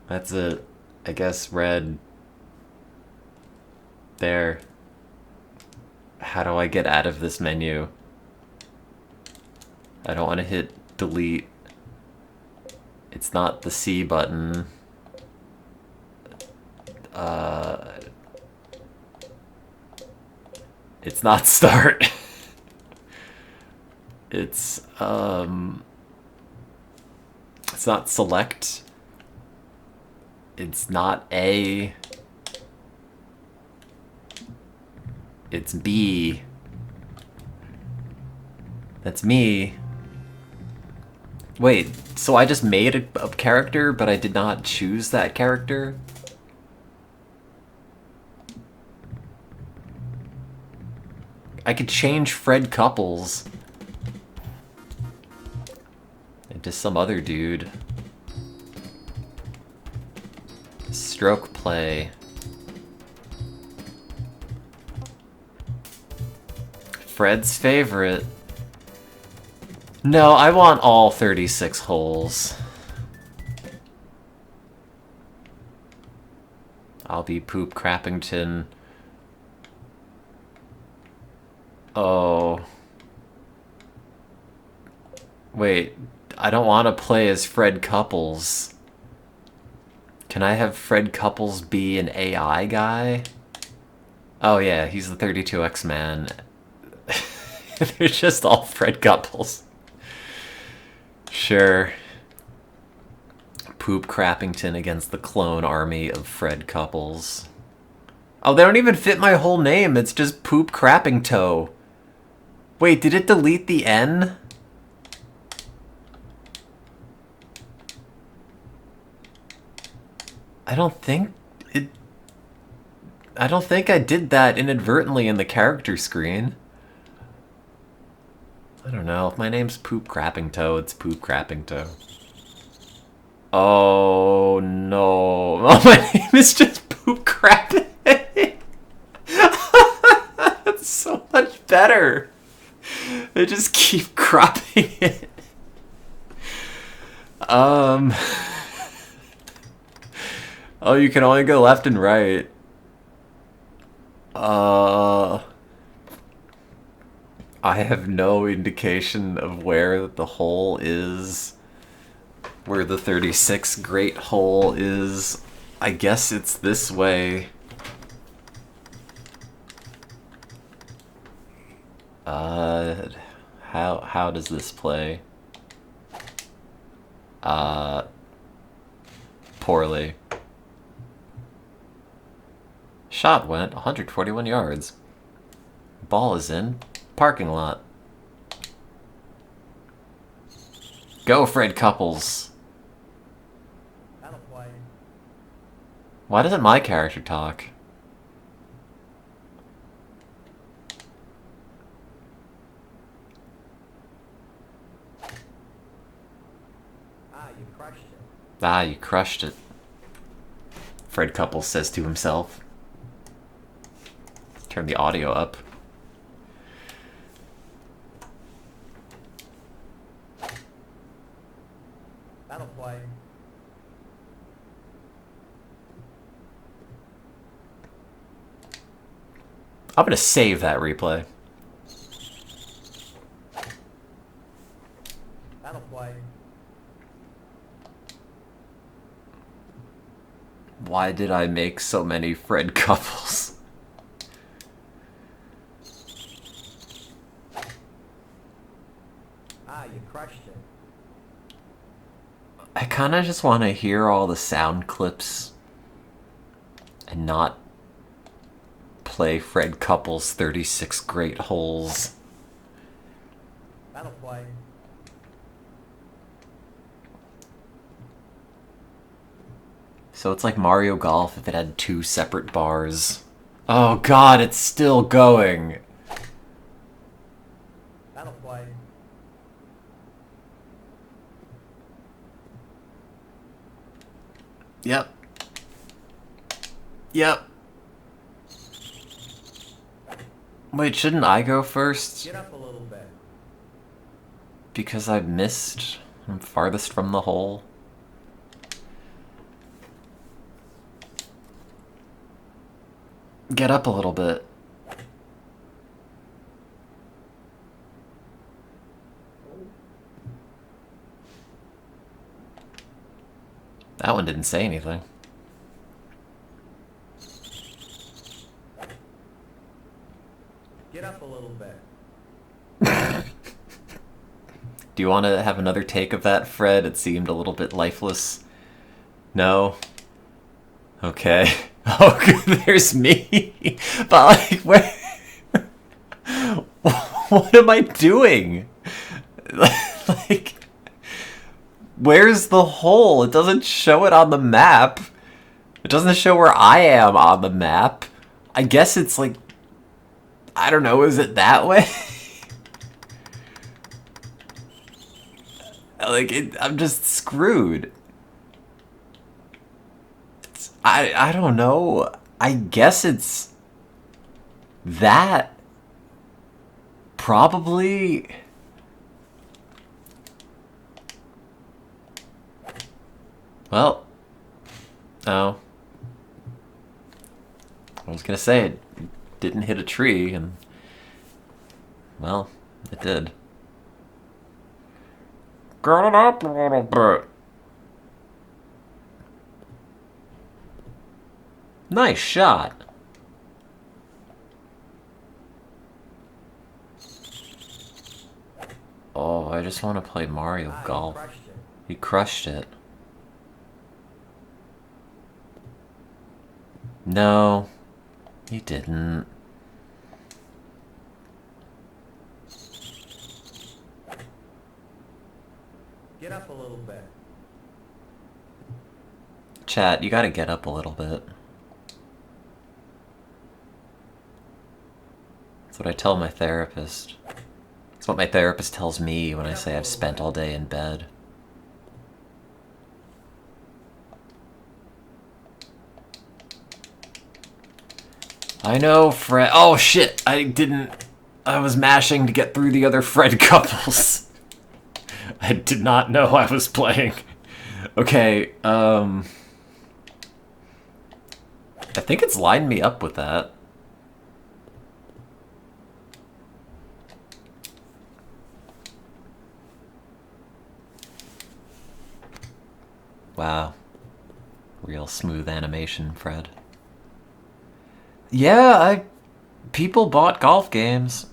That's it. I guess red... There. How do I get out of this menu? I don't want to hit delete. It's not the C button. It's not start. It's not select. It's not A. It's B. That's me. Wait, so I just made a character, but I did not choose that character? I could change Fred Couples into some other dude. Stroke play. Fred's favorite. No, I want all 36 holes. I'll be Poop Crappington. Oh. Wait, I don't want to play as Fred Couples. Can I have Fred Couples be an AI guy? Oh yeah, he's the 32X man. They're just all Fred Couples. Sure. Poop Crappington against the clone army of Fred Couples. Oh, they don't even fit my whole name. It's just Poop Crappingtoe. Wait, did it delete the N? I don't think I did that inadvertently in the character screen. I don't know. If my name's Poop Crappingtoe, it's Poop Crappingtoe. Oh no. Oh, my name is just Poop Crapping. That's so much better. They just keep cropping it. Oh, you can only go left and right. I have no indication of where the hole is. Where the 36 great hole is. I guess it's this way. How does this play? Poorly. Shot went 141 yards. Ball is in. Parking lot. Go, Fred Couples. That'll play. Why doesn't my character talk? Ah, you crushed it. Ah, you crushed it. Fred Couples says to himself. Turn the audio up. That'll play. I'm gonna save that replay. That'll play. Why did I make so many Fred Couples? Ah, you crushed it. I kinda just want to hear all the sound clips and not play Fred Couples' 36 great holes. That'll play. So it's like Mario Golf if it had 2 separate bars. Oh god, it's still going. That'll play. Yep. Yep. Wait, shouldn't I go first? Get up a little bit. Because I missed. I'm farthest from the hole. Get up a little bit. That one didn't say anything. Get up a little bit. Do you want to have another take of that, Fred? It seemed a little bit lifeless. No? Okay. Oh, there's me. But, like, where... What am I doing? Like... Where's the hole? It doesn't show it on the map. It doesn't show where I am on the map. I guess it's like... I don't know, is it that way? Like, I'm just screwed. I don't know. I guess it's that. Probably... Well... Oh. I was gonna say it didn't hit a tree, and... Well, it did. Get it up a little bit. Nice shot. Oh, I just want to play Mario Golf. He crushed it. No, he didn't. Get up a little bit. Chat, you gotta get up a little bit. That's what I tell my therapist. That's what my therapist tells me when I say I've spent all day in bed. I know, Fred. Oh shit! I was mashing to get through the other Fred couples. I did not know I was playing. Okay, I think it's lined me up with that. Wow. Real smooth animation, Fred. Yeah, people bought golf games.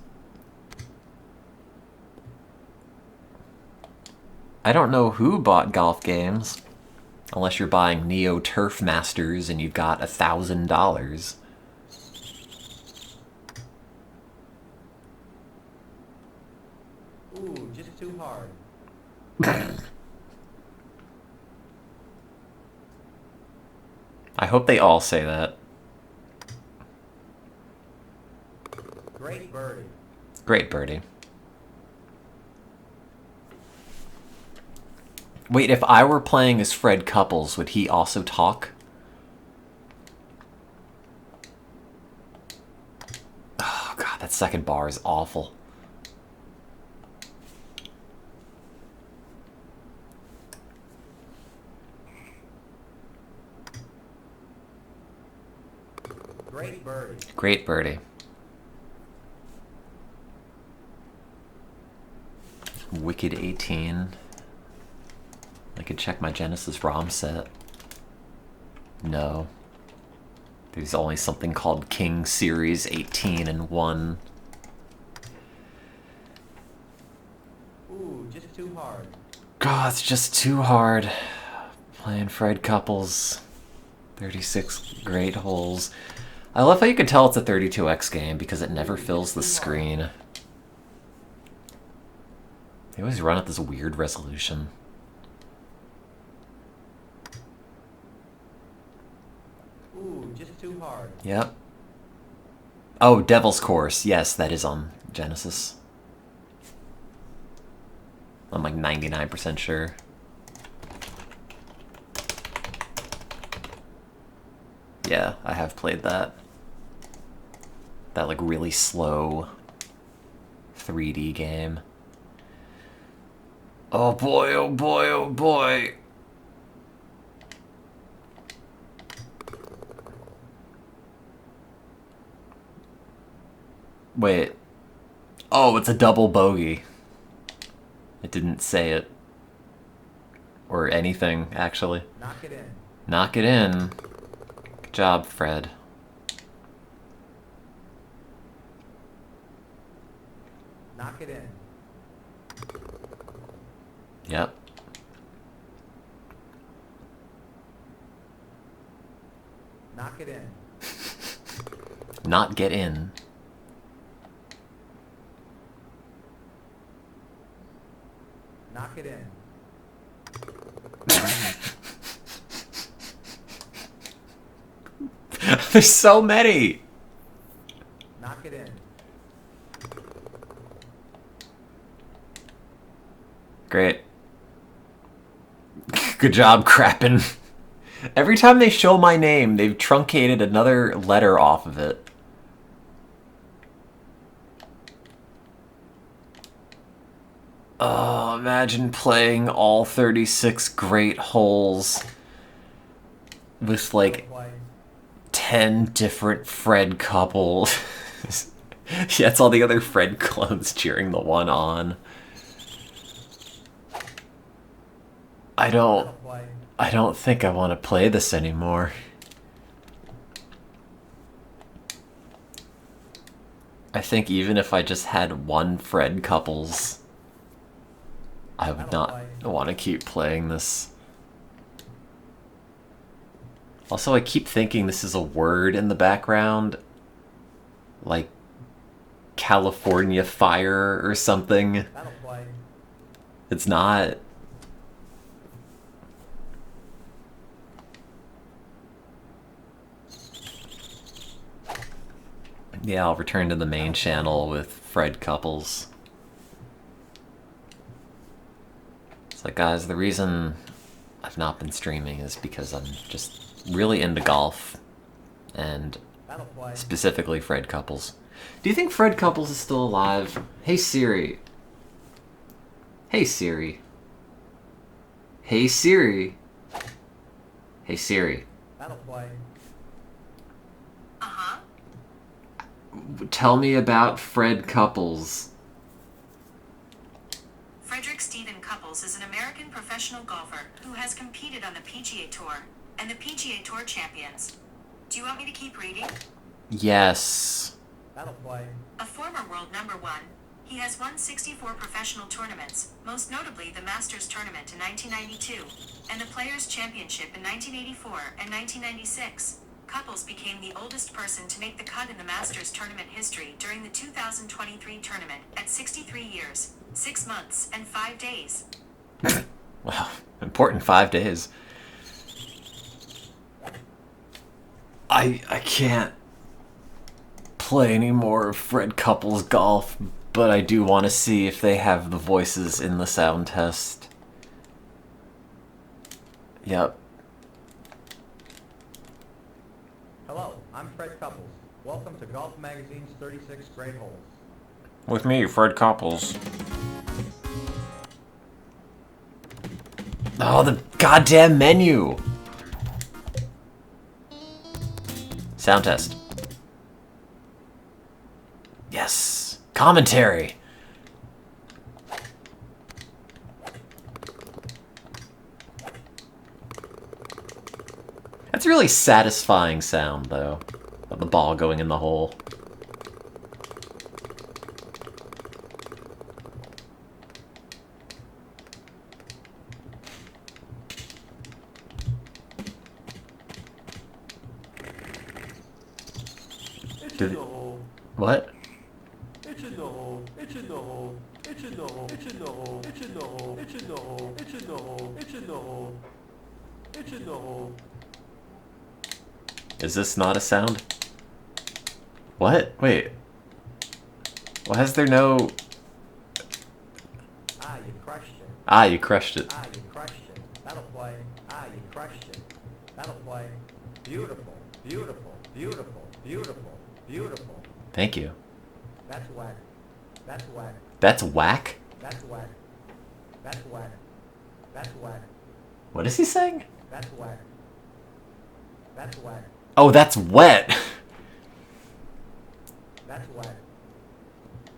I don't know who bought golf games. Unless you're buying Neo Turf Masters and you've got $1,000. Ooh, just too hard. I hope they all say that. Great birdie. Great birdie. Wait, if I were playing as Fred Couples, would he also talk? Oh god, that second bar is awful. Great birdie. Great birdie. Wicked 18. I could check my Genesis ROM set. No. There's only something called King Series 18 and 1. Ooh, just too hard. God, it's just too hard. Playing Fred Couples. 36 great holes. I love how you can tell it's a 32X game because it never fills the screen. They always run at this weird resolution. Ooh, just too hard. Yep. Oh, Devil's Course. Yes, that is on Genesis. I'm like 99% sure. Yeah, I have played that. That like really slow 3D game. Oh boy, oh boy, oh boy. Wait. Oh, it's a double bogey. It didn't say it. Or anything, actually. Knock it in. Knock it in. Good job, Fred. Knock it in. Yep. Knock it in. Not get in. Knock it in. There's so many. Knock it in. Great. Good job, Crappin. Every time they show my name, they've truncated another letter off of it. Oh, imagine playing all 36 great holes with like Play. 10 different Fred couples. Yeah, it's all the other Fred clones cheering the one on. I don't Play. I don't think I want to play this anymore. I think even if I just had one Fred couples, I would not want to keep playing this. Also, I keep thinking this is a word in the background, like California fire or something. That'll play. It's not. Yeah, I'll return to the main channel with Fred couples. It's like, guys, the reason I've not been streaming is because I'm just really into golf, and That'll play. specifically Fred couples. Do you think Fred couples is still alive? Hey Siri. Hey Siri. Hey Siri. Hey Siri. That'll play. Uh-huh. Tell me about Fred couples. Frederick Stephen Couples is an American professional golfer who has competed on the PGA Tour and the PGA Tour Champions. Do you want me to keep reading? Yes. That'll play. A former world number one, he has won 64 professional tournaments, most notably the Masters Tournament in 1992 and the Players' Championship in 1984 and 1996. Couples became the oldest person to make the cut in the Masters Tournament history during the 2023 tournament at 63 years, 6 months, and 5 days. Wow, important 5 days. I can't play any more of Fred Couples golf, but I do want to see if they have the voices in the sound test. Yep. Hello, I'm Fred Couples. Welcome to Golf Magazine's 36 Great Holes. With me, Fred Couples. Oh, the goddamn menu! Sound test. Yes. Commentary. That's a really satisfying sound, though, of the ball going in the hole. It's Did in it- the hole. What? It's in the hole. It's in the hole. It's in the hole. It's in the hole. It's in the hole. It's in the hole. It's in the hole. It's in the hole. It's in the hole. Is this not a sound? What? Wait. Why is there no... Ah, you crushed it. Ah, you crushed it. Ah, you crushed it. That'll play. Ah, you crushed it. That'll play. Beautiful, beautiful, beautiful, beautiful, beautiful. Thank you. That's whack. That's whack. That's whack? That's whack. That's whack. That's whack. What is he saying? That's whack. That's whack. Oh, that's wet. That's whack.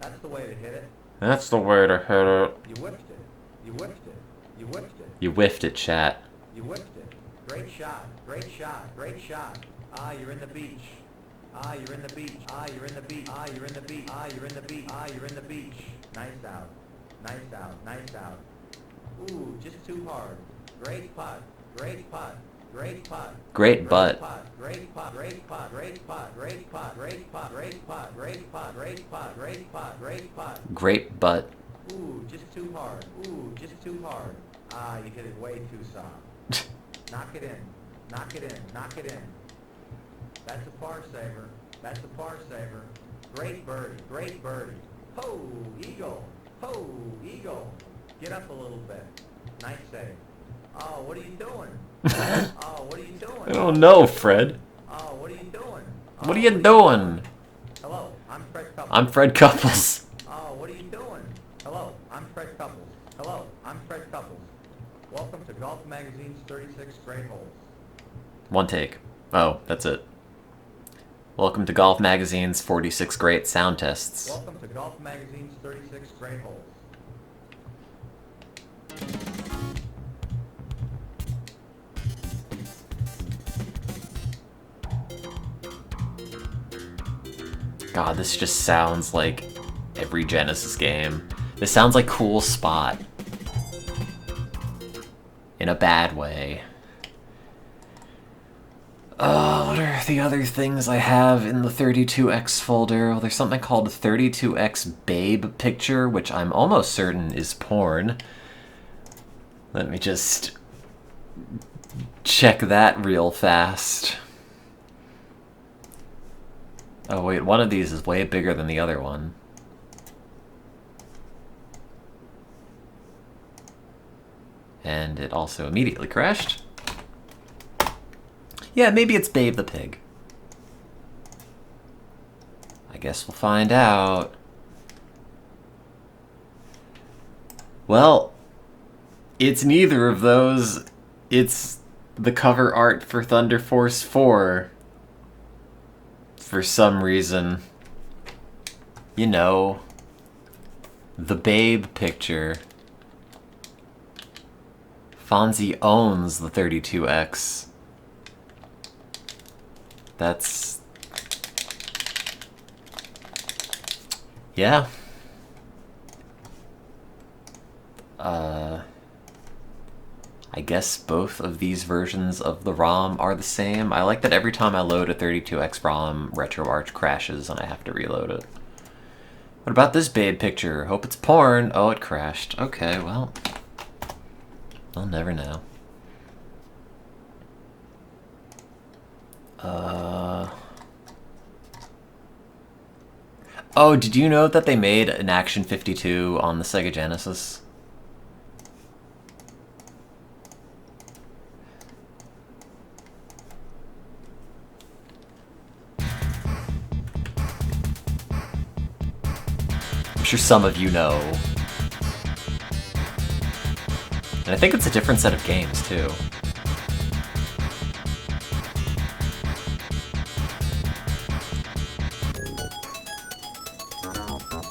That's the way to hit it. That's the way to hit it. You whipped it. You whipped it. You whipped it. You whiffed it, chat. You whipped it. Great shot. Great shot. Great shot. Ah, you're in the beach. Ah, you're in the beach. Ah, you're in the beach. Ah, you're in the beach. Ah, you're in the beach. Ah, you're in the beach. Nice out. Nice out. Nice out. Ooh, just too hard. Great putt. Great putt. Great putt. Great butt. Great putt. Great putt. Great putt. Great putt. Great putt. Great putt. Great putt. Great putt. Great putt. Great putt. Great butt. Ooh, just too hard. Ooh, just too hard. Ah, you hit it way too soft. Knock it in. Knock it in. Knock it in. That's a par saver. That's a par saver. Great birdie. Great birdie. Ho, eagle. Ho, eagle. Get up a little bit. Nice save. Oh, what are you doing? Oh, what are you doing? I don't know, Fred. Oh, what are you doing? What are you doing? Hello, I'm Fred Couples. I'm Fred Couples. Oh, what are you doing? Hello, I'm Fred Couples. Golf Magazine's 36 straight holes. One take. Oh, that's it. Welcome to Golf Magazine's 46 Great Sound Tests. Welcome to Golf Magazine's 36 straight holes. God, this just sounds like every Genesis game. This sounds like Cool Spot. In a bad way. What are the other things I have in the 32X folder? Well, there's something called 32X Babe Picture, which I'm almost certain is porn. Let me just check that real fast. Oh wait, one of these is way bigger than the other one. And it also immediately crashed. Yeah, maybe it's Babe the Pig. I guess we'll find out. Well, it's neither of those. It's the cover art for Thunder Force 4. For some reason. You know, the Babe picture. Fonzie owns the 32X. That's... yeah. I guess both of these versions of the ROM are the same. I like that every time I load a 32X ROM, RetroArch crashes and I have to reload it. What about this Babe picture? Hope it's porn. Oh, it crashed. Okay, well... I'll never know. Oh, did you know that they made an Action 52 on the Sega Genesis? I'm sure some of you know. And I think it's a different set of games, too.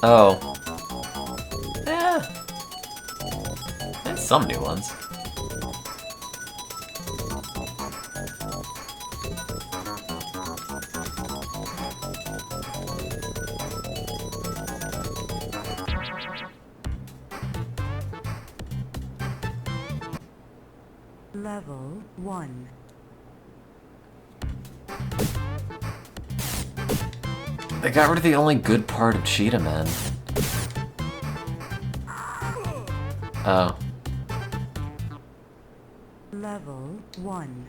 Oh. Yeah. There's some new ones. Level 1. They got rid of the only good part of Cheetah Man. Oh. Level 1.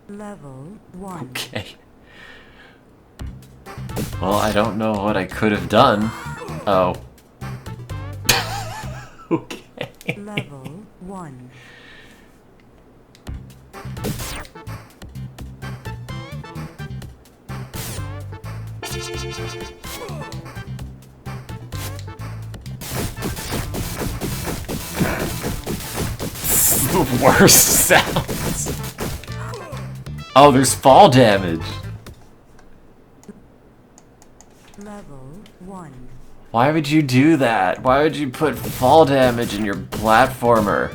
Level 1. Okay. Well, I don't know what I could have done. Oh. Okay. Level 1. The worst sounds. Oh, there's fall damage. Level 1. Why would you do that? Why would you put fall damage in your platformer?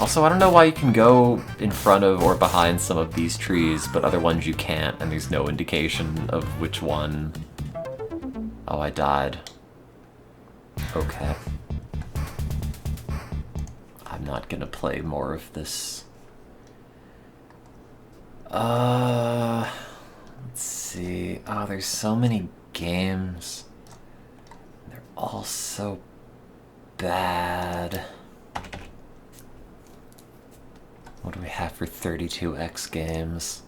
Also, I don't know why you can go in front of or behind some of these trees, but other ones you can't, and there's no indication of which one. Oh, I died. Okay. I'm not gonna play more of this. Let's see. Oh, there's so many games. They're all so bad. What do we have for 32X games?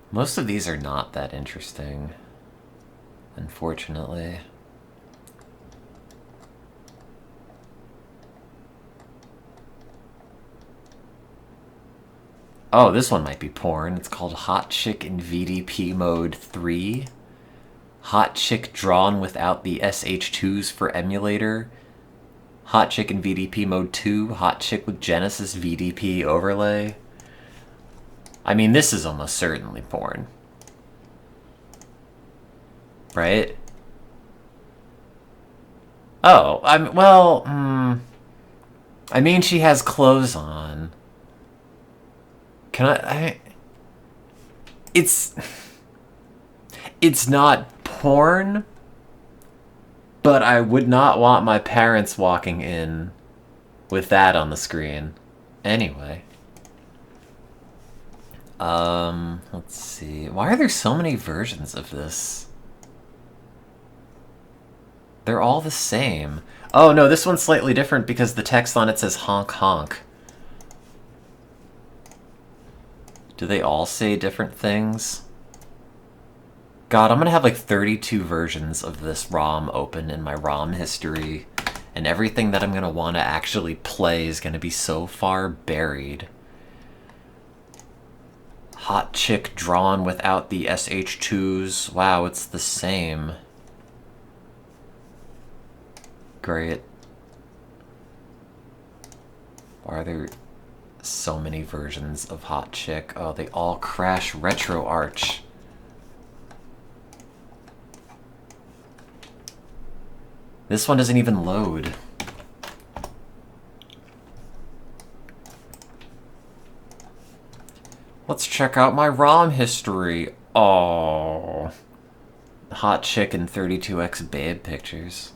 Most of these are not that interesting, unfortunately. Oh, this one might be porn. It's called Hot Chick in VDP Mode 3. Hot Chick drawn without the SH2s for emulator. Hot Chick in VDP Mode 2. Hot Chick with Genesis VDP overlay. I mean, this is almost certainly porn. Right? Oh, I mean, she has clothes on. Can it's not porn, but I would not want my parents walking in with that on the screen. Anyway. Let's see. Why are there so many versions of this? They're all the same. Oh no, this one's slightly different because the text on it says honk honk. Do they all say different things? God, I'm gonna have like 32 versions of this ROM open in my ROM history, and everything that I'm gonna want to actually play is gonna be so far buried. Hot Chick drawn without the SH2s. Wow, it's the same. Great. Why are there so many versions of Hot Chick? Oh, they all crash RetroArch. This one doesn't even load. Let's check out my ROM history. Oh. Hot Chick and 32x babe pictures.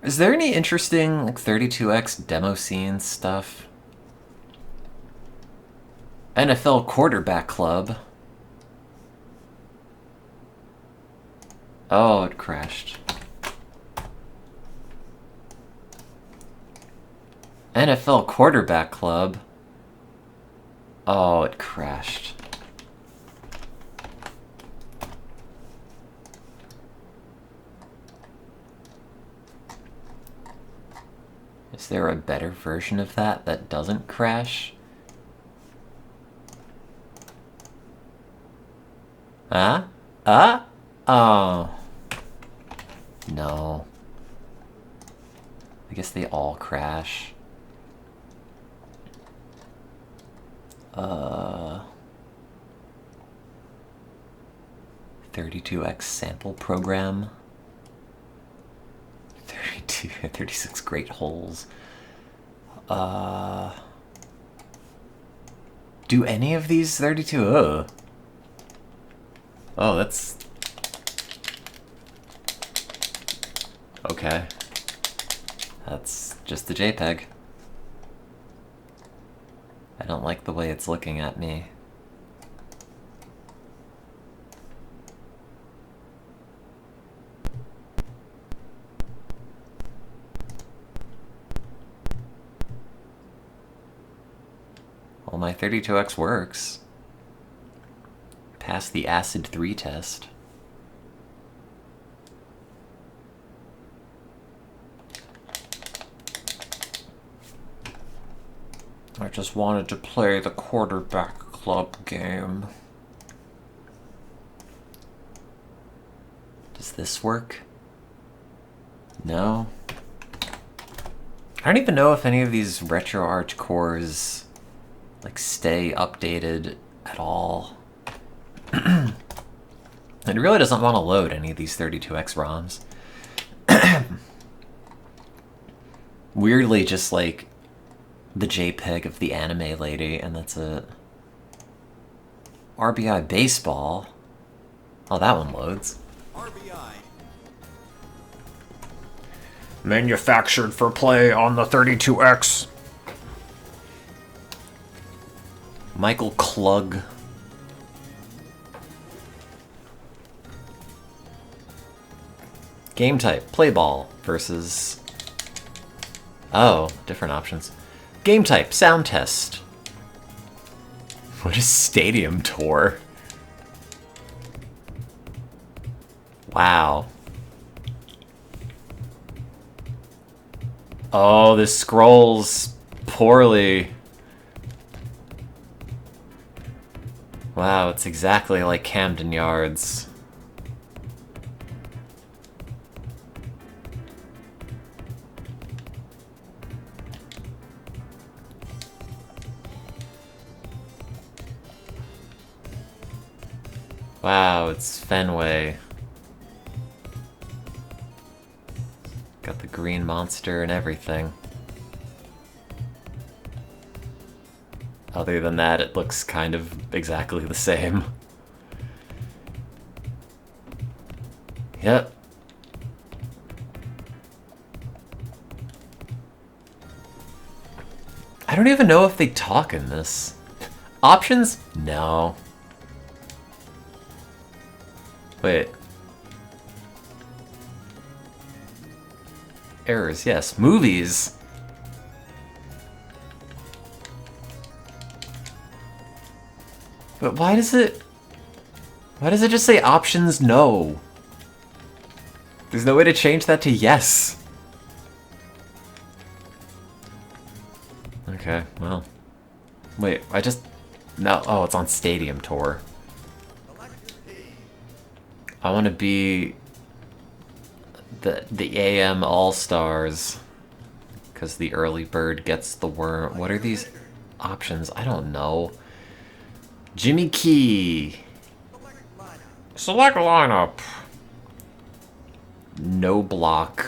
Is there any interesting like 32x demo scene stuff? NFL Quarterback Club. Oh, it crashed. NFL Quarterback Club. Oh, it crashed. Is there a better version of that that doesn't crash? Huh? Oh. No. I guess they all crash. 32x sample program. 36 great holes. Do any of these 32? Oh, that's... Okay. That's just the JPEG. I don't like the way it's looking at me. Well, my 32x works. Passed the ACID 3 test. I just wanted to play the Quarterback Club game. Does this work? No. I don't even know if any of these RetroArch cores like stay updated at all. It really doesn't want to load any of these 32x ROMs. Weirdly, just like the JPEG of the anime lady, and that's it. RBI Baseball. Oh, that one loads. RBI. Manufactured for play on the 32X. Michael Klug. Game type, play ball versus... Oh, different options. Game type, sound test. What is Stadium Tour? Wow. Oh, this scrolls poorly. Wow, it's exactly like Camden Yards. Wow, it's Fenway. Got the green monster and everything. Other than that, it looks kind of exactly the same. Yep. I don't even know if they talk in this. Options? No. Wait. Errors, yes. Movies! But why does it just say options no? There's no way to change that to yes. Okay, well. Wait, no, oh, it's on Stadium Tour. I want to be the AM All-Stars, because the early bird gets the worm. What are these options? I don't know. Jimmy Key. Select lineup. No block.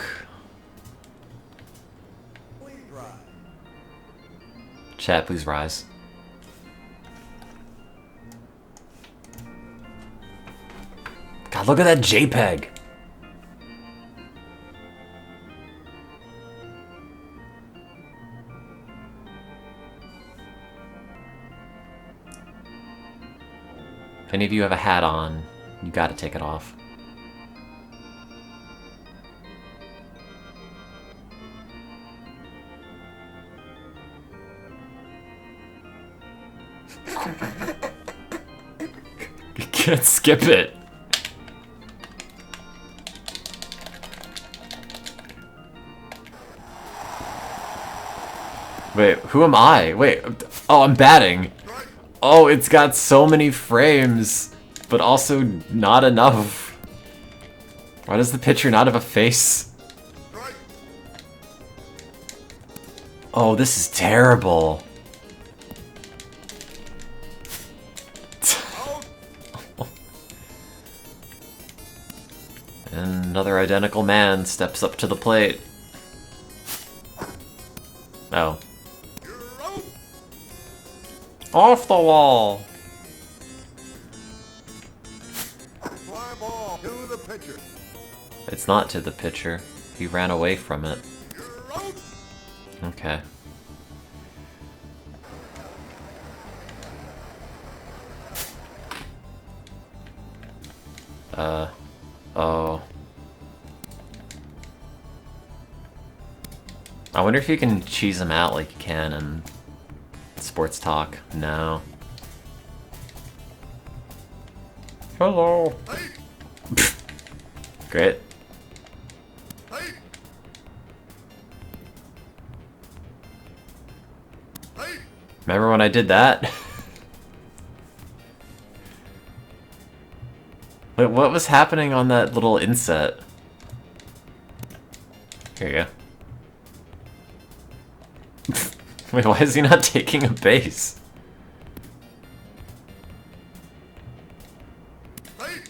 Chat, please rise. God, look at that JPEG. If any of you have a hat on, you gotta take it off. You can't skip it. Wait, who am I? Wait, oh, I'm batting. Oh, it's got so many frames, but also not enough. Why does the pitcher not have a face? Oh, this is terrible. And another identical man steps up to the plate. Oh. Off the wall! Fly ball to the pitcher. It's not to the pitcher. He ran away from it. You're out. Okay. Oh. I wonder if you can cheese him out like you can in Sports Talk. No. Hello. Hey, Great. hey. Hey. Remember when I did that? Wait, what was happening on that little inset? Here you go. Wait, why is he not taking a base? Hey.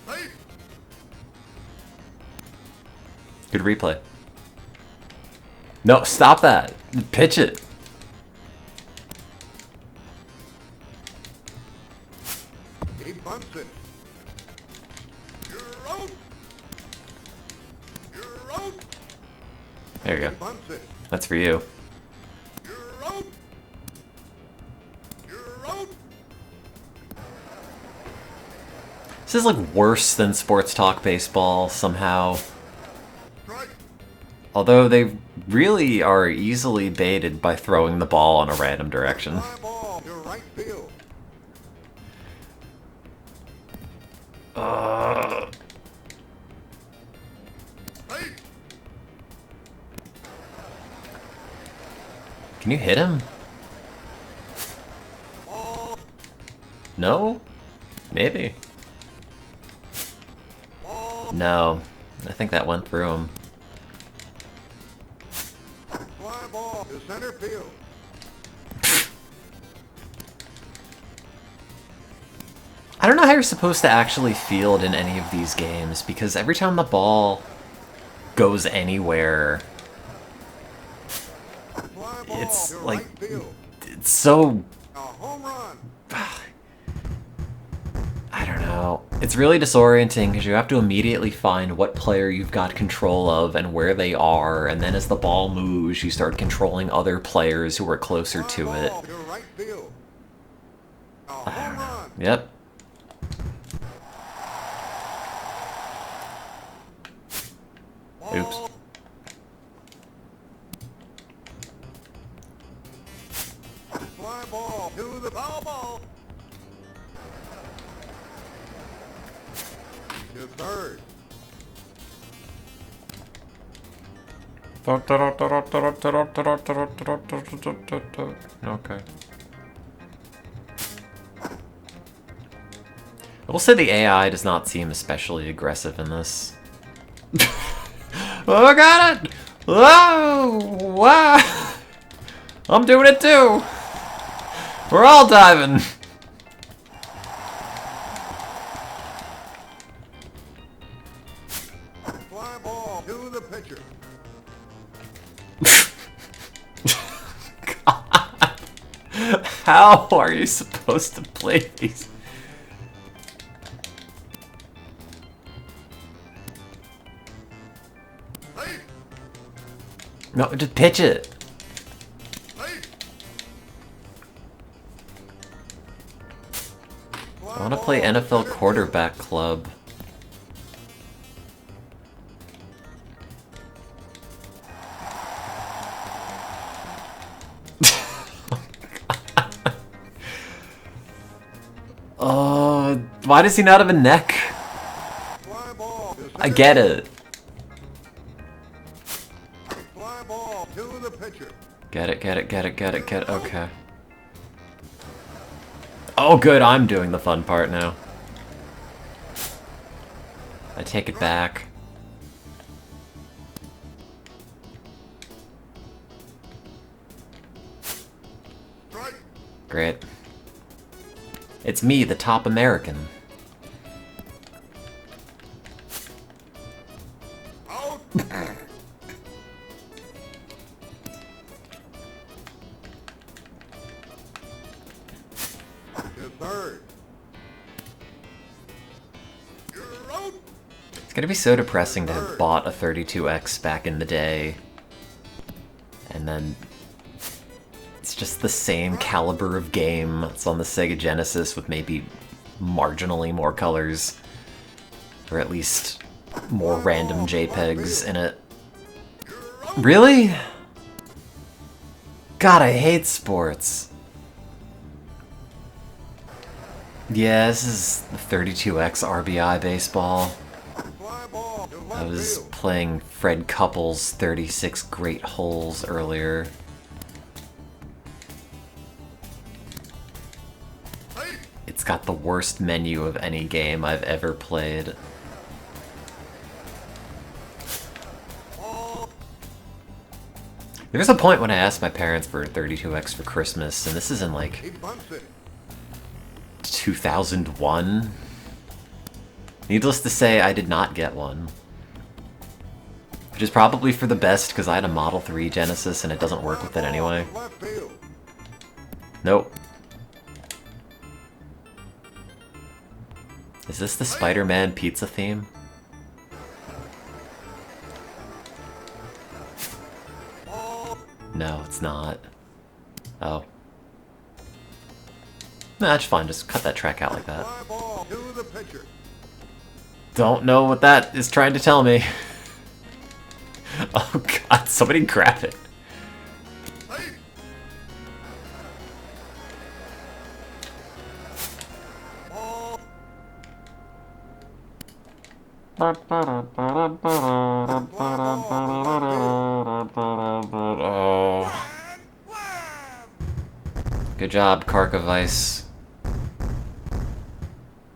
Hey. Good replay. No, stop that. Pitch it. He bunts it. You're out. You're out. There you He go. bunts it. That's for you. You're out. You're out. This is like worse than Sports Talk Baseball somehow. Strike. Although they really are easily baited by throwing the ball in a random direction. Fly ball to right field. Hey. Can you hit him? No? Maybe. No. I think that went through him. Fly ball to center field. I don't know how you're supposed to actually field in any of these games, because every time the ball goes anywhere, Fly ball it's to like, right field. it's so, A home run. I don't know. It's really disorienting because you have to immediately find what player you've got control of and where they are, and then as the ball moves, you start controlling other players who are closer to Fly it. ball to right field. A I home don't know. run. Yep. Oops. Fly ball to the foul ball. To third. Okay. I will say the AI does not seem especially aggressive in this. Oh, I got it! Whoa! Wow! I'm doing it too! We're all diving! Fly ball to the pitcher. How are you supposed to play these? Hey, No, just pitch it. hey. I want to play NFL quarterback club. Why does he not have a neck? Fly ball to I center get field. it. Fly ball to the pitcher. Get it, get it, get it, get it, get it. Okay. Oh, good, I'm doing the fun part now. I take it back. Strike. Great. It's me, the top American. Out. To third. You're out. It's gonna be so depressing to have bought a 32X back in the day. And then it's just the same caliber of game. It's on the Sega Genesis with maybe marginally more colors. Or at least more random JPEGs in it. Really? God, I hate sports. Yeah, this is the 32X RBI baseball. Fly ball to I left was field. playing Fred Couples' 36 Great Holes earlier. Hey. It's got the worst menu of any game I've ever played. Ball. There was a point when I asked my parents for a 32X for Christmas, and this is in like He bunts it. 2001. Needless to say, I did not get one. Which is probably for the best, because I had a Model 3 Genesis and it doesn't work with it anyway. Left field. Nope. Is this the Spider-Man pizza theme? Ball. No, it's not. Oh. Nah, that's fine, just cut that track out like that. Fly ball to the pitcher. Don't know what that is trying to tell me. Oh god, somebody grab it. Hey. Ball. Oh. Good job, Karkovice.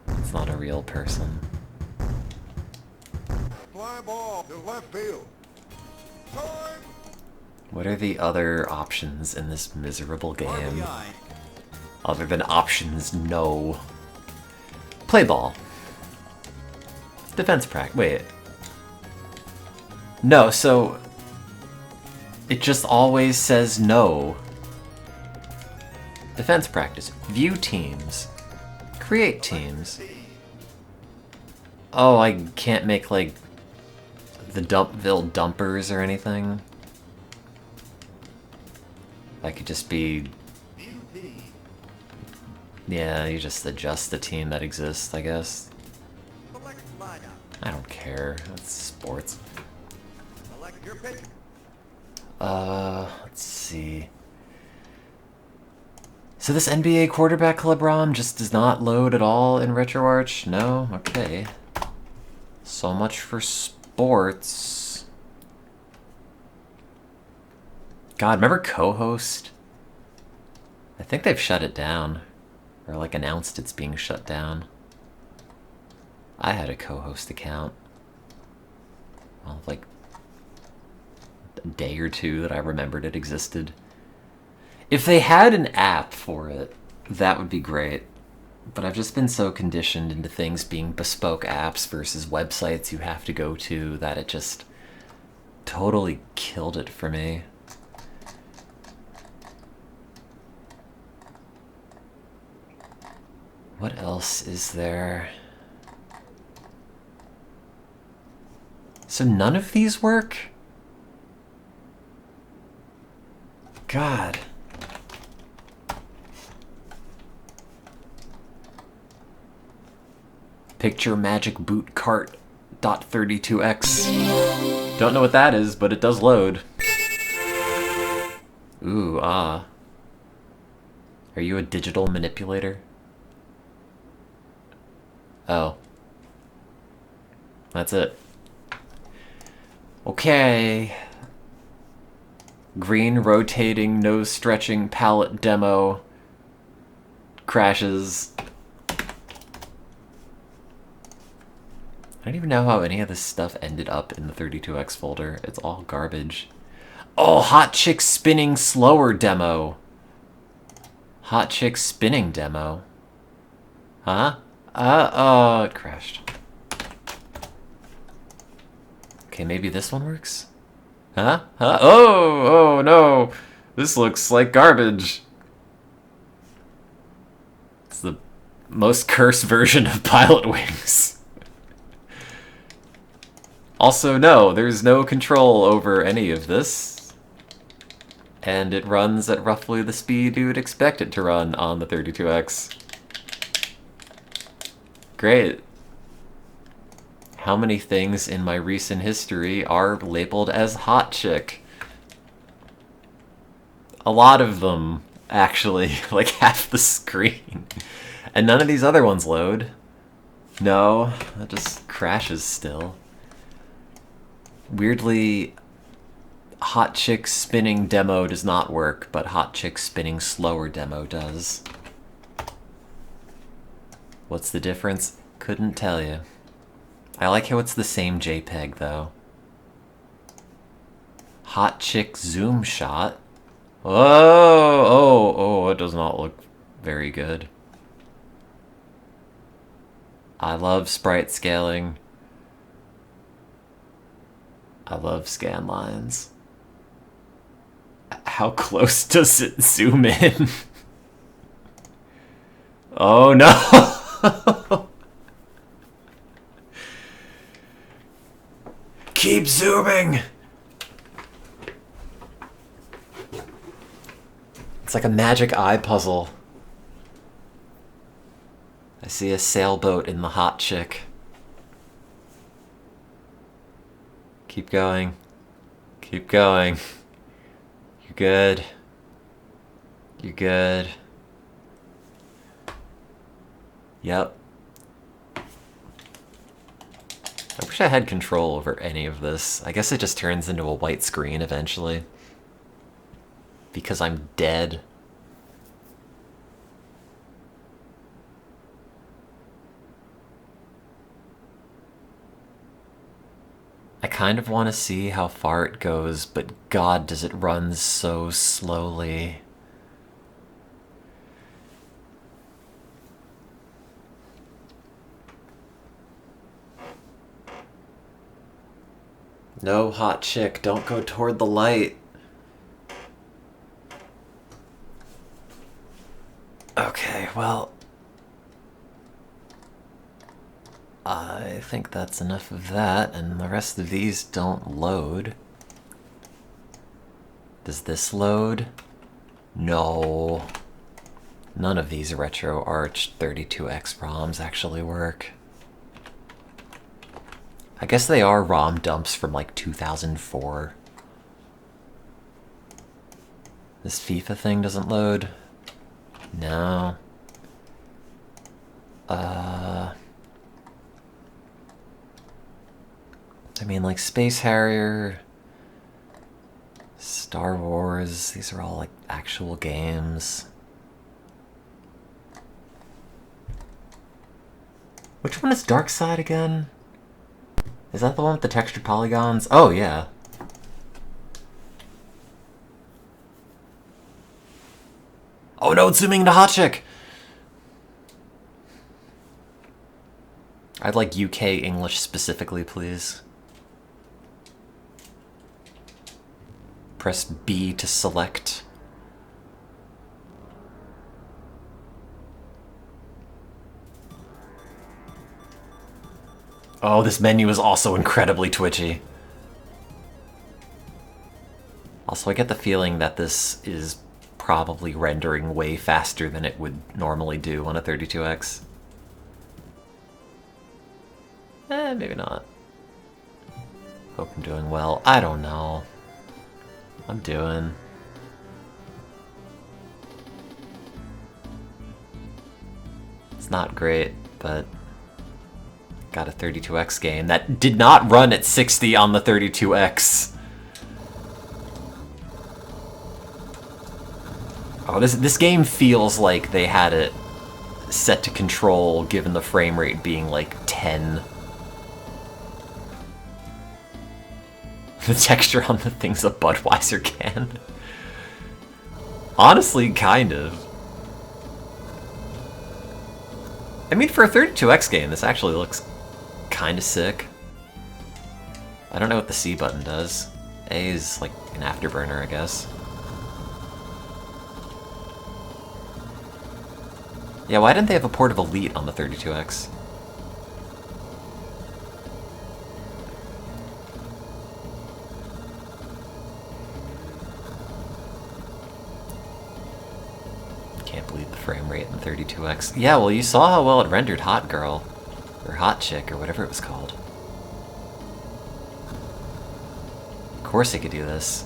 It's not a real person. Fly ball to left field. Time. What are the other options in this miserable game? Other than options no. Play ball. Defense practice. Wait. No, so it just always says no. Defense practice. View teams. Create teams. Oh, I can't make like the Dumpville dumpers or anything. I could just be... Yeah, you just adjust the team that exists, I guess. I don't care. That's sports. Let's see. So this NBA quarterback club ROM just does not load at all in RetroArch? No? Okay. So much for sports. God, remember co-host? I think they've shut it down. Or like announced it's being shut down. I had a co-host account. Well, like a day or two that I remembered it existed. If they had an app for it, that would be great. But I've just been so conditioned into things being bespoke apps versus websites you have to go to that it just totally killed it for me. What else is there? So none of these work? God. Picture magic boot cart .32x. Don't know what that is, but it does load. Ooh, ah. Are you a digital manipulator? Oh. That's it. Okay. Green rotating, nose stretching palette demo. Crashes. I don't even know how any of this stuff ended up in the 32x folder. It's all garbage. Oh, hot chick spinning slower demo. Hot chick spinning demo. Huh? Oh, it crashed. Okay, maybe this one works? Huh? Huh? Oh, no. This looks like garbage. It's the most cursed version of Pilot Wings. Also, no, there's no control over any of this. And it runs at roughly the speed you would expect it to run on the 32X. Great. How many things in my recent history are labeled as hot chick? A lot of them, actually. Like half the screen. And none of these other ones load. No, that just crashes still. Weirdly, hot chick spinning demo does not work, but hot chick spinning slower demo does. What's the difference? Couldn't tell you. I like how it's the same JPEG, though. Hot chick zoom shot. Oh, it does not look very good. I love sprite scaling. I love scan lines. How close does it zoom in? Oh no! Keep zooming! It's like a magic eye puzzle. I see a sailboat in the hot chick. Keep going. Keep going. You're good. You're good. Yep. I wish I had control over any of this. I guess it just turns into a white screen eventually. Because I'm dead. kind of want to see how far it goes, but God, does it run so slowly. No, hot chick, don't go toward the light. Okay, well, I think that's enough of that, and the rest of these don't load. Does this load? No. None of these retro arch 32X ROMs actually work. I guess they are ROM dumps from like 2004. This FIFA thing doesn't load. No. I mean, like Space Harrier, Star Wars, these are all like actual games. Which one is Dark Side again? Is that the one with the textured polygons? Oh, yeah. Oh no, it's zooming into Hot Chick! I'd like UK English specifically, please. Press B to select. Oh, this menu is also incredibly twitchy. Also, I get the feeling that this is probably rendering way faster than it would normally do on a 32X. Maybe not. Hope I'm doing well. I don't know. I'm doing. It's not great, but got a 32X game that did not run at 60 on the 32X. Oh, this game feels like they had it set to control given the frame rate being like 10. The texture on the thing's a Budweiser can. Honestly, kind of. I mean, for a 32X game, this actually looks kind of sick. I don't know what the C button does. A is like an afterburner, I guess. Yeah, why didn't they have a port of Elite on the 32X? Can't believe the frame rate in 32X. Yeah, well, you saw how well it rendered Hot Girl. Or Hot Chick, or whatever it was called. Of course it could do this.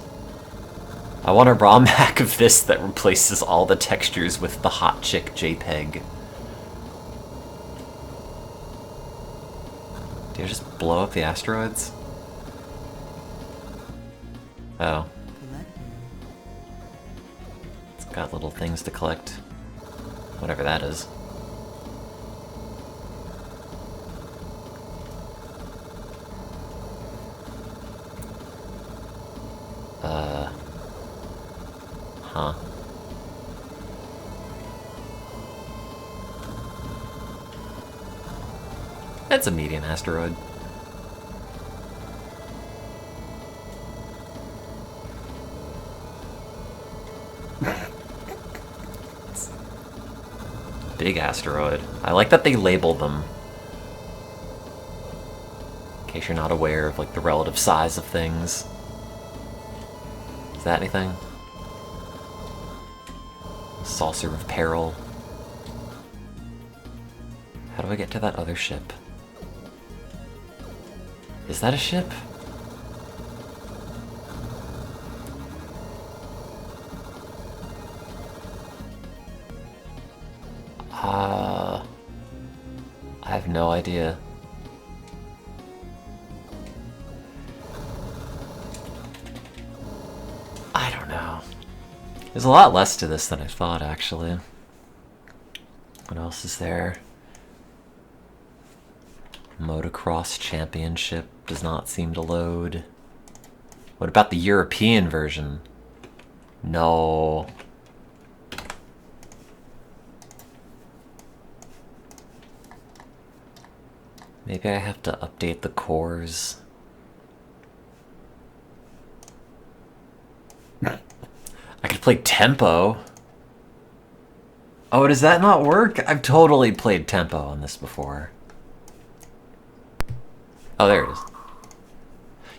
I want a ROM hack of this that replaces all the textures with the Hot Chick JPEG. Do you just blow up the asteroids? Oh. It's got little things to collect. Whatever that is. Huh. That's a medium asteroid. Big asteroid. I like that they label them. In case you're not aware of like the relative size of things. Is that anything? Saucer of Peril. How do I get to that other ship? Is that a ship? I have no idea. I don't know. There's a lot less to this than I thought, actually. What else is there? Motocross Championship does not seem to load. What about the European version? No. Maybe I have to update the cores. I could play Tempo. Oh, does that not work? I've totally played Tempo on this before. Oh, there it is.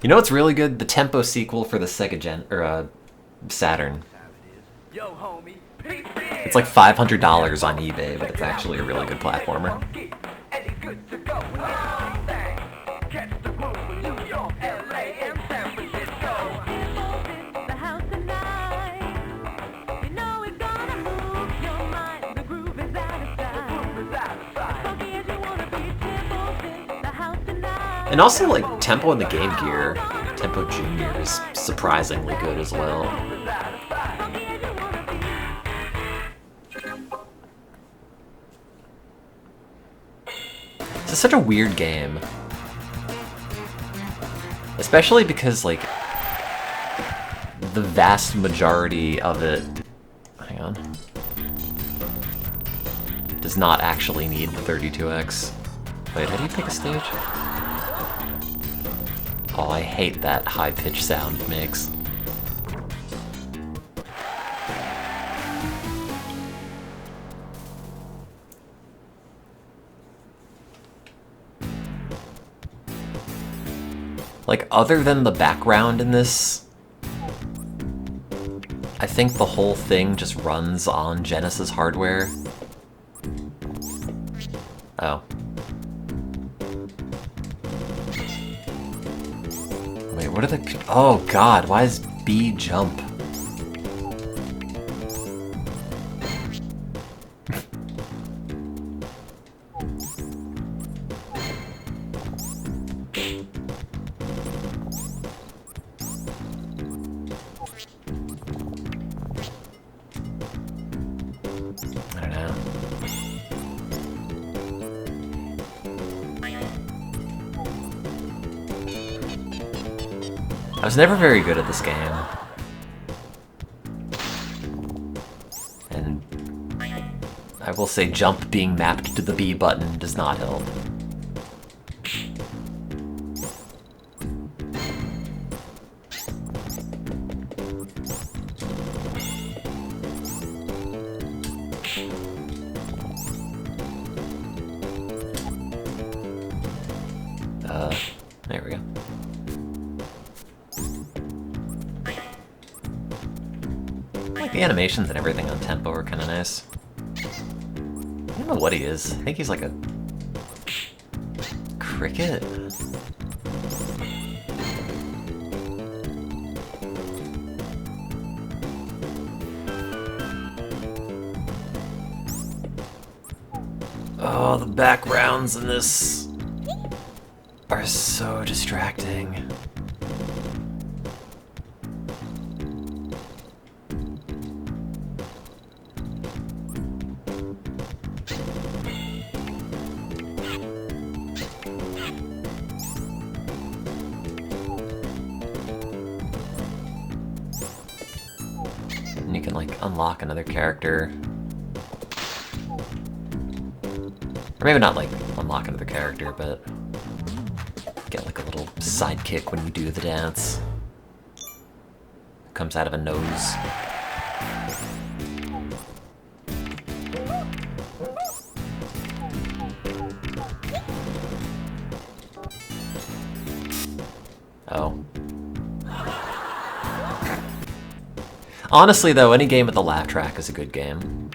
You know what's really good? The Tempo sequel for the Sega Saturn. Yo, homie. It's like $500 on eBay, but it's actually a really good platformer. And also, like, Tempo in the Game Gear, Tempo Junior is surprisingly good as well. This is such a weird game. Especially because, like, the vast majority of it... Hang on. Does not actually need the 32X. Wait, how do you pick a stage? Oh, I hate that high-pitched sound it makes. Like, other than the background in this, I think the whole thing just runs on Genesis hardware. Oh. Wait, what are the... Oh god, why is B jump? I don't know. I was never very good at this game. And I will say jump being mapped to the B button does not help. There we go. Like, the animations and everything on Tempo are kind of nice. I don't know what he is. I think he's like a... cricket? Oh, the backgrounds in this are so distracting. And you can, like, unlock another character. Or maybe not, like, unlock another character, but get, like, a little sidekick when you do the dance. Comes out of a nose. Oh. Honestly, though, any game with a laugh track is a good game.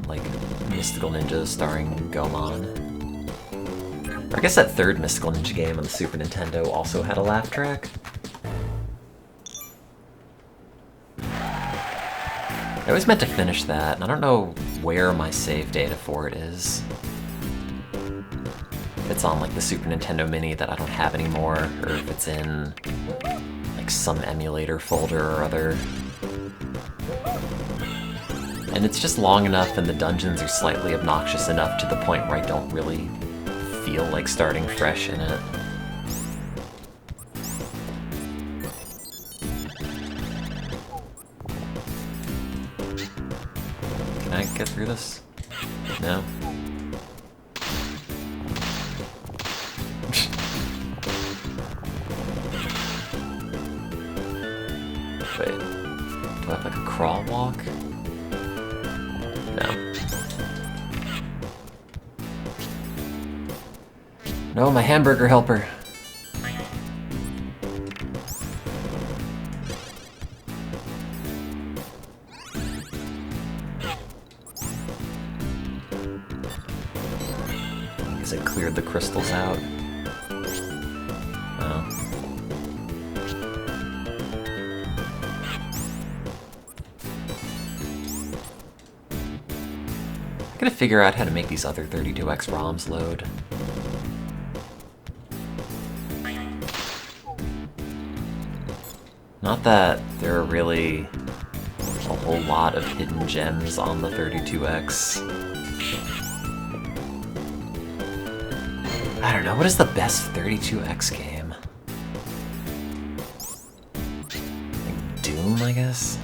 Like Mystical Ninja starring Goemon. Or I guess that third Mystical Ninja game on the Super Nintendo also had a laugh track. I always meant to finish that, and I don't know where my save data for it is. If it's on, like, the Super Nintendo Mini that I don't have anymore, or if it's in like some emulator folder or other. And it's just long enough and the dungeons are slightly obnoxious enough to the point where I don't really feel like starting fresh in it. Can I get through this? No? Wait, do I have like a crawl walk? No. No, my hamburger helper. I guess it cleared the crystals out. Oh. I gotta figure out how to make these other 32X ROMs load. Not that there are really a whole lot of hidden gems on the 32X. I don't know, what is the best 32X game? Like Doom, I guess?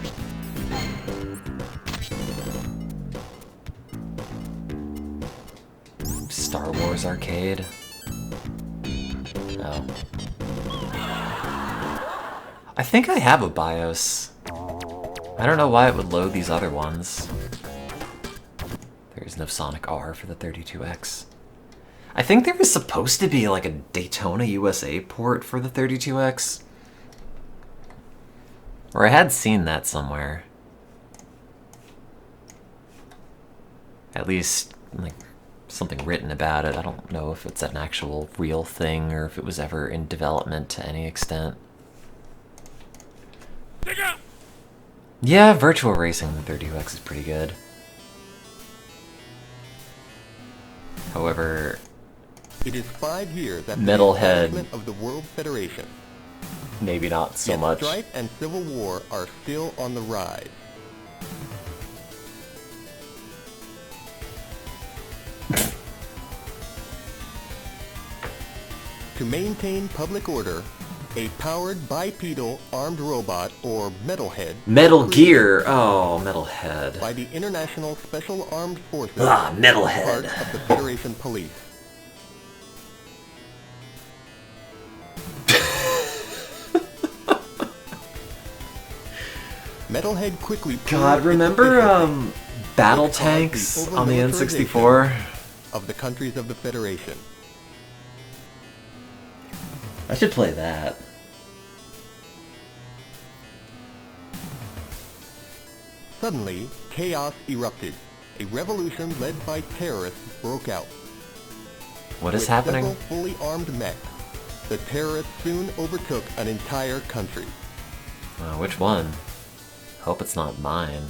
Star Wars Arcade? Oh. I think I have a BIOS. I don't know why it would load these other ones. There is no Sonic R for the 32X. I think there was supposed to be like a Daytona USA port for the 32X. Or I had seen that somewhere. At least, like, something written about it. I don't know if it's an actual real thing or if it was ever in development to any extent. Yeah, virtual racing in the 32X is pretty good. However, It is 5 years after Metalhead. the establishment of the World Federation. maybe not so Yet much. strife and civil war are still on the rise. To maintain public order, a powered bipedal armed robot, or Metalhead, Metal created Gear! Oh, Metalhead. by the International Special Armed Forces, Ah, Metalhead. part of the Federation Police. Metalhead quickly God, proved its remember, efficiency Battle which caused Tanks the on the over-militarization N64? of the countries of the Federation. I should play that. Suddenly, chaos erupted. A revolution led by terrorists broke out. What is With happening? several fully armed mechs, the terrorists soon overtook an entire country. Which one? Hope it's not mine.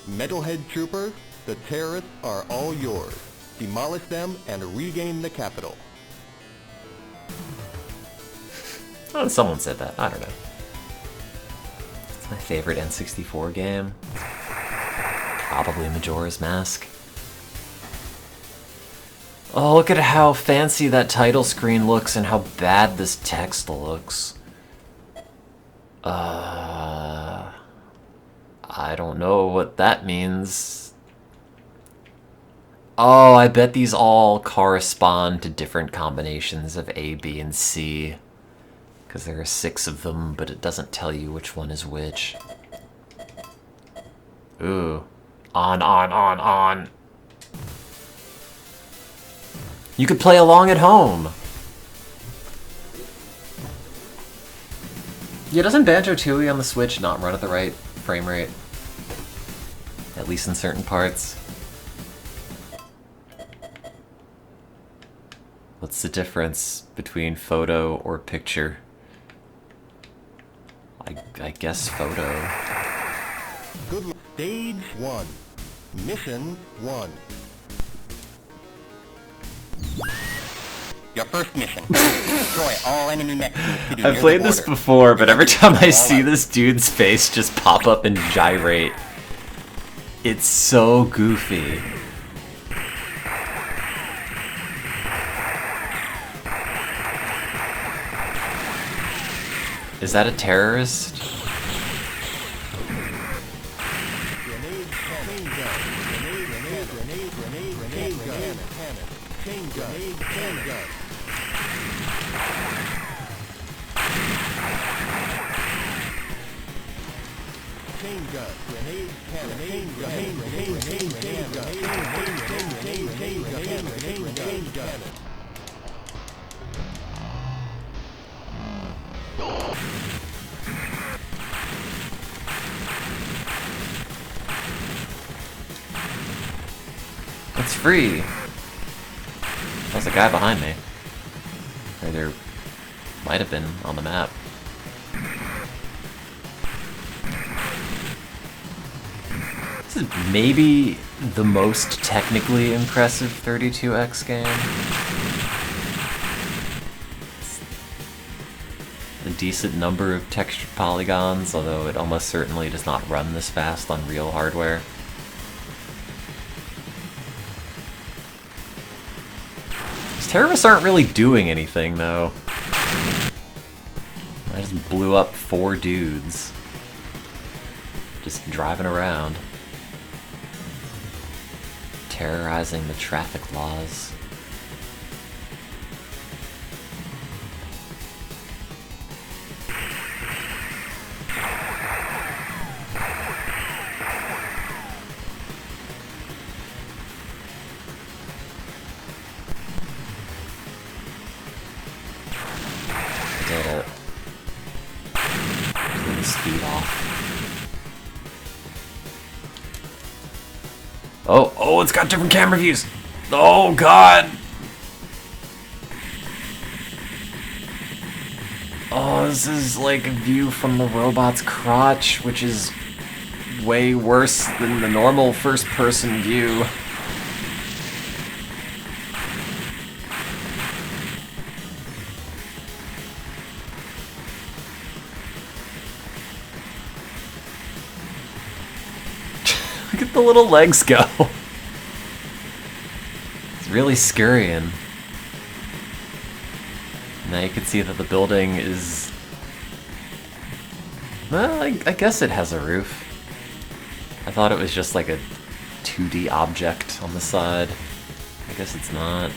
Metalhead troopers, the terrorists are all yours. Demolish them and regain the capital. Oh, someone said that. I don't know. It's my favorite N64 game. Probably Majora's Mask. Oh, look at how fancy that title screen looks and how bad this text looks. I don't know what that means. Oh, I bet these all correspond to different combinations of A, B, and C. Because there are 6 of them, but it doesn't tell you which one is which. Ooh. On. You could play along at home! Yeah, doesn't Banjo-Tooie on the Switch not run at the right frame rate? At least in certain parts. What's the difference between photo or picture? I guess photo. Good luck. Stage 1. Mission 1. Your first mission. Destroy all enemy mechs in the city I've near played the this border. before, but every time I All see out. this dude's face just pop up and gyrate, it's so goofy. Is that a terrorist? Grenade, chain gun. Grenade, gun. Chain gun. Chain gun. Chain gun. Grenade, cannon. Chain gun. Chain gun. It's free. There's a guy behind me. Or there might have been on the map. This is maybe the most technically impressive 32X game. A decent number of textured polygons, although it almost certainly does not run this fast on real hardware. These terrorists aren't really doing anything, though. I just blew up 4 dudes. Just driving around. Terrorizing the traffic laws. Did it. Turn the speed off. Oh, it's got different camera views! Oh god! Oh, this is like a view from the robot's crotch, which is way worse than the normal first-person view. Look at the little legs go. It's really scurrying. Now you can see that the building is... Well, I guess it has a roof. I thought it was just like a 2D object on the side. I guess it's not.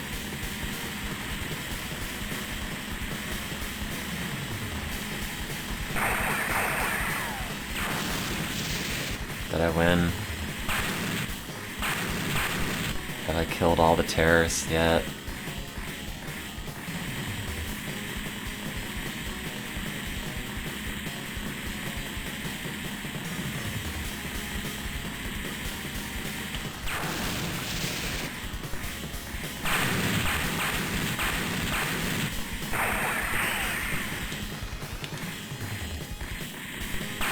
Did I win? Have I killed all the terrorists yet?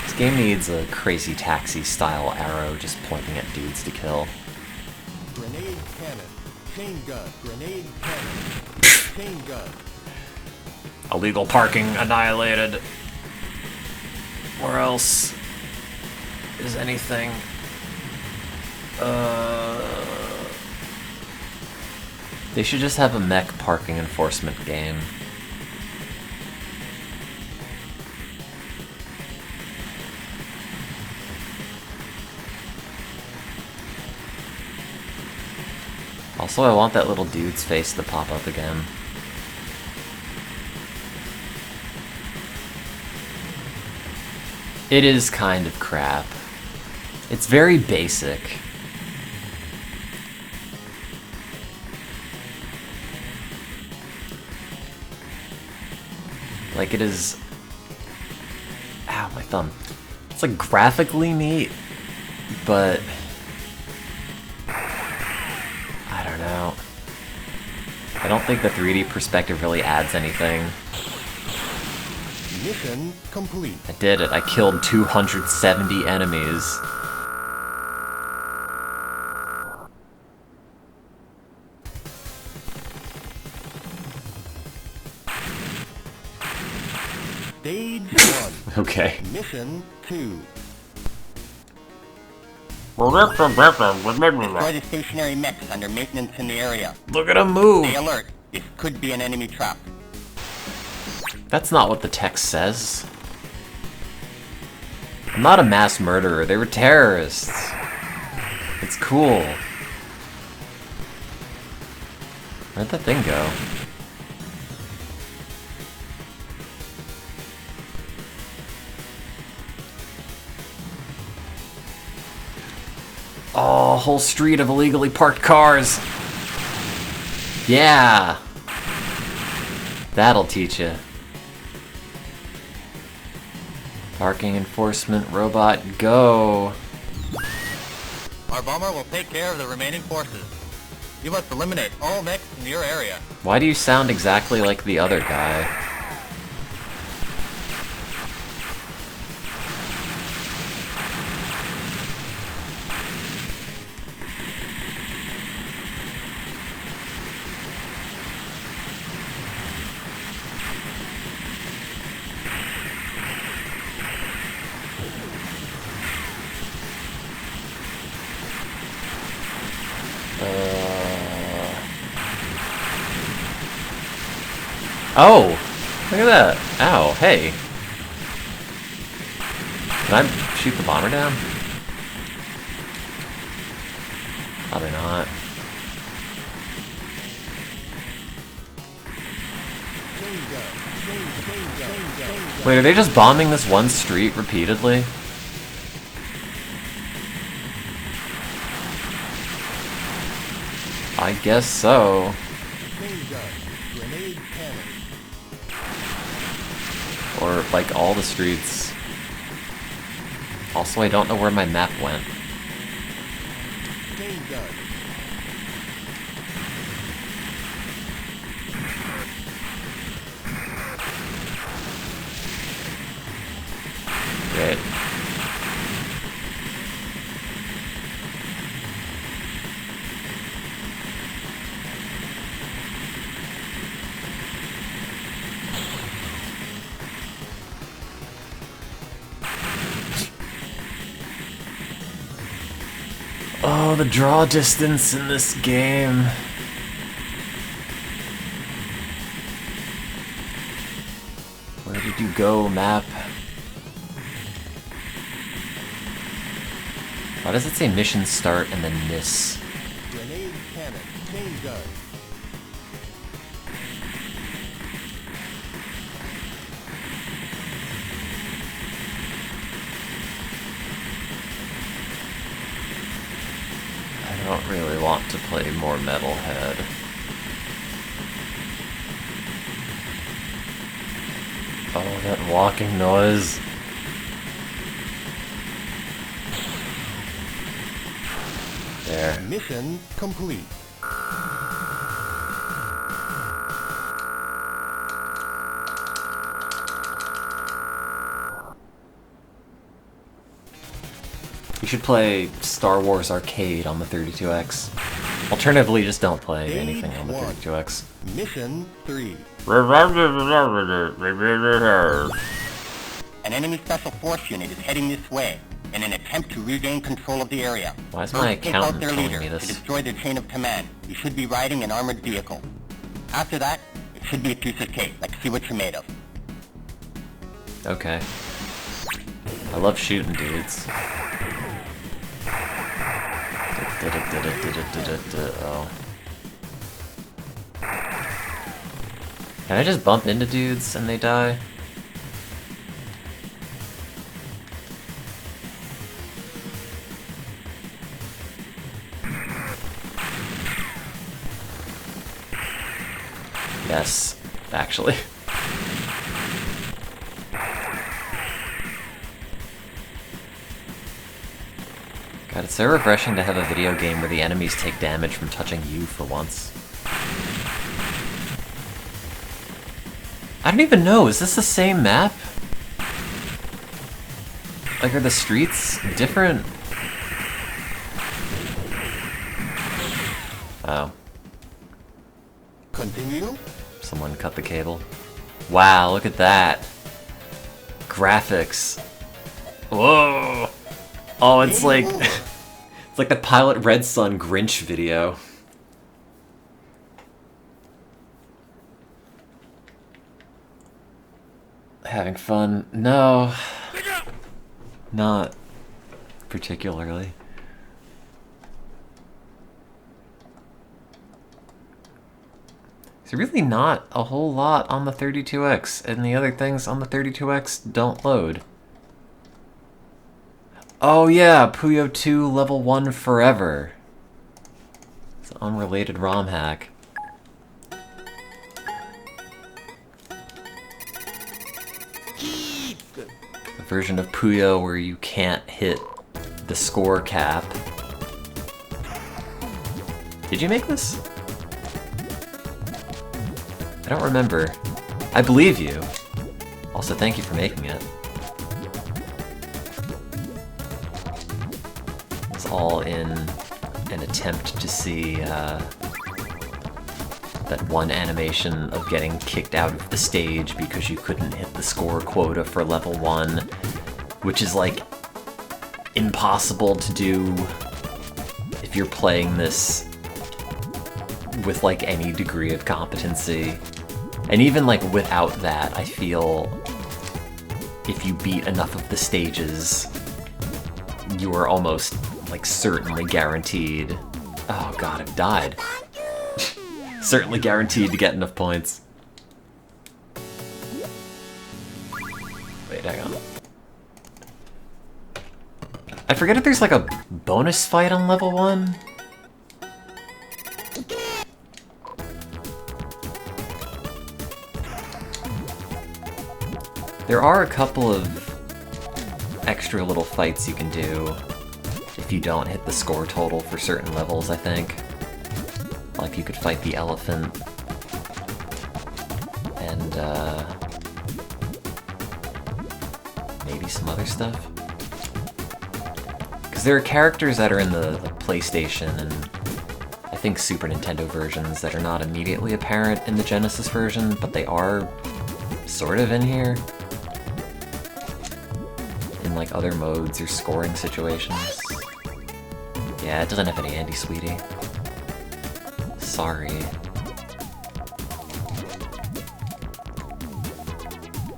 This game needs a Crazy Taxi style arrow just pointing at dudes to kill. Grenade cannon. Chain gun. Grenade cannon. Chain gun. Illegal parking annihilated. Where else is anything? They should just have a mech parking enforcement game. Also, I want that little dude's face to pop up again. It is kind of crap. It's very basic. Like it is... Ow, my thumb. It's like graphically neat, but... I don't know. I don't think the 3D perspective really adds anything. Mission complete. I did it. I killed 270 enemies. Stage 1. Okay. Mission 2. Look Destroy the stationary mechs under maintenance in the area. Look at him move! Stay alert. This could be an enemy trap. That's not what the text says. I'm not a mass murderer. They were terrorists. It's cool. Where'd that thing go? Oh, a whole street of illegally parked cars. Yeah. That'll teach you. Parking enforcement robot, go. Our bomber will take care of the remaining forces. You must eliminate all mechs in your area. Why do you sound exactly like the other guy? Oh! Look at that! Ow, hey! Can I shoot the bomber down? Probably not. Wait, are they just bombing this one street repeatedly? I guess so. Or, like, all the streets. Also, I don't know where my map went. Great. Oh, the draw distance in this game. Where did you go, map? Why does it say mission start and then miss? Grenade cannon. Chain gun. I don't really want to play more Metalhead. Oh, that walking noise. There. Mission complete. You should play Star Wars Arcade on the 32X. Alternatively, just don't play anything on the 32X. Mission 3. An enemy special force unit is heading this way in an attempt to regain control of the area. Why is my First, take out accountant their telling leader me to this? destroy their chain of command. You should be riding an armored vehicle. After that, it should be a piece of cake, like see what you're made of. Okay. I love shooting dudes. Oh. Can I just bump into dudes and they die? Yes, actually. God, it's so refreshing to have a video game where the enemies take damage from touching you for once. I don't even know, is this the same map? Like, are the streets different? Oh. Continue. Someone cut the cable. Wow, look at that. Graphics. Whoa! Oh, it's like... it's like the Pilot Red Sun Grinch video. Having fun? No. Not particularly. There's really not a whole lot on the 32X, and the other things on the 32X don't load. Oh yeah, Puyo 2 level 1 forever. It's an unrelated ROM hack. A version of Puyo where you can't hit the score cap. Did you make this? I don't remember. I believe you. Also, thank you for making it. It's all in an attempt to see that one animation of getting kicked out of the stage because you couldn't hit the score quota for level 1, which is like impossible to do if you're playing this with like any degree of competency. And even like without that, I feel if you beat enough of the stages, you are almost like certainly guaranteed. Oh god, I've died. Certainly guaranteed to get enough points. Wait, hang on. I forget if there's like a bonus fight on level 1. There are a couple of extra little fights you can do if you don't hit the score total for certain levels, I think. Like you could fight the elephant and maybe some other stuff. Because there are characters that are in the PlayStation and I think Super Nintendo versions that are not immediately apparent in the Genesis version, but they are sort of in here. In like other modes or scoring situations. Yeah, it doesn't have any Andy Sweetie. Sorry.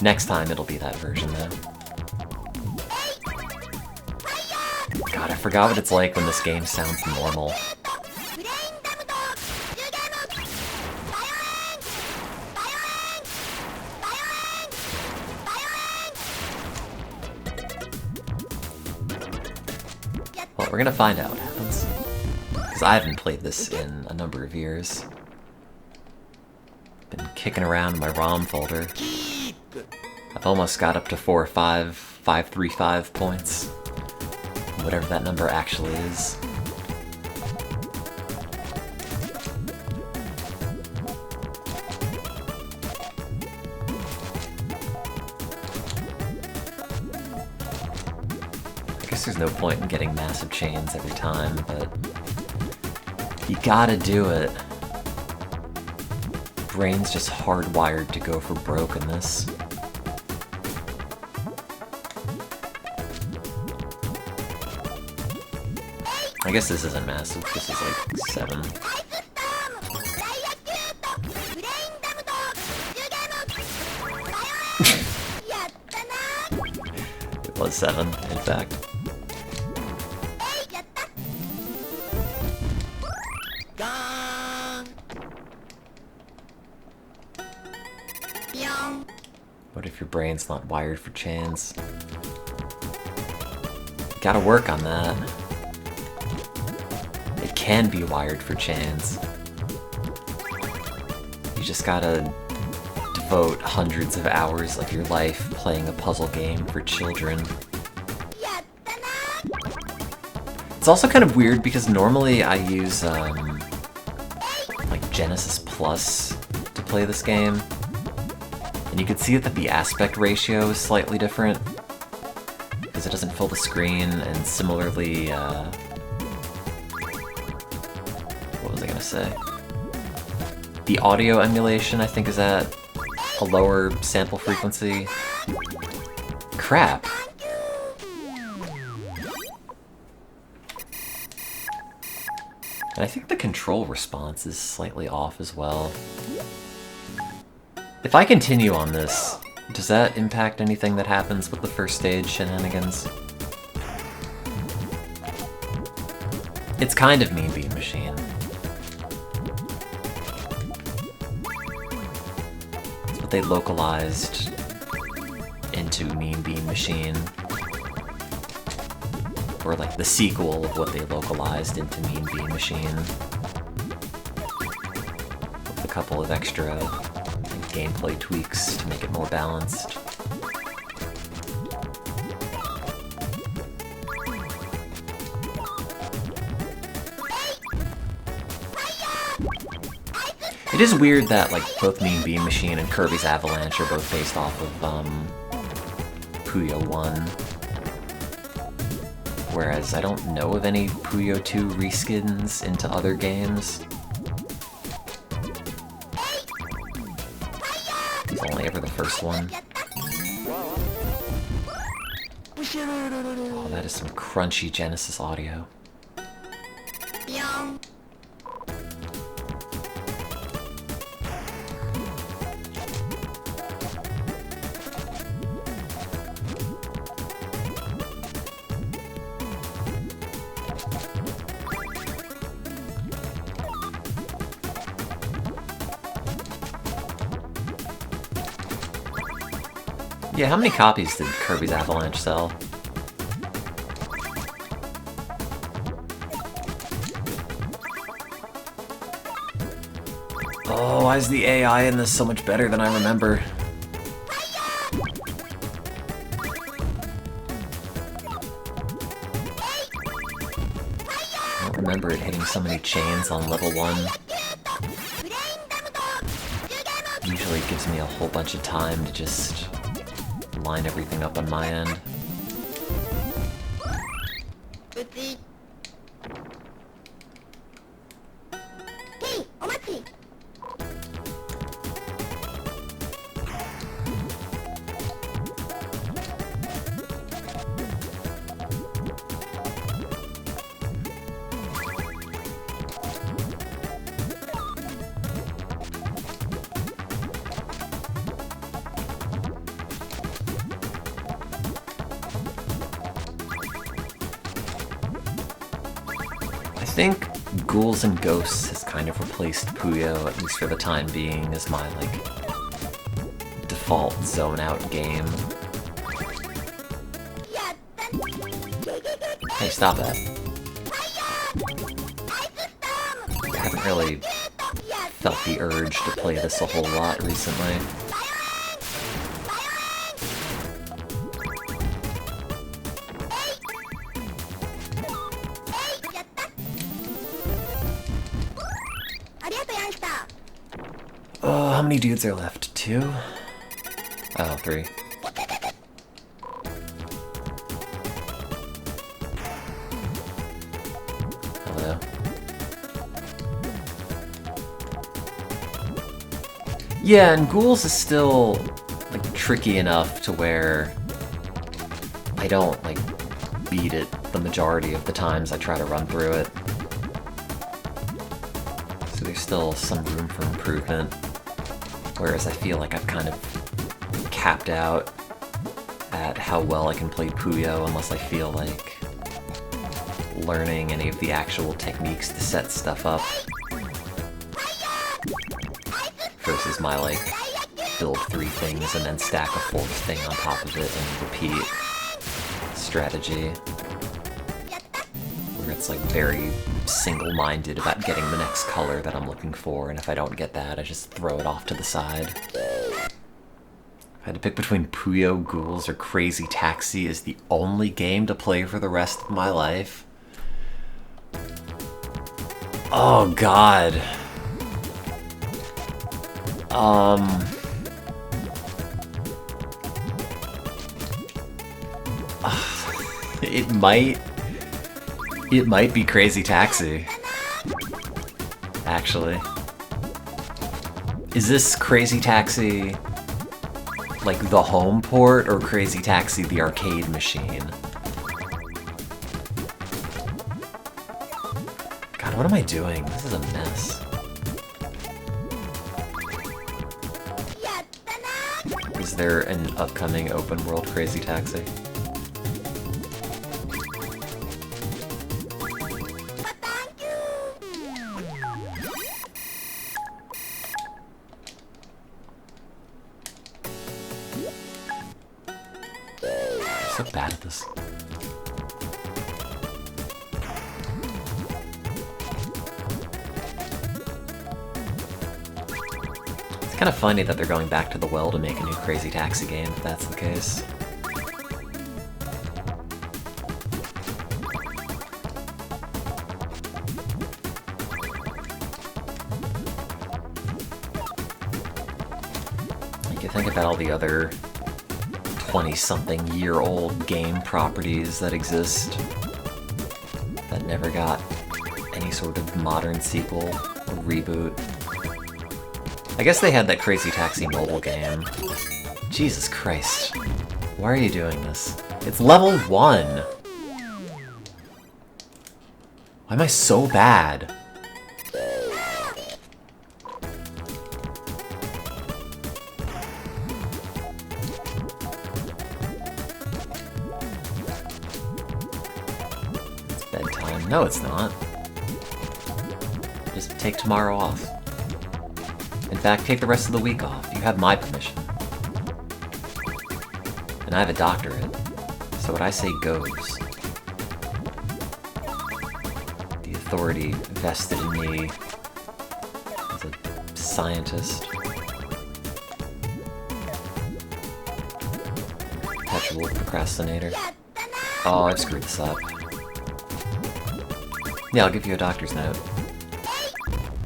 Next time it'll be that version though. God, I forgot what it's like when this game sounds normal. Well, we're gonna find out what happens. Because I haven't played this in a number of years. Been kicking around in my ROM folder. I've almost got up to 535 points. Whatever that number actually is. I guess there's no point in getting massive chains every time, but you gotta do it. Brain's just hardwired to go for broke in this. I guess this isn't massive, this is like 7. It was 7, in fact. What if your brain's not wired for chains? Gotta work on that. It can be wired for chains. You just gotta devote hundreds of hours of your life playing a puzzle game for children. It's also kind of weird because normally I use like Genesis Plus to play this game. And you can see that the aspect ratio is slightly different because it doesn't fill the screen, and similarly, what was I gonna say? The audio emulation, I think, is at a lower sample frequency. crap. And I think the control response is slightly off as well. If I continue on this, does that impact anything that happens with the first stage shenanigans? It's kind of Mean Bean Machine. It's what they localized into Mean Bean Machine. Or like the sequel of what they localized into Mean Bean Machine. With a couple of extra gameplay tweaks to make it more balanced. It is weird that like both Mean Bean Machine and Kirby's Avalanche are both based off of Puyo 1. Whereas I don't know of any Puyo 2 reskins into other games. It's only ever the first one. Oh, that is some crunchy Genesis audio. Yeah, how many copies did Kirby's Avalanche sell? Oh, why is the AI in this so much better than I remember? I don't remember it hitting so many chains on level 1. Usually it gives me a whole bunch of time to just line everything up on my end. I think Ghouls and Ghosts has kind of replaced Puyo, at least for the time being, as my, like, default zone-out game. Hey, stop that. I haven't really felt the urge to play this a whole lot recently. How many dudes are left? 2? Oh, 3. Hello. Yeah, and Ghouls is still, like, tricky enough to where I don't, like, beat it the majority of the times I try to run through it. So there's still some room for improvement. Whereas I feel like I've kind of capped out at how well I can play Puyo unless I feel like learning any of the actual techniques to set stuff up. Versus my, like, build 3 things and then stack a 4th thing on top of it and repeat strategy. Where it's, like, very single-minded about getting the next color that I'm looking for, and if I don't get that, I just throw it off to the side. If I had to pick between Puyo, Ghouls, or Crazy Taxi as the only game to play for the rest of my life. Oh god. It might be Crazy Taxi. Actually. Is this Crazy Taxi Like the home port or Crazy Taxi the arcade machine? God, what am I doing? This is a mess. Is there an upcoming open world Crazy Taxi? I'm so bad at this. It's kind of funny that they're going back to the well to make a new Crazy Taxi game, if that's the case. You think about all the other 20-something-year-old game properties that exist that never got any sort of modern sequel or reboot. I guess they had that Crazy Taxi mobile game. Jesus Christ. Why are you doing this? It's level 1! Why am I so bad? It's bedtime. No, it's not. Just take tomorrow off. In fact, take the rest of the week off. You have my permission. And I have a doctorate, so what I say goes. The authority vested in me as a scientist. Perpetual procrastinator. Oh, I've screwed this up. Yeah, I'll give you a doctor's note.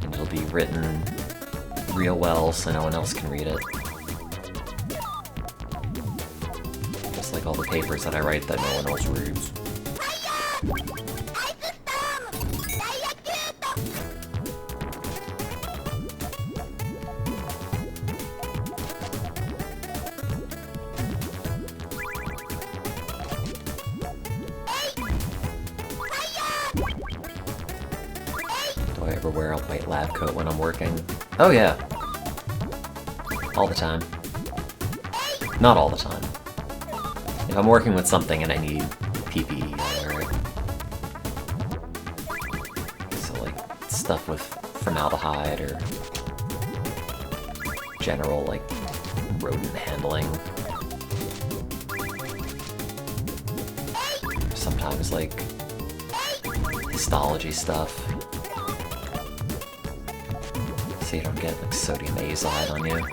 And it'll be written real well so no one else can read it. Just like all the papers that I write that no one else reads. Do I ever wear a white lab coat when I'm working? Oh yeah. All the time. Not all the time. If I'm working with something and I need PPE, I wear it. So like, stuff with formaldehyde or general, like, rodent handling. Sometimes, like, histology stuff. So you don't get, like, sodium azide on you.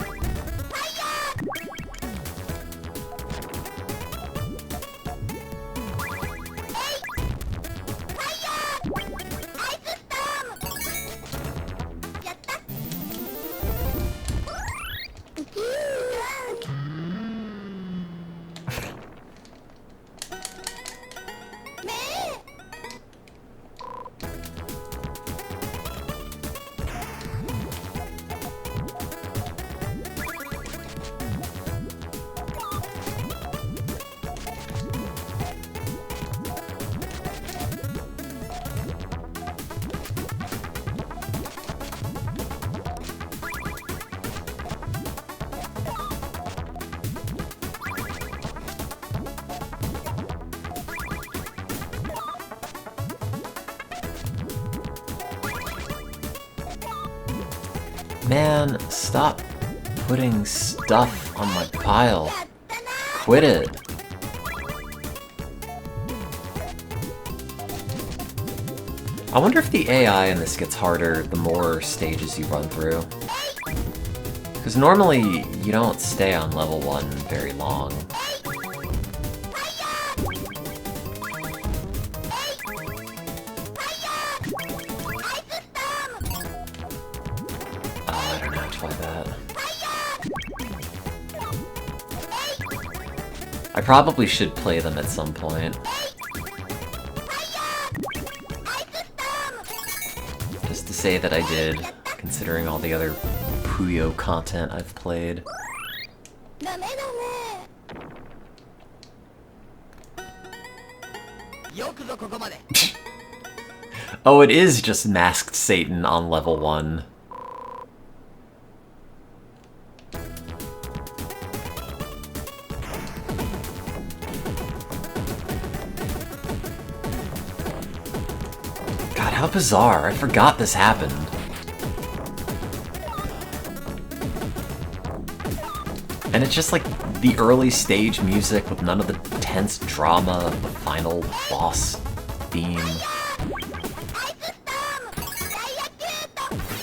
Man, stop putting stuff on my pile. Quit it. I wonder if the AI in this gets harder the more stages you run through. Because normally, you don't stay on level 1 very long. I don't know how to try that. I probably should play them at some point. Just to say that I did, considering all the other Puyo content I've played. Oh, it is just Masked Satan on level 1. God, how bizarre. I forgot this happened. And it's just like the early stage music with none of the tense drama of the final boss theme.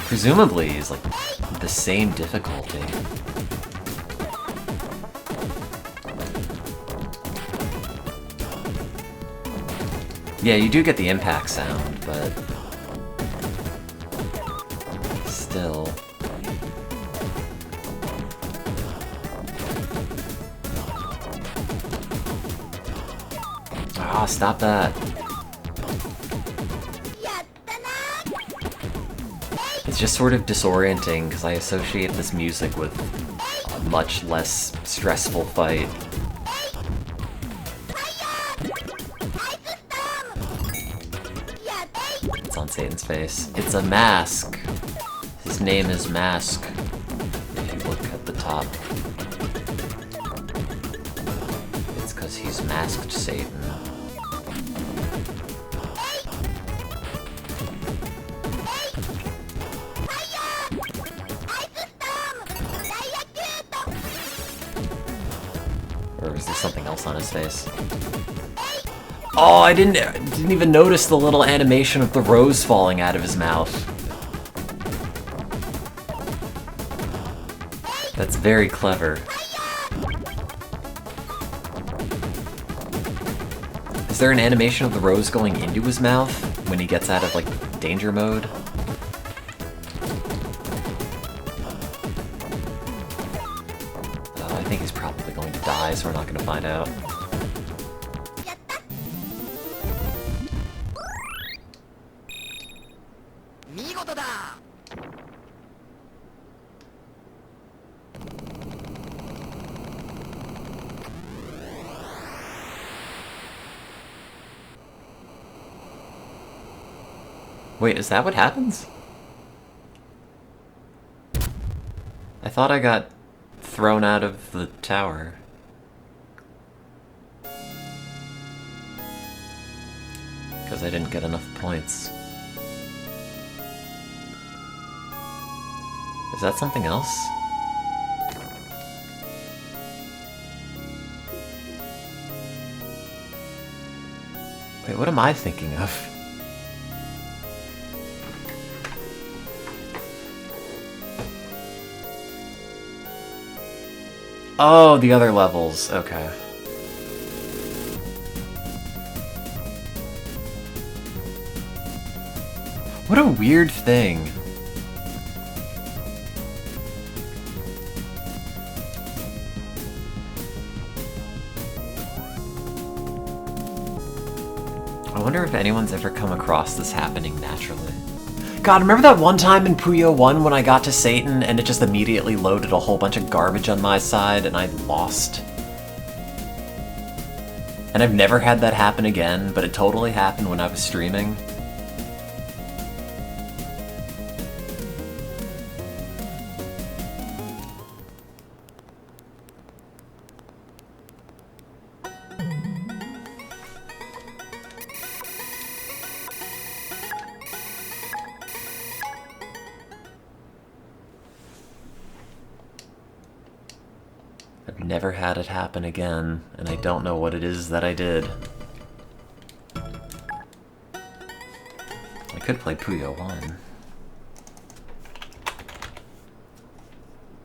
Presumably is like the same difficulty. Yeah, you do get the impact sound, but still. Ah, stop that. It's just sort of disorienting because I associate this music with a much less stressful fight. It's on Satan's face. It's a mask. His name is Mask. If you look at the top. It's because he's masked Satan. Or is there something else on his face? Oh, I didn't even notice the little animation of the rose falling out of his mouth. That's very clever. Is there an animation of the rose going into his mouth when he gets out of, like, danger mode? I think he's probably going to die, so we're not going to find out. Wait, is that what happens? I thought I got thrown out of the tower. Because I didn't get enough points. Is that something else? Wait, what am I thinking of? Oh, the other levels. Okay. What a weird thing. I wonder if anyone's ever come across this happening naturally. God, remember that one time in Puyo 1 when I got to Satan and it just immediately loaded a whole bunch of garbage on my side and I lost? And I've never had that happen again, but it totally happened when I was streaming. I've never had it happen again, and I don't know what it is that I did. I could play Puyo 1.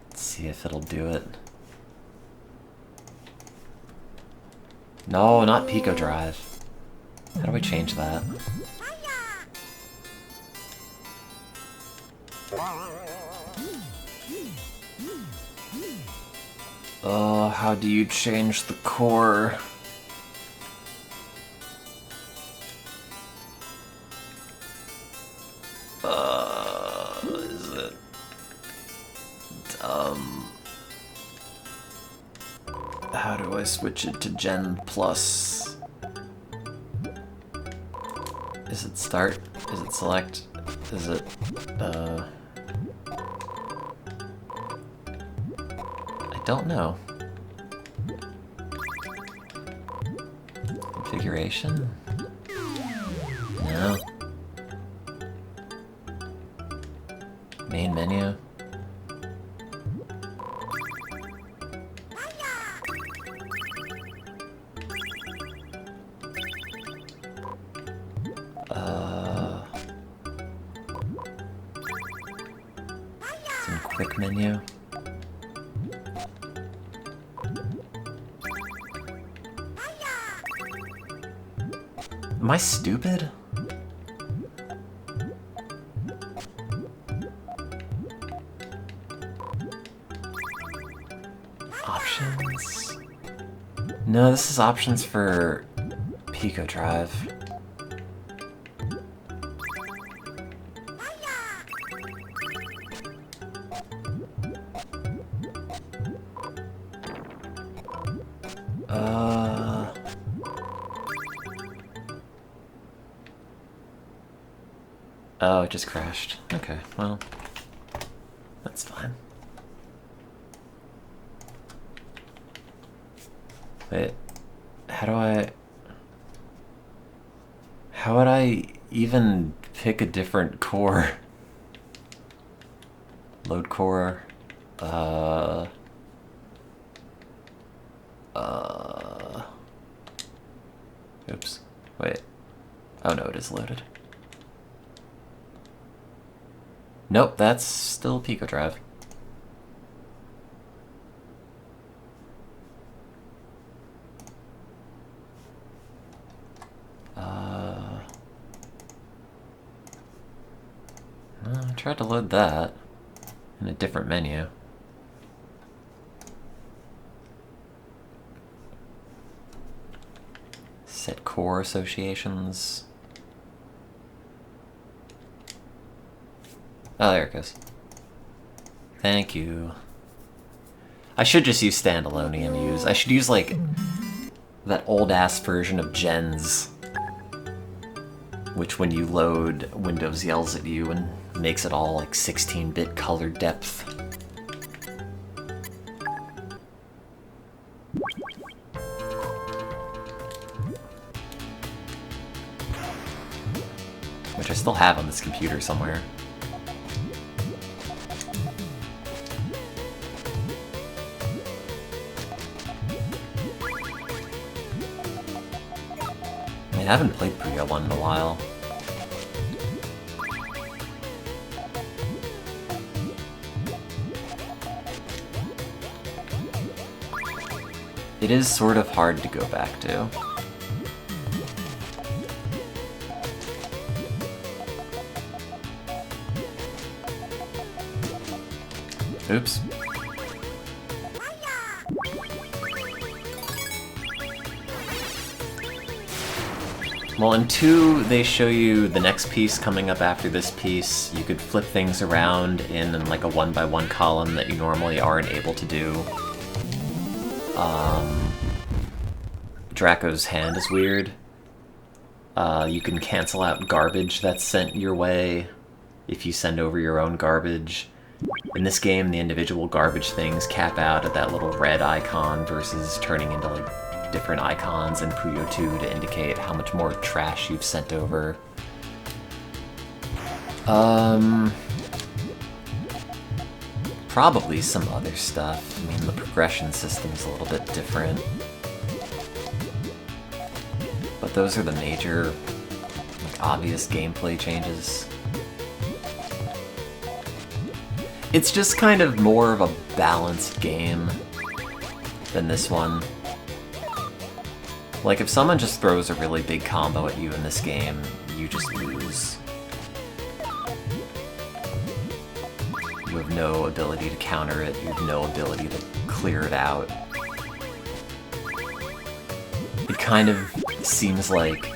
Let's see if it'll do it. No, not Pico Drive. How do I change that? Oh, how do you change the core? Is it how do I switch it to Gen Plus? Is it start? Is it select? Is it, I don't know. Configuration? No. Main menu? Some quick menu. Am I stupid? Options? No, this is options for Pico Drive. Oh, it just crashed. Okay, well, that's fine. Wait, how would I even pick a different core? Load core, oops, wait, oh no, it is loaded. Nope, that's still Pico Drive. I tried to load that in a different menu. Set core associations. Oh, there it goes. Thank you. I should just use standalone EMUs. I should use, like, that old-ass version of Gens, which when you load, Windows yells at you and makes it all, like, 16-bit color depth. Which I still have on this computer somewhere. I haven't played Puyo 1 in a while. It is sort of hard to go back to. Oops. Well, in 2, they show you the next piece coming up after this piece. You could flip things around in like a 1x1 column that you normally aren't able to do. Draco's hand is weird. You can cancel out garbage that's sent your way if you send over your own garbage. In this game, the individual garbage things cap out at that little red icon versus turning into like different icons in Puyo 2 to indicate how much more trash you've sent over. Probably some other stuff. I mean, the progression system's a little bit different. But those are the major, like, obvious gameplay changes. It's just kind of more of a balanced game than this one. Like, if someone just throws a really big combo at you in this game, you just lose. You have no ability to counter it, you have no ability to clear it out. It kind of seems like,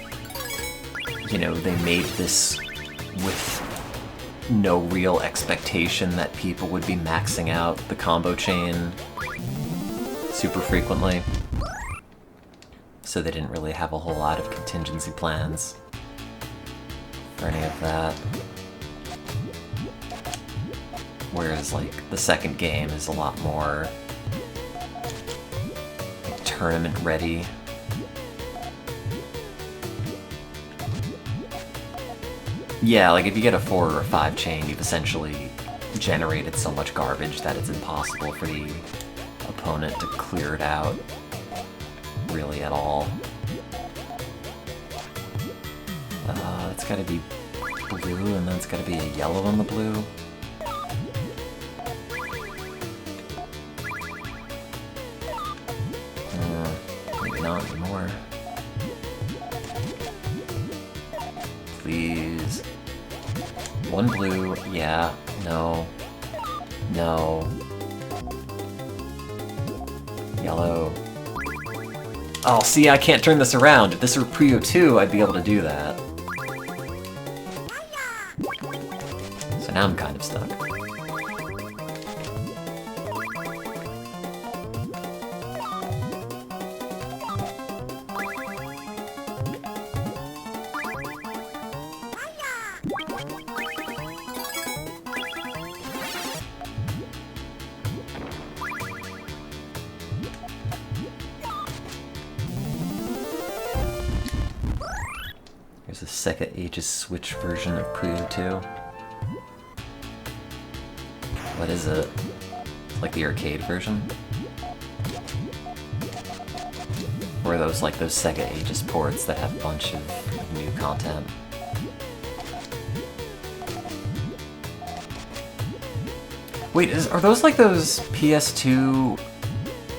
you know, they made this with no real expectation that people would be maxing out the combo chain super frequently. So they didn't really have a whole lot of contingency plans. or any of that. Whereas, like, the second game is a lot more like, tournament ready. Yeah, like if you get a 4 or a 5 chain, you've essentially generated so much garbage that it's impossible for the opponent to clear it out really at all. It's gotta be blue, and then it's gotta be a yellow on the blue. Maybe not anymore. Please. One blue, yeah, no. No. Yellow. Oh, see, I can't turn this around. If this were Puyo 2, I'd be able to do that. So now I'm kind of stuck. Here's a Sega Ages Switch version of Puyo 2. What is it? Like the arcade version? Or are those like those Sega Ages ports that have a bunch of like, new content? Wait, are those like those PS2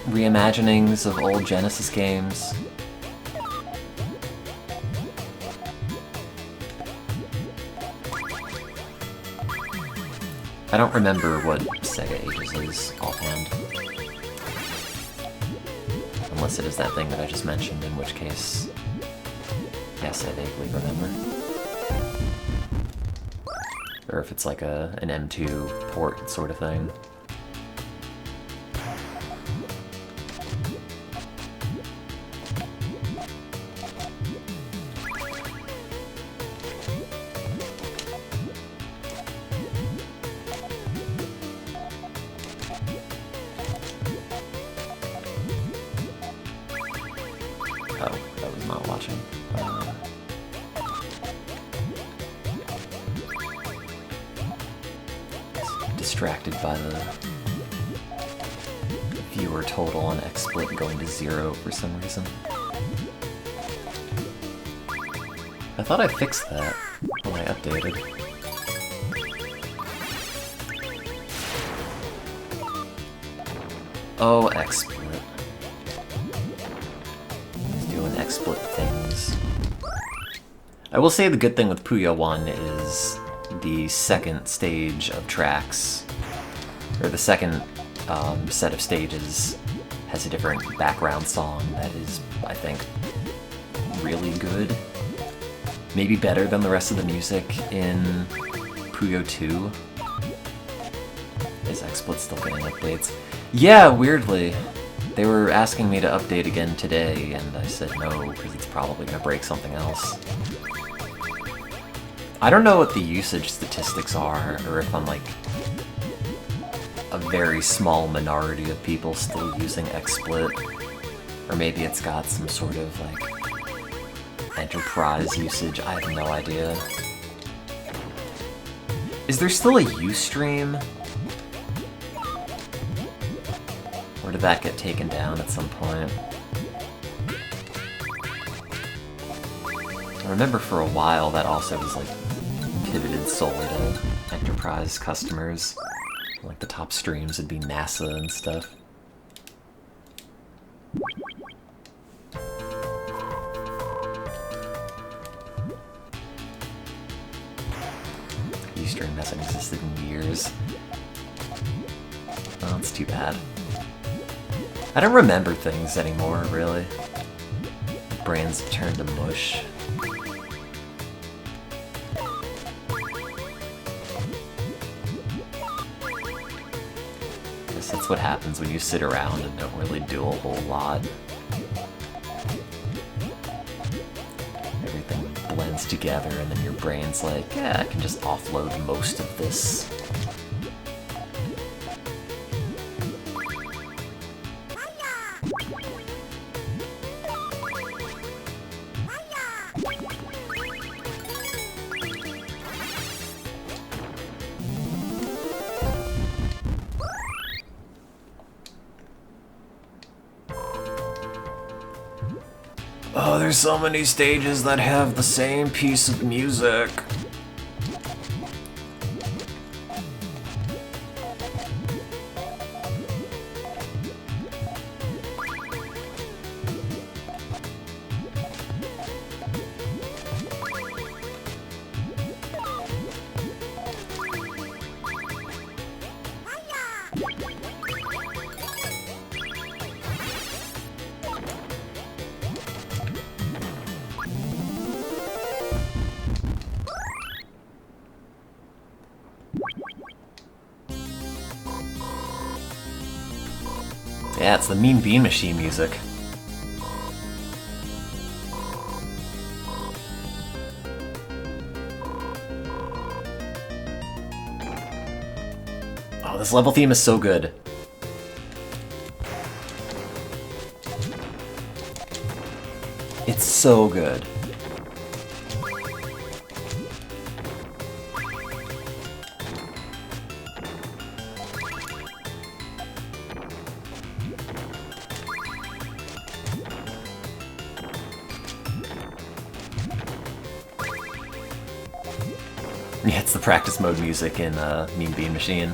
reimaginings of old Genesis games? I don't remember what Sega Ages is offhand. Unless it is that thing that I just mentioned, in which case, yes, I vaguely remember. Or if it's like an M2 port sort of thing. Oh, I was not watching. Distracted by the viewer total on XSplit going to 0 for some reason. I thought I fixed that when I updated. Oh, XSplit. Split things. I will say the good thing with Puyo 1 is the second stage of tracks, or the second set of stages, has a different background song that is, I think, really good. Maybe better than the rest of the music in Puyo 2. Is XSplit still getting updates? Yeah, weirdly. They were asking me to update again today, and I said no, because it's probably going to break something else. I don't know what the usage statistics are, or if I'm like a very small minority of people still using XSplit, or maybe it's got some sort of like enterprise usage, I have no idea. Is there still a Ustream? Or did that get taken down at some point? I remember for a while that also was like pivoted solely to enterprise customers. Like the top streams would be NASA and stuff. Ustream hasn't existed in years. Oh, it's too bad. I don't remember things anymore, really. Brains have turned to mush. Guess that's what happens when you sit around and don't really do a whole lot. Everything blends together, and then your brain's like, yeah, I can just offload most of this. Oh, there's so many stages that have the same piece of music. Yeah, it's the Mean Bean Machine music. Oh, this level theme is so good. It's so good. Yeah, it's the practice mode music in Mean Bean Machine.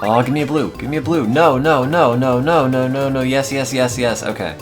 Oh, give me a blue. Give me a blue. No, no, no, no, no, no, no, no. Yes, yes, yes, yes. Okay.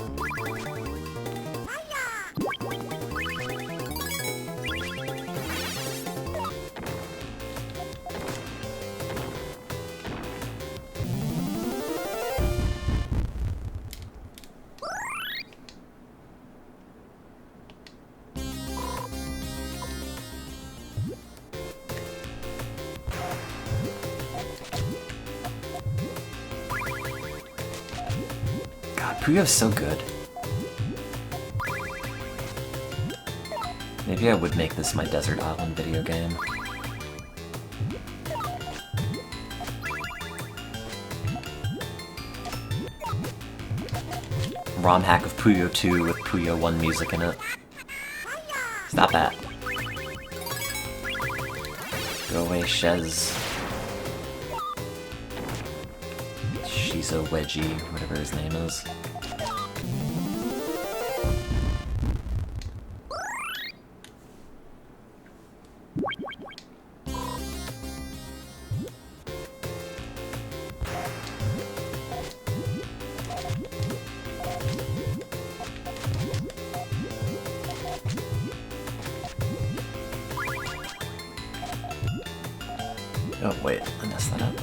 God, Puyo's so good. Maybe I would make this my Desert Island video game. ROM hack of Puyo 2 with Puyo 1 music in it. Stop that. Go away, Shez. Shizo Wedgie, whatever his name is. Oh wait, I messed that up.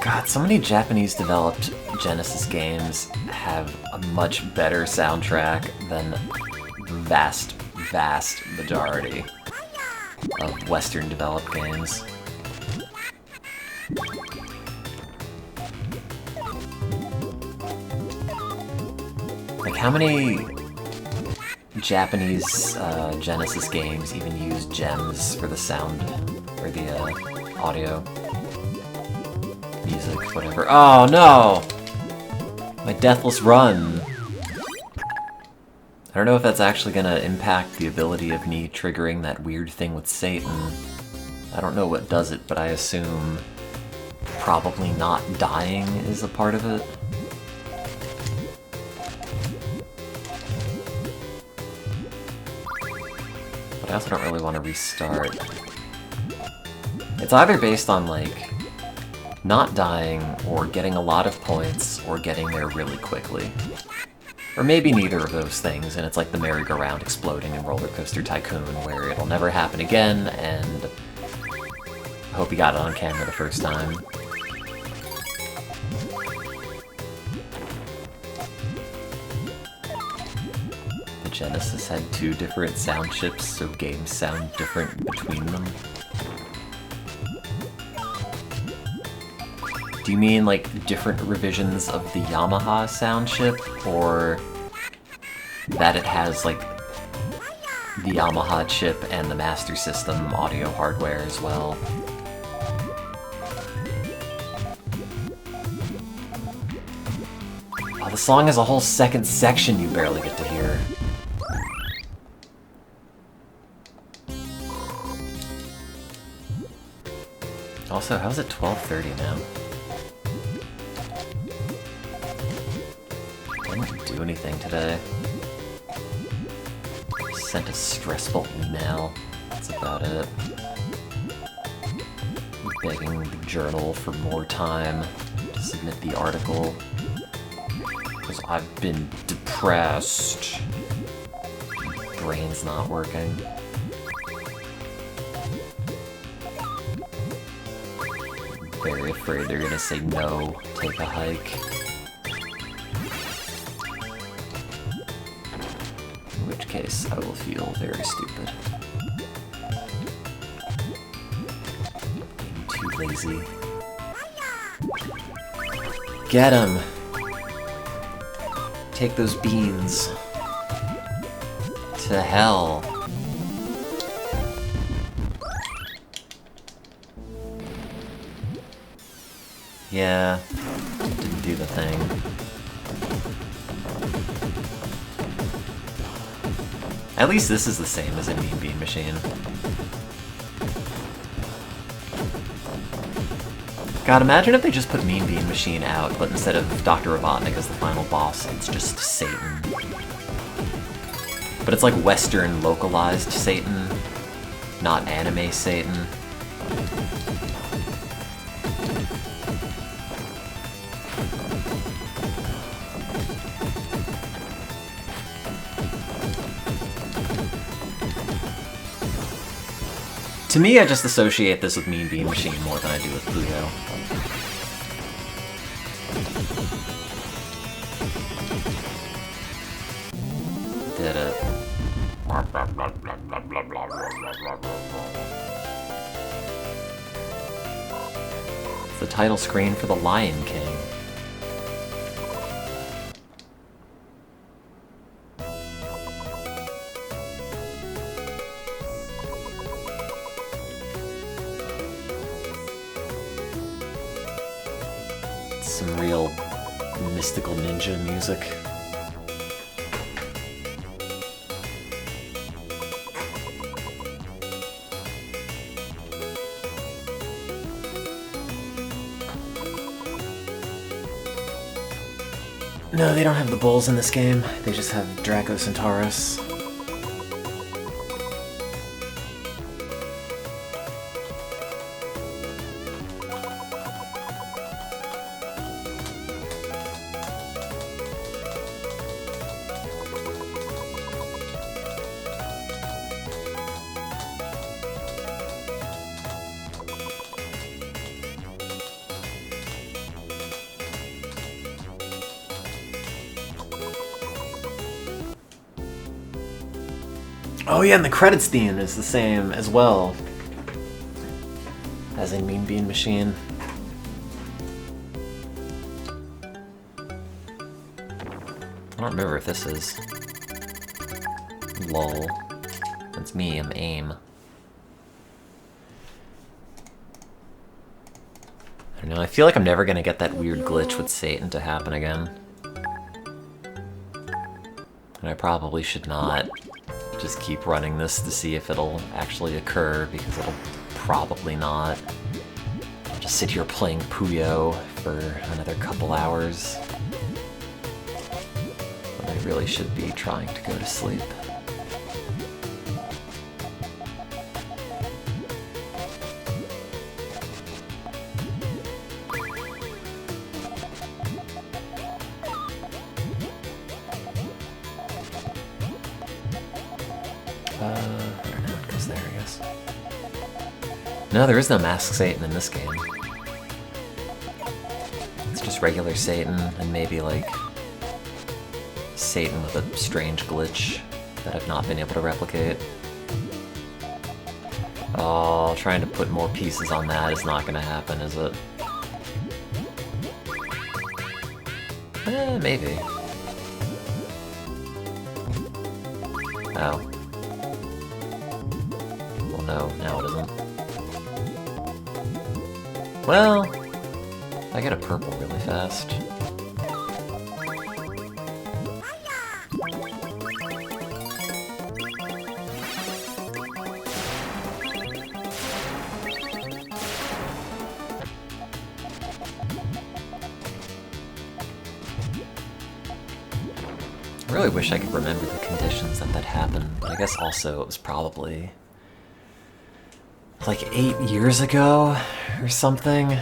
God, so many Japanese developed Genesis games have a much better soundtrack than the vast majority of Western developed games. Like, how many Japanese Genesis games even use gems for the sound, or the audio? Music, whatever. Oh no! My Deathless Run! I don't know if that's actually gonna impact the ability of me triggering that weird thing with Satan. I don't know what does it, but I assume probably not dying is a part of it. But I also don't really want to restart. It's either based on, like, not dying, or getting a lot of points, or getting there really quickly. Or maybe neither of those things, and it's like the merry-go-round exploding in Roller Coaster Tycoon, where it'll never happen again, and I hope you got it on camera the first time. Genesis had 2 different sound chips, so games sound different between them. Do you mean like different revisions of the Yamaha sound chip, or that it has like the Yamaha chip and the Master System audio hardware as well? Oh, the song has a whole second section you barely get to hear. Also, how's it 12:30 now? I didn't do anything today. Sent a stressful email. That's about it. Begging the journal for more time to submit the article. Because I've been depressed. My brain's not working. Very afraid they're gonna say no, take a hike. In which case, I will feel very stupid. Being too lazy. Get him! Take those beans. To hell. Yeah, didn't do the thing. At least this is the same as a Mean Bean Machine. God, imagine if they just put Mean Bean Machine out, but instead of Dr. Robotnik as the final boss, it's just Satan. But it's like Western localized Satan, not anime Satan. To me, I just associate this with Mean Bean Machine more than I do with Puyo. Did it. It's the title screen for The Lion King. Some real mystical ninja music. No, they don't have the bulls in this game. They just have Draco Centaurus. Oh yeah, and the credits theme is the same as well as in Mean Bean Machine. I don't remember if this is. Lol. That's me, I'm AIM. I don't know, I feel like I'm never gonna get that weird glitch with Satan to happen again. And I probably should not just keep running this to see if it'll actually occur, because it'll probably not. I'll just sit here playing Puyo for another couple hours. But I really should be trying to go to sleep. I don't know, it goes there, I guess. No, there is no Masked Satan in this game. It's just regular Satan, and maybe, like, Satan with a strange glitch. that I've not been able to replicate. Oh, trying to put more pieces on that is not gonna happen, is it? Maybe. Oh. Well, no, now it isn't. Well, I get a purple really fast. I really wish I could remember the conditions that happened, but I guess also it was probably like 8 years ago or something.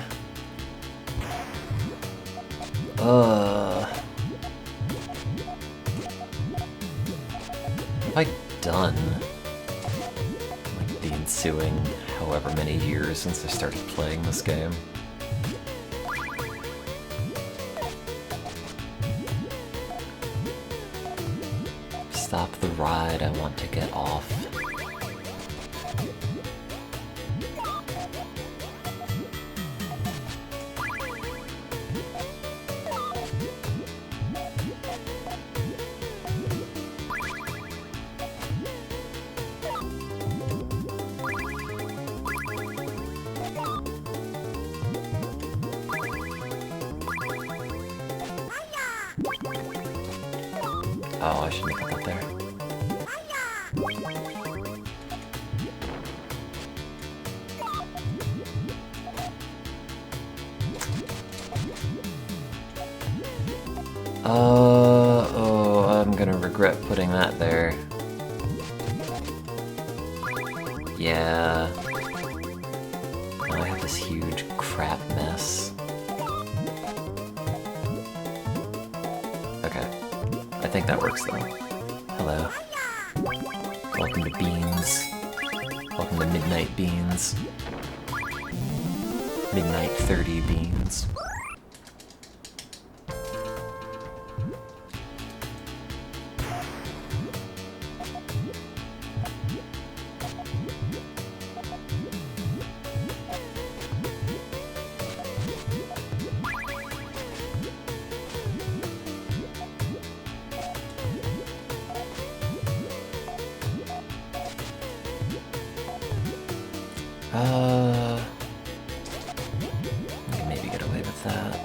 What have I done? Like the ensuing however many years since I started playing this game. Stop the ride, I want to get off. Oh, I shouldn't have put that there. Oh, I'm gonna regret putting that there. Yeah. Now I have this huge crap mess. Okay. I think that works though. Hello. Welcome to Beans. Welcome to Midnight Beans. Midnight 30 Beans. I can maybe get away with that.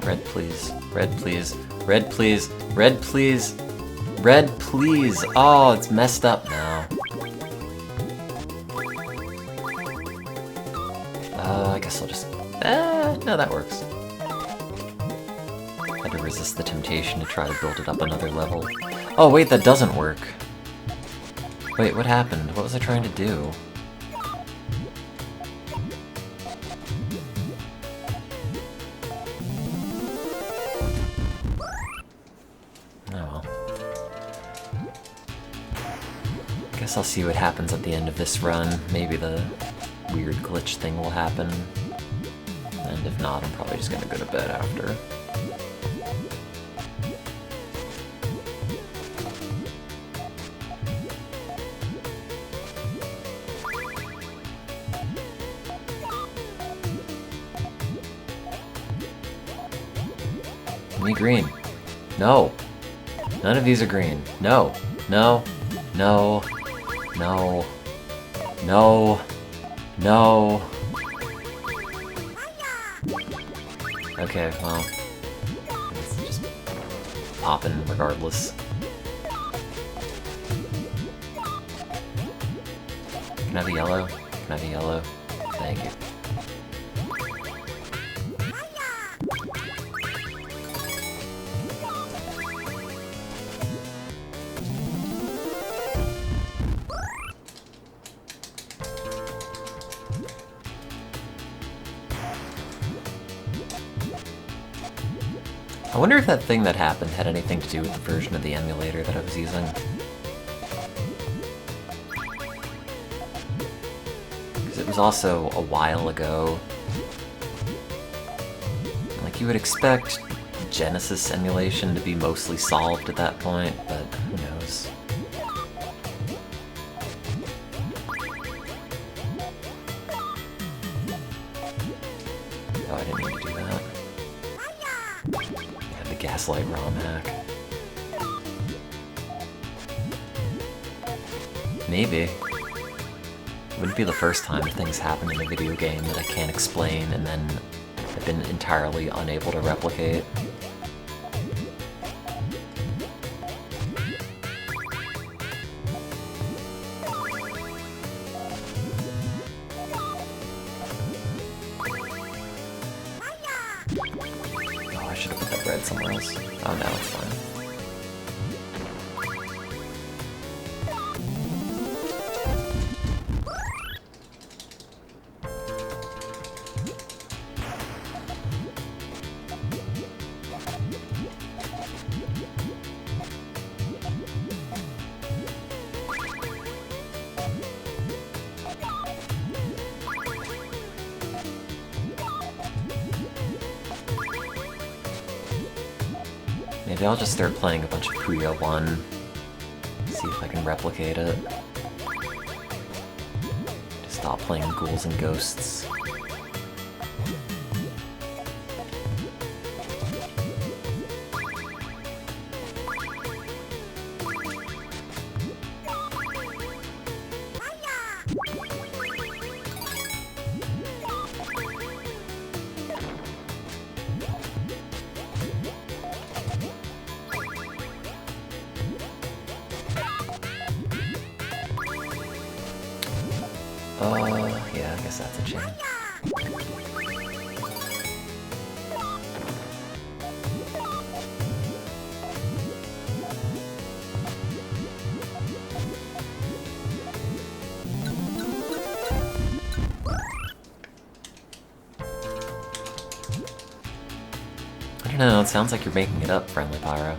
Red, please. Red, please. Red, please. Red, please. Red, please. Oh, it's messed up now. I guess I'll just... no, that works. Had to resist the temptation to try to build it up another level. Oh, wait, that doesn't work. Wait, what happened? What was I trying to do? Oh well. Guess I'll see what happens at the end of this run. Maybe the weird glitch thing will happen. And if not, I'm probably just gonna go to bed after. Give me green. No. None of these are green. No. No. No. No. No. No. Okay, well. It's just popping regardless. Can I have a yellow? Can I have a yellow? Thank you. I wonder if that thing that happened had anything to do with the version of the emulator that I was using. Because it was also a while ago. Like, you would expect Genesis emulation to be mostly solved at that point, but who knows. Oh, I didn't mean to do that. I had the Gaslight ROM hack. Maybe. It wouldn't be the first time things happen in a video game that I can't explain and then I've been entirely unable to replicate. Oh, I should have put that bread somewhere else. Oh no, it's fine. Maybe I'll just start playing a bunch of Puyo 1, see if I can replicate it. Just stop playing Ghouls and Ghosts. Yeah, I guess that's a chain. I don't know, it sounds like you're making it up, Friendly Pyro.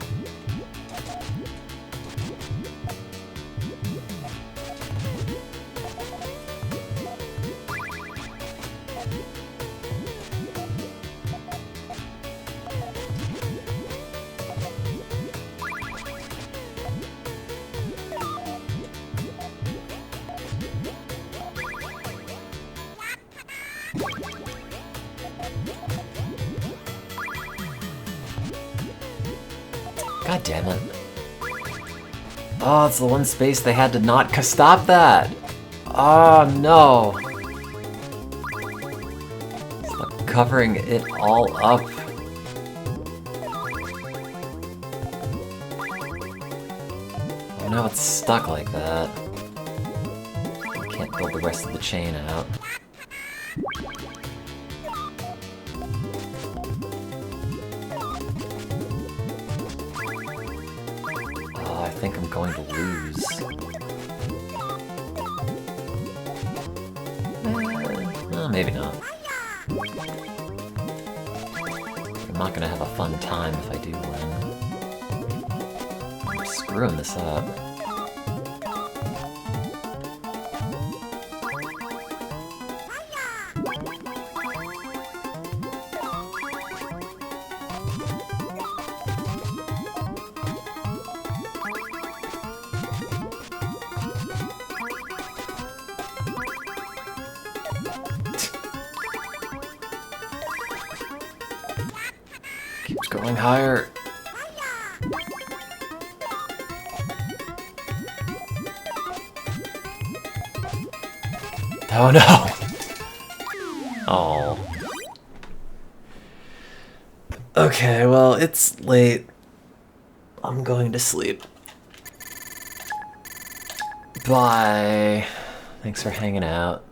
God damn it. Oh, it's the one space they had to not stop that! Oh no! Stop covering it all up. Oh no, it's stuck like that. I can't build the rest of the chain out. I think I'm going to lose. Well, maybe not. I'm not gonna have a fun time if I do win. I'm screwing this up. Keeps going higher. Oh no! Oh. Okay, well, it's late. I'm going to sleep. Bye. Thanks for hanging out.